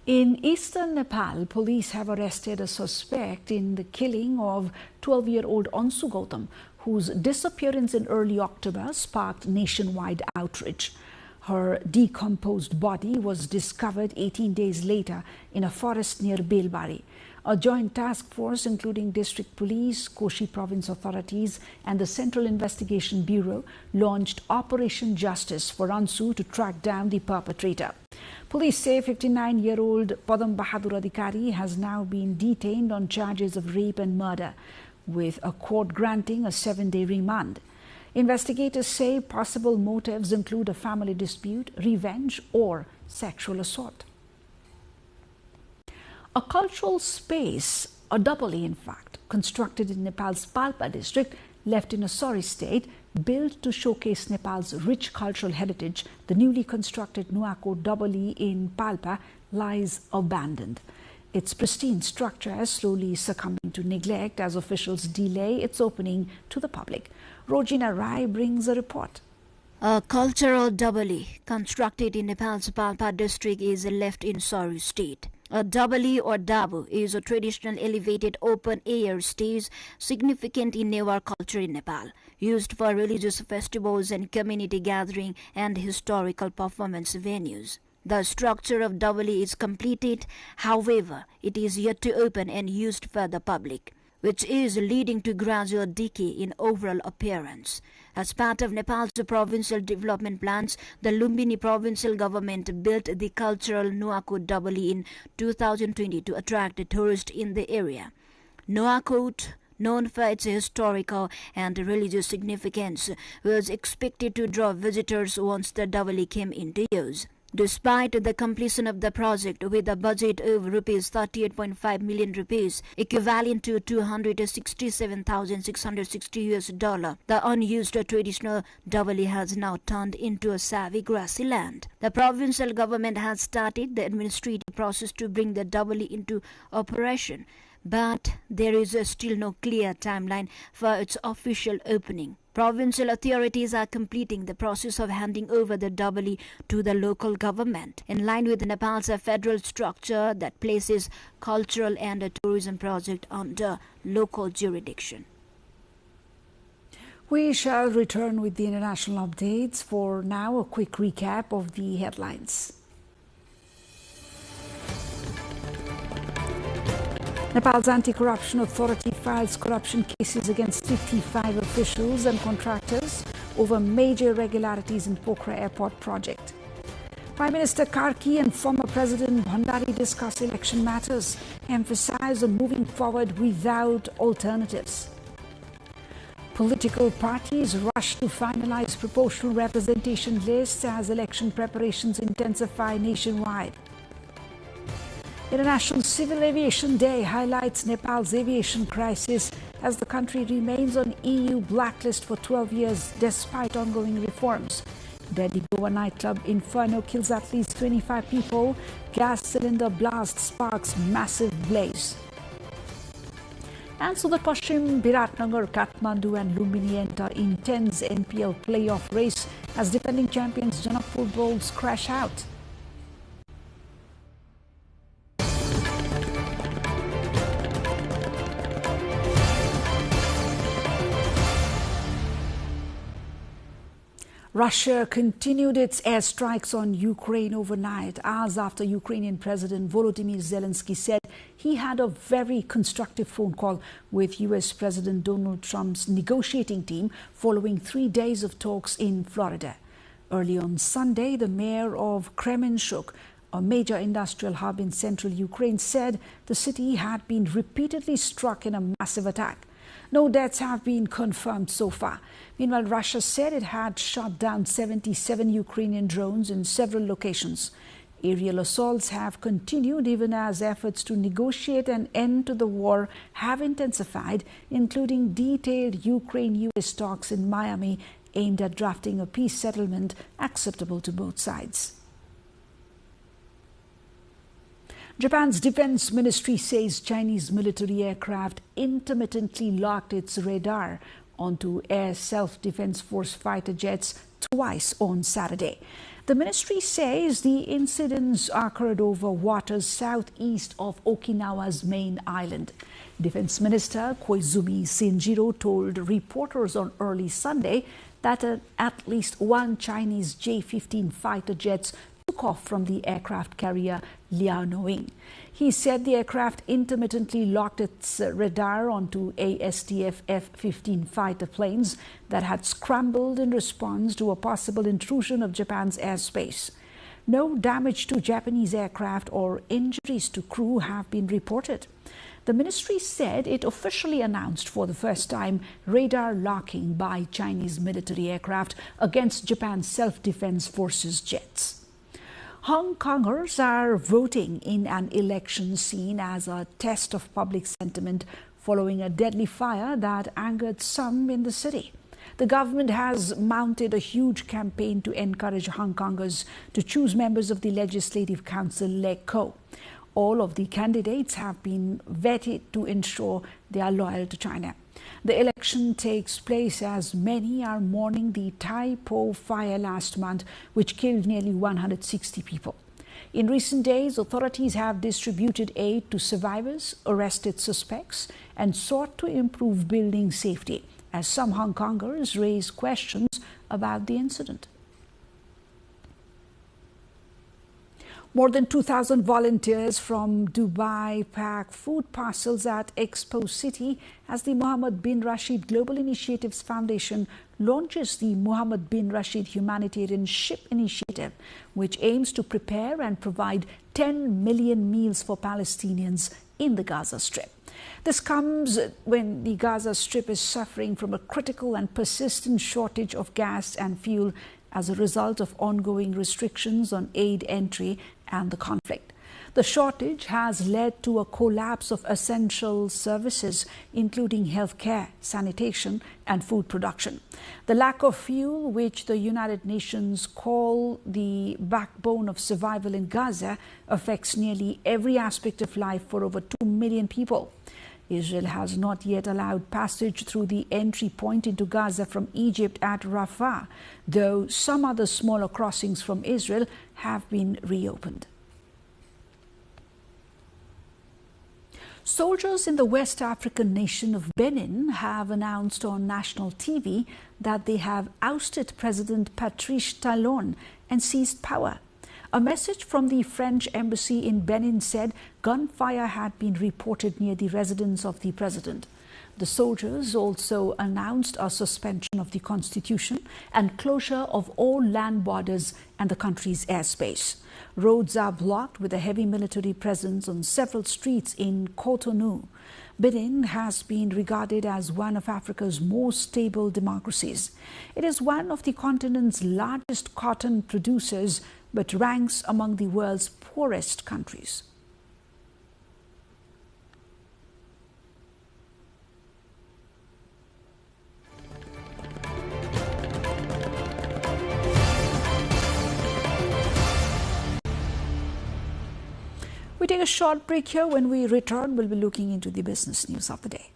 In eastern Nepal, police have arrested a suspect in the killing of 12-year-old Ansu Gautam, whose disappearance in early October sparked nationwide outrage. Her decomposed body was discovered 18 days later in a forest near Belbari. A joint task force including district police, Koshi province authorities and the Central Investigation Bureau launched Operation Justice for Ansu to track down the perpetrator. Police say 59-year-old Padam Bahadur Adhikari has now been detained on charges of rape and murder, with a court granting a 7-day remand. Investigators say possible motives include a family dispute, revenge or sexual assault. A cultural space, a double-A in fact, constructed in Nepal's Palpa district, left in a sorry state, built to showcase Nepal's rich cultural heritage, the newly constructed Nuako double-E in Palpa lies abandoned. Its pristine structure is slowly succumbing to neglect as officials delay its opening to the public. Rojina Rai brings a report. A cultural double-E constructed in Nepal's Palpa district is left in sorry state. A double-E or dabu is a traditional elevated open-air stage significant in Newar culture in Nepal, used for religious festivals and community gathering and historical performance venues. The structure of double-E is completed, however, it is yet to open and used for the public, which is leading to gradual decay in overall appearance. As part of Nepal's provincial development plans, the Lumbini provincial government built the cultural Nuako double-E in 2020 to attract tourists in the area. Nuako, known for its historical and religious significance, was expected to draw visitors once the double-E came into use. Despite the completion of the project with a budget of rupees 38.5 million rupees, equivalent to $267,660, the unused traditional double-E has now turned into a savvy grassy land. The provincial government has started the administrative process to bring the double-E into operation, but there is still no clear timeline for its official opening. Provincial authorities are completing the process of handing over the double-E to the local government, in line with Nepal's federal structure that places cultural and tourism project under local jurisdiction. We shall return with the international updates. For now, a quick recap of the headlines. Nepal's Anti-Corruption Authority files corruption cases against 55 officials and contractors over major irregularities in Pokhara Airport project. Prime Minister Karki and former President Bhandari discuss election matters, emphasize on moving forward without alternatives. Political parties rush to finalize proportional representation lists as election preparations intensify nationwide. International Civil Aviation Day highlights Nepal's aviation crisis as the country remains on EU blacklist for 12 years despite ongoing reforms. Delhi Goa nightclub Inferno kills at least 25 people. Gas cylinder blast sparks massive blaze. And Sudat Pashchim, Biratnagar, Kathmandu and Lumbini enter intense NPL playoff race as defending champions Janakpur Bulls crash out. Russia continued its airstrikes on Ukraine overnight, hours after Ukrainian President Volodymyr Zelensky said he had a very constructive phone call with US President Donald Trump's negotiating team following 3 days of talks in Florida. Early on Sunday, the mayor of Kremenchuk, a major industrial hub in central Ukraine, said the city had been repeatedly struck in a massive attack. No deaths have been confirmed so far. Meanwhile, Russia said it had shot down 77 Ukrainian drones in several locations. Aerial assaults have continued even as efforts to negotiate an end to the war have intensified, including detailed Ukraine-US talks in Miami aimed at drafting a peace settlement acceptable to both sides. Japan's defense ministry says Chinese military aircraft intermittently locked its radar onto Air Self-Defense Force fighter jets twice on Saturday. The ministry says the incidents occurred over waters southeast of Okinawa's main island. Defense Minister Koizumi Shinjiro told reporters on early Sunday that at least one Chinese J-15 fighter jets took off from the aircraft carrier Liaoning. He said the aircraft intermittently locked its radar onto ASTF F-15 fighter planes that had scrambled in response to a possible intrusion of Japan's airspace. No damage to Japanese aircraft or injuries to crew have been reported. The ministry said it officially announced for the first time radar locking by Chinese military aircraft against Japan's self-defense forces jets. Hong Kongers are voting in an election seen as a test of public sentiment following a deadly fire that angered some in the city. The government has mounted a huge campaign to encourage Hong Kongers to choose members of the Legislative Council LegCo. All of the candidates have been vetted to ensure they are loyal to China. The election takes place as many are mourning the Tai Po fire last month, which killed nearly 160 people. In recent days, authorities have distributed aid to survivors, arrested suspects, and sought to improve building safety, as some Hong Kongers raise questions about the incident. More than 2,000 volunteers from Dubai pack food parcels at Expo City as the Mohammed bin Rashid Global Initiatives Foundation launches the Mohammed bin Rashid Humanitarian Ship Initiative, which aims to prepare and provide 10 million meals for Palestinians in the Gaza Strip. This comes when the Gaza Strip is suffering from a critical and persistent shortage of gas and fuel as a result of ongoing restrictions on aid entry and the conflict. The shortage has led to a collapse of essential services, including healthcare, sanitation, and food production. The lack of fuel, which the United Nations call the backbone of survival in Gaza, affects nearly every aspect of life for over 2 million people. Israel has not yet allowed passage through the entry point into Gaza from Egypt at Rafah, though some other smaller crossings from Israel have been reopened. Soldiers in the West African nation of Benin have announced on national TV that they have ousted President Patrice Talon and seized power. A message from the French embassy in Benin said gunfire had been reported near the residence of the president. The soldiers also announced a suspension of the constitution and closure of all land borders and the country's airspace. Roads are blocked with a heavy military presence on several streets in Cotonou. Benin has been regarded as one of Africa's most stable democracies. It is one of the continent's largest cotton producers, but ranks among the world's poorest countries. We take a short break here. When we return, we'll be looking into the business news of the day.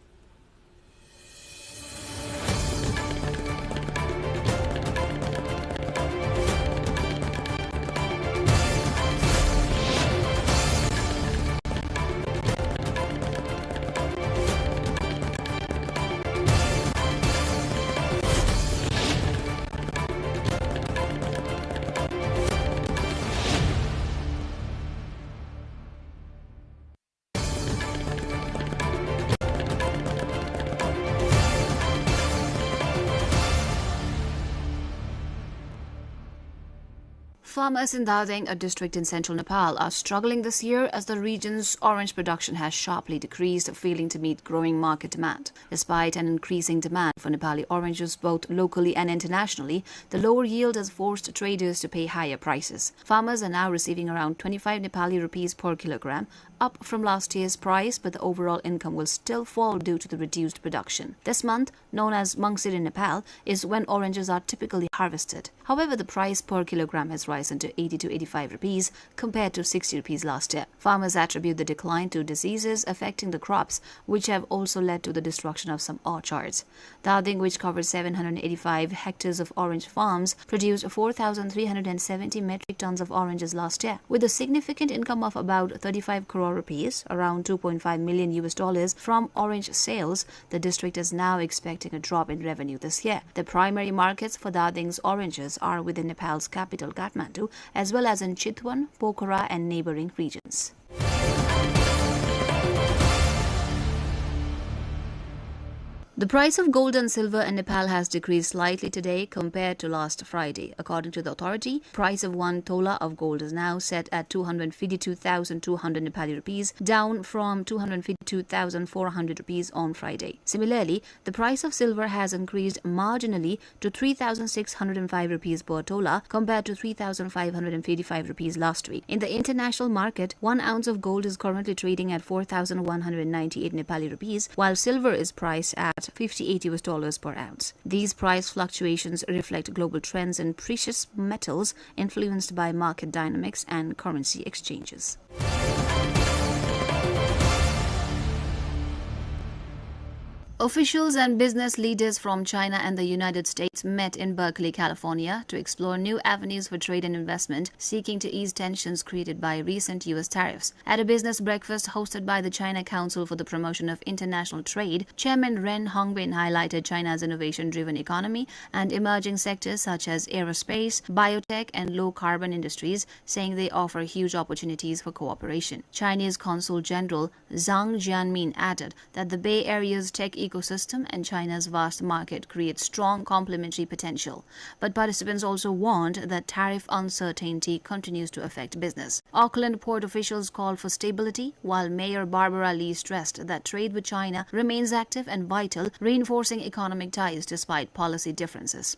Farmers in Dardeng, a district in central Nepal, are struggling this year as the region's orange production has sharply decreased, failing to meet growing market demand. Despite an increasing demand for Nepali oranges both locally and internationally, the lower yield has forced traders to pay higher prices. Farmers are now receiving around 25 Nepali rupees per kilogram, up from last year's price, but the overall income will still fall due to the reduced production. This month, known as Mangsir in Nepal, is when oranges are typically harvested. However, the price per kilogram has risen to 80 to 85 rupees compared to 60 rupees last year. Farmers attribute the decline to diseases affecting the crops, which have also led to the destruction of some orchards. Dardeng, which covers 785 hectares of orange farms, produced 4,370 metric tons of oranges last year. With a significant income of about 35 crore rupees, around $2.5 million from orange sales, the district is now expecting a drop in revenue this year. The primary markets for Dardeng's oranges are within Nepal's capital Kathmandu, as well as in Chitwan, Pokhara and neighboring regions. The price of gold and silver in Nepal has decreased slightly today compared to last Friday. According to the authority, price of 1 tola of gold is now set at 252,200 Nepali rupees, down from 252,400 rupees on Friday. Similarly, the price of silver has increased marginally to 3,605 rupees per tola compared to 3,555 rupees last week. In the international market, 1 ounce of gold is currently trading at 4,198 Nepali rupees, while silver is priced at $58 per ounce. These price fluctuations reflect global trends in precious metals influenced by market dynamics and currency exchanges. Officials and business leaders from China and the United States met in Berkeley, California to explore new avenues for trade and investment, seeking to ease tensions created by recent U.S. tariffs. At a business breakfast hosted by the China Council for the Promotion of International Trade, Chairman Ren Hongbin highlighted China's innovation-driven economy and emerging sectors such as aerospace, biotech and low-carbon industries, saying they offer huge opportunities for cooperation. Chinese Consul General Zhang Jianmin added that the Bay Area's tech ecosystem and China's vast market create strong complementary potential. But participants also warned that tariff uncertainty continues to affect business. Auckland port officials called for stability, while Mayor Barbara Lee stressed that trade with China remains active and vital, reinforcing economic ties despite policy differences.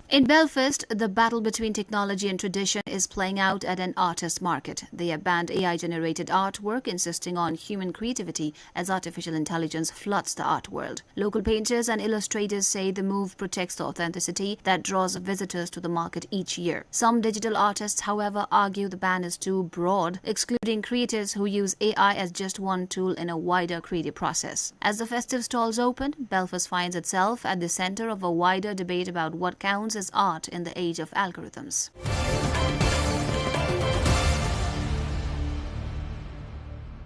In Belfast, the battle between technology and tradition is playing out at an artist market. They have banned AI-generated artwork, insisting on human creativity as artificial intelligence floods the art world. Local painters and illustrators say the move protects the authenticity that draws visitors to the market each year. Some digital artists, however, argue the ban is too broad, excluding creators who use AI as just one tool in a wider creative process. As the festive stalls open, Belfast finds itself at the center of a wider debate about what counts as art in the age of algorithms.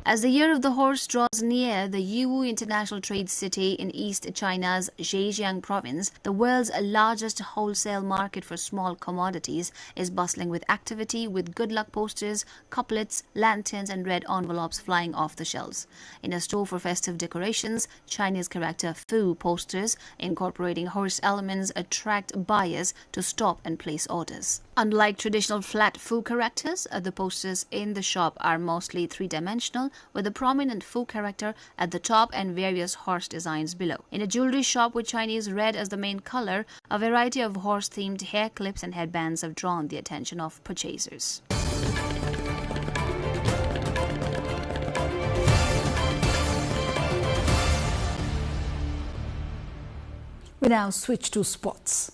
As the Year of the Horse draws near, the Yiwu International Trade City in East China's Zhejiang province, the world's largest wholesale market for small commodities, is bustling with activity, with good luck posters, couplets, lanterns and red envelopes flying off the shelves. In a store for festive decorations, Chinese character Fu posters incorporating horse elements attract buyers to stop and place orders. Unlike traditional flat Fu characters, the posters in the shop are mostly three-dimensional, with a prominent Fu character at the top and various horse designs below. In a jewelry shop with Chinese red as the main color, a variety of horse-themed hair clips and headbands have drawn the attention of purchasers. We now switch to sports.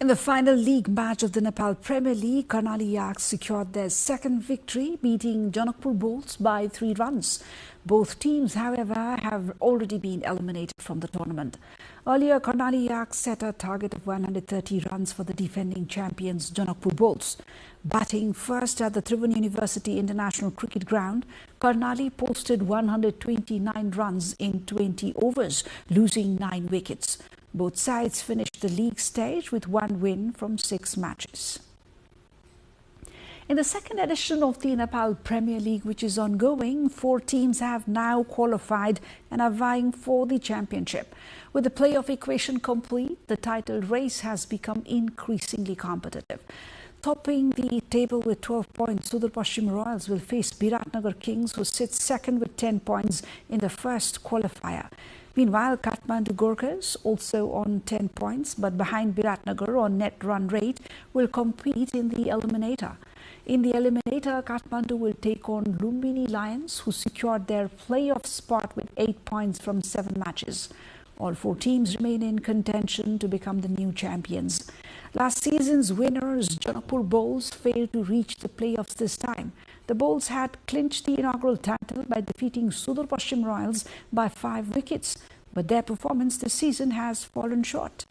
In the final league match of the Nepal Premier League, Karnali Yaks secured their second victory, beating Janakpur Bulls by 3 runs. Both teams, however, have already been eliminated from the tournament. Earlier, Karnali Yaks set a target of 130 runs for the defending champions Janakpur Bulls. Batting first at the Tribhuvan University International Cricket Ground, Karnali posted 129 runs in 20 overs, losing 9 wickets. Both sides finished the league stage with 1 win from 6 matches. In the second edition of the Nepal Premier League, which is ongoing, 4 teams have now qualified and are vying for the championship. With the playoff equation complete, the title race has become increasingly competitive. Topping the table with 12 points, Sudar Pashchim Royals will face Biratnagar Kings, who sits second with 10 points in the first qualifier. Meanwhile, Kathmandu Gorkhas, also on 10 points, but behind Biratnagar on net run rate, will compete in the eliminator. In the eliminator, Kathmandu will take on Lumbini Lions, who secured their playoff spot with 8 points from 7 matches. All 4 teams remain in contention to become the new champions. Last season's winners, Janakpur Bulls, failed to reach the playoffs this time. The Bulls had clinched the inaugural title by defeating Sudar Pashchim Royals by 5 wickets, but their performance this season has fallen short.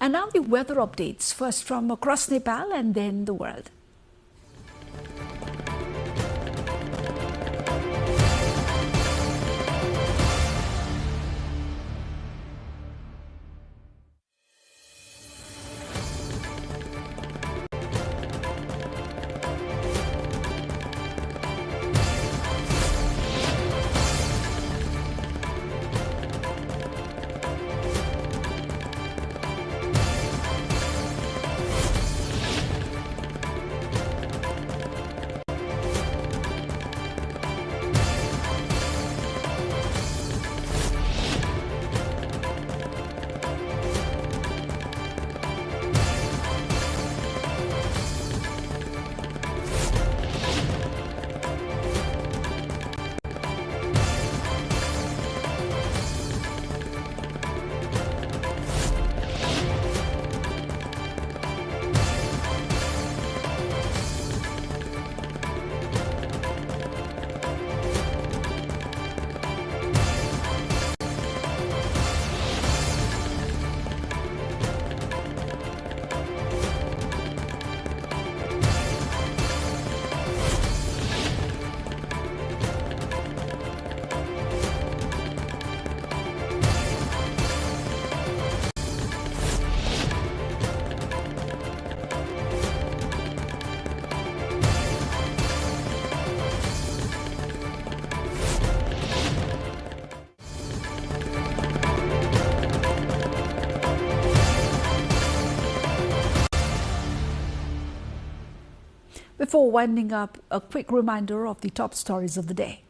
And now the weather updates, first from across Nepal and then the world. Before winding up, a quick reminder of the top stories of the day.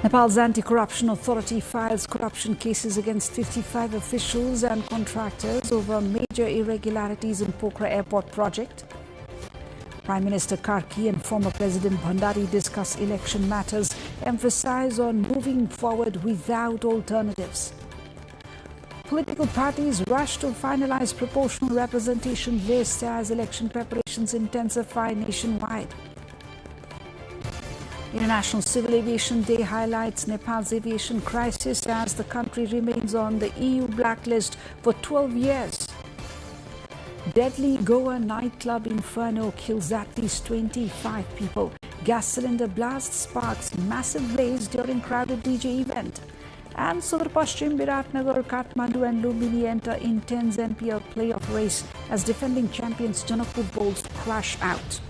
Nepal's Anti-Corruption Authority files corruption cases against 55 officials and contractors over major irregularities in Pokhara Airport project. Prime Minister Karki and former President Bhandari discuss election matters, emphasize on moving forward without alternatives. Political parties rush to finalize proportional representation list as election preparations intensify nationwide. International Civil Aviation Day highlights Nepal's aviation crisis as the country remains on the EU blacklist for 12 years. Deadly Goa nightclub inferno kills at least 25 people. Gas cylinder blast sparks massive blaze during crowded DJ event. And Sudar Pashchim, Biratnagar, Kathmandu and Lumbini enter intense NPL playoff race as defending champions Janakpur Bulls crash out.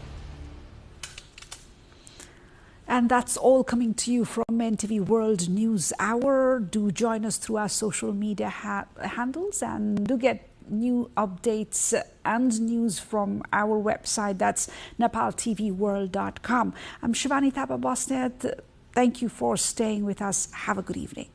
And that's all coming to you from NTV World News Hour. Do join us through our social media handles and do get new updates and news from our website. That's nepaltelevision.com. I'm Shivani Thapa Bosnet. Thank you for staying with us. Have a good evening.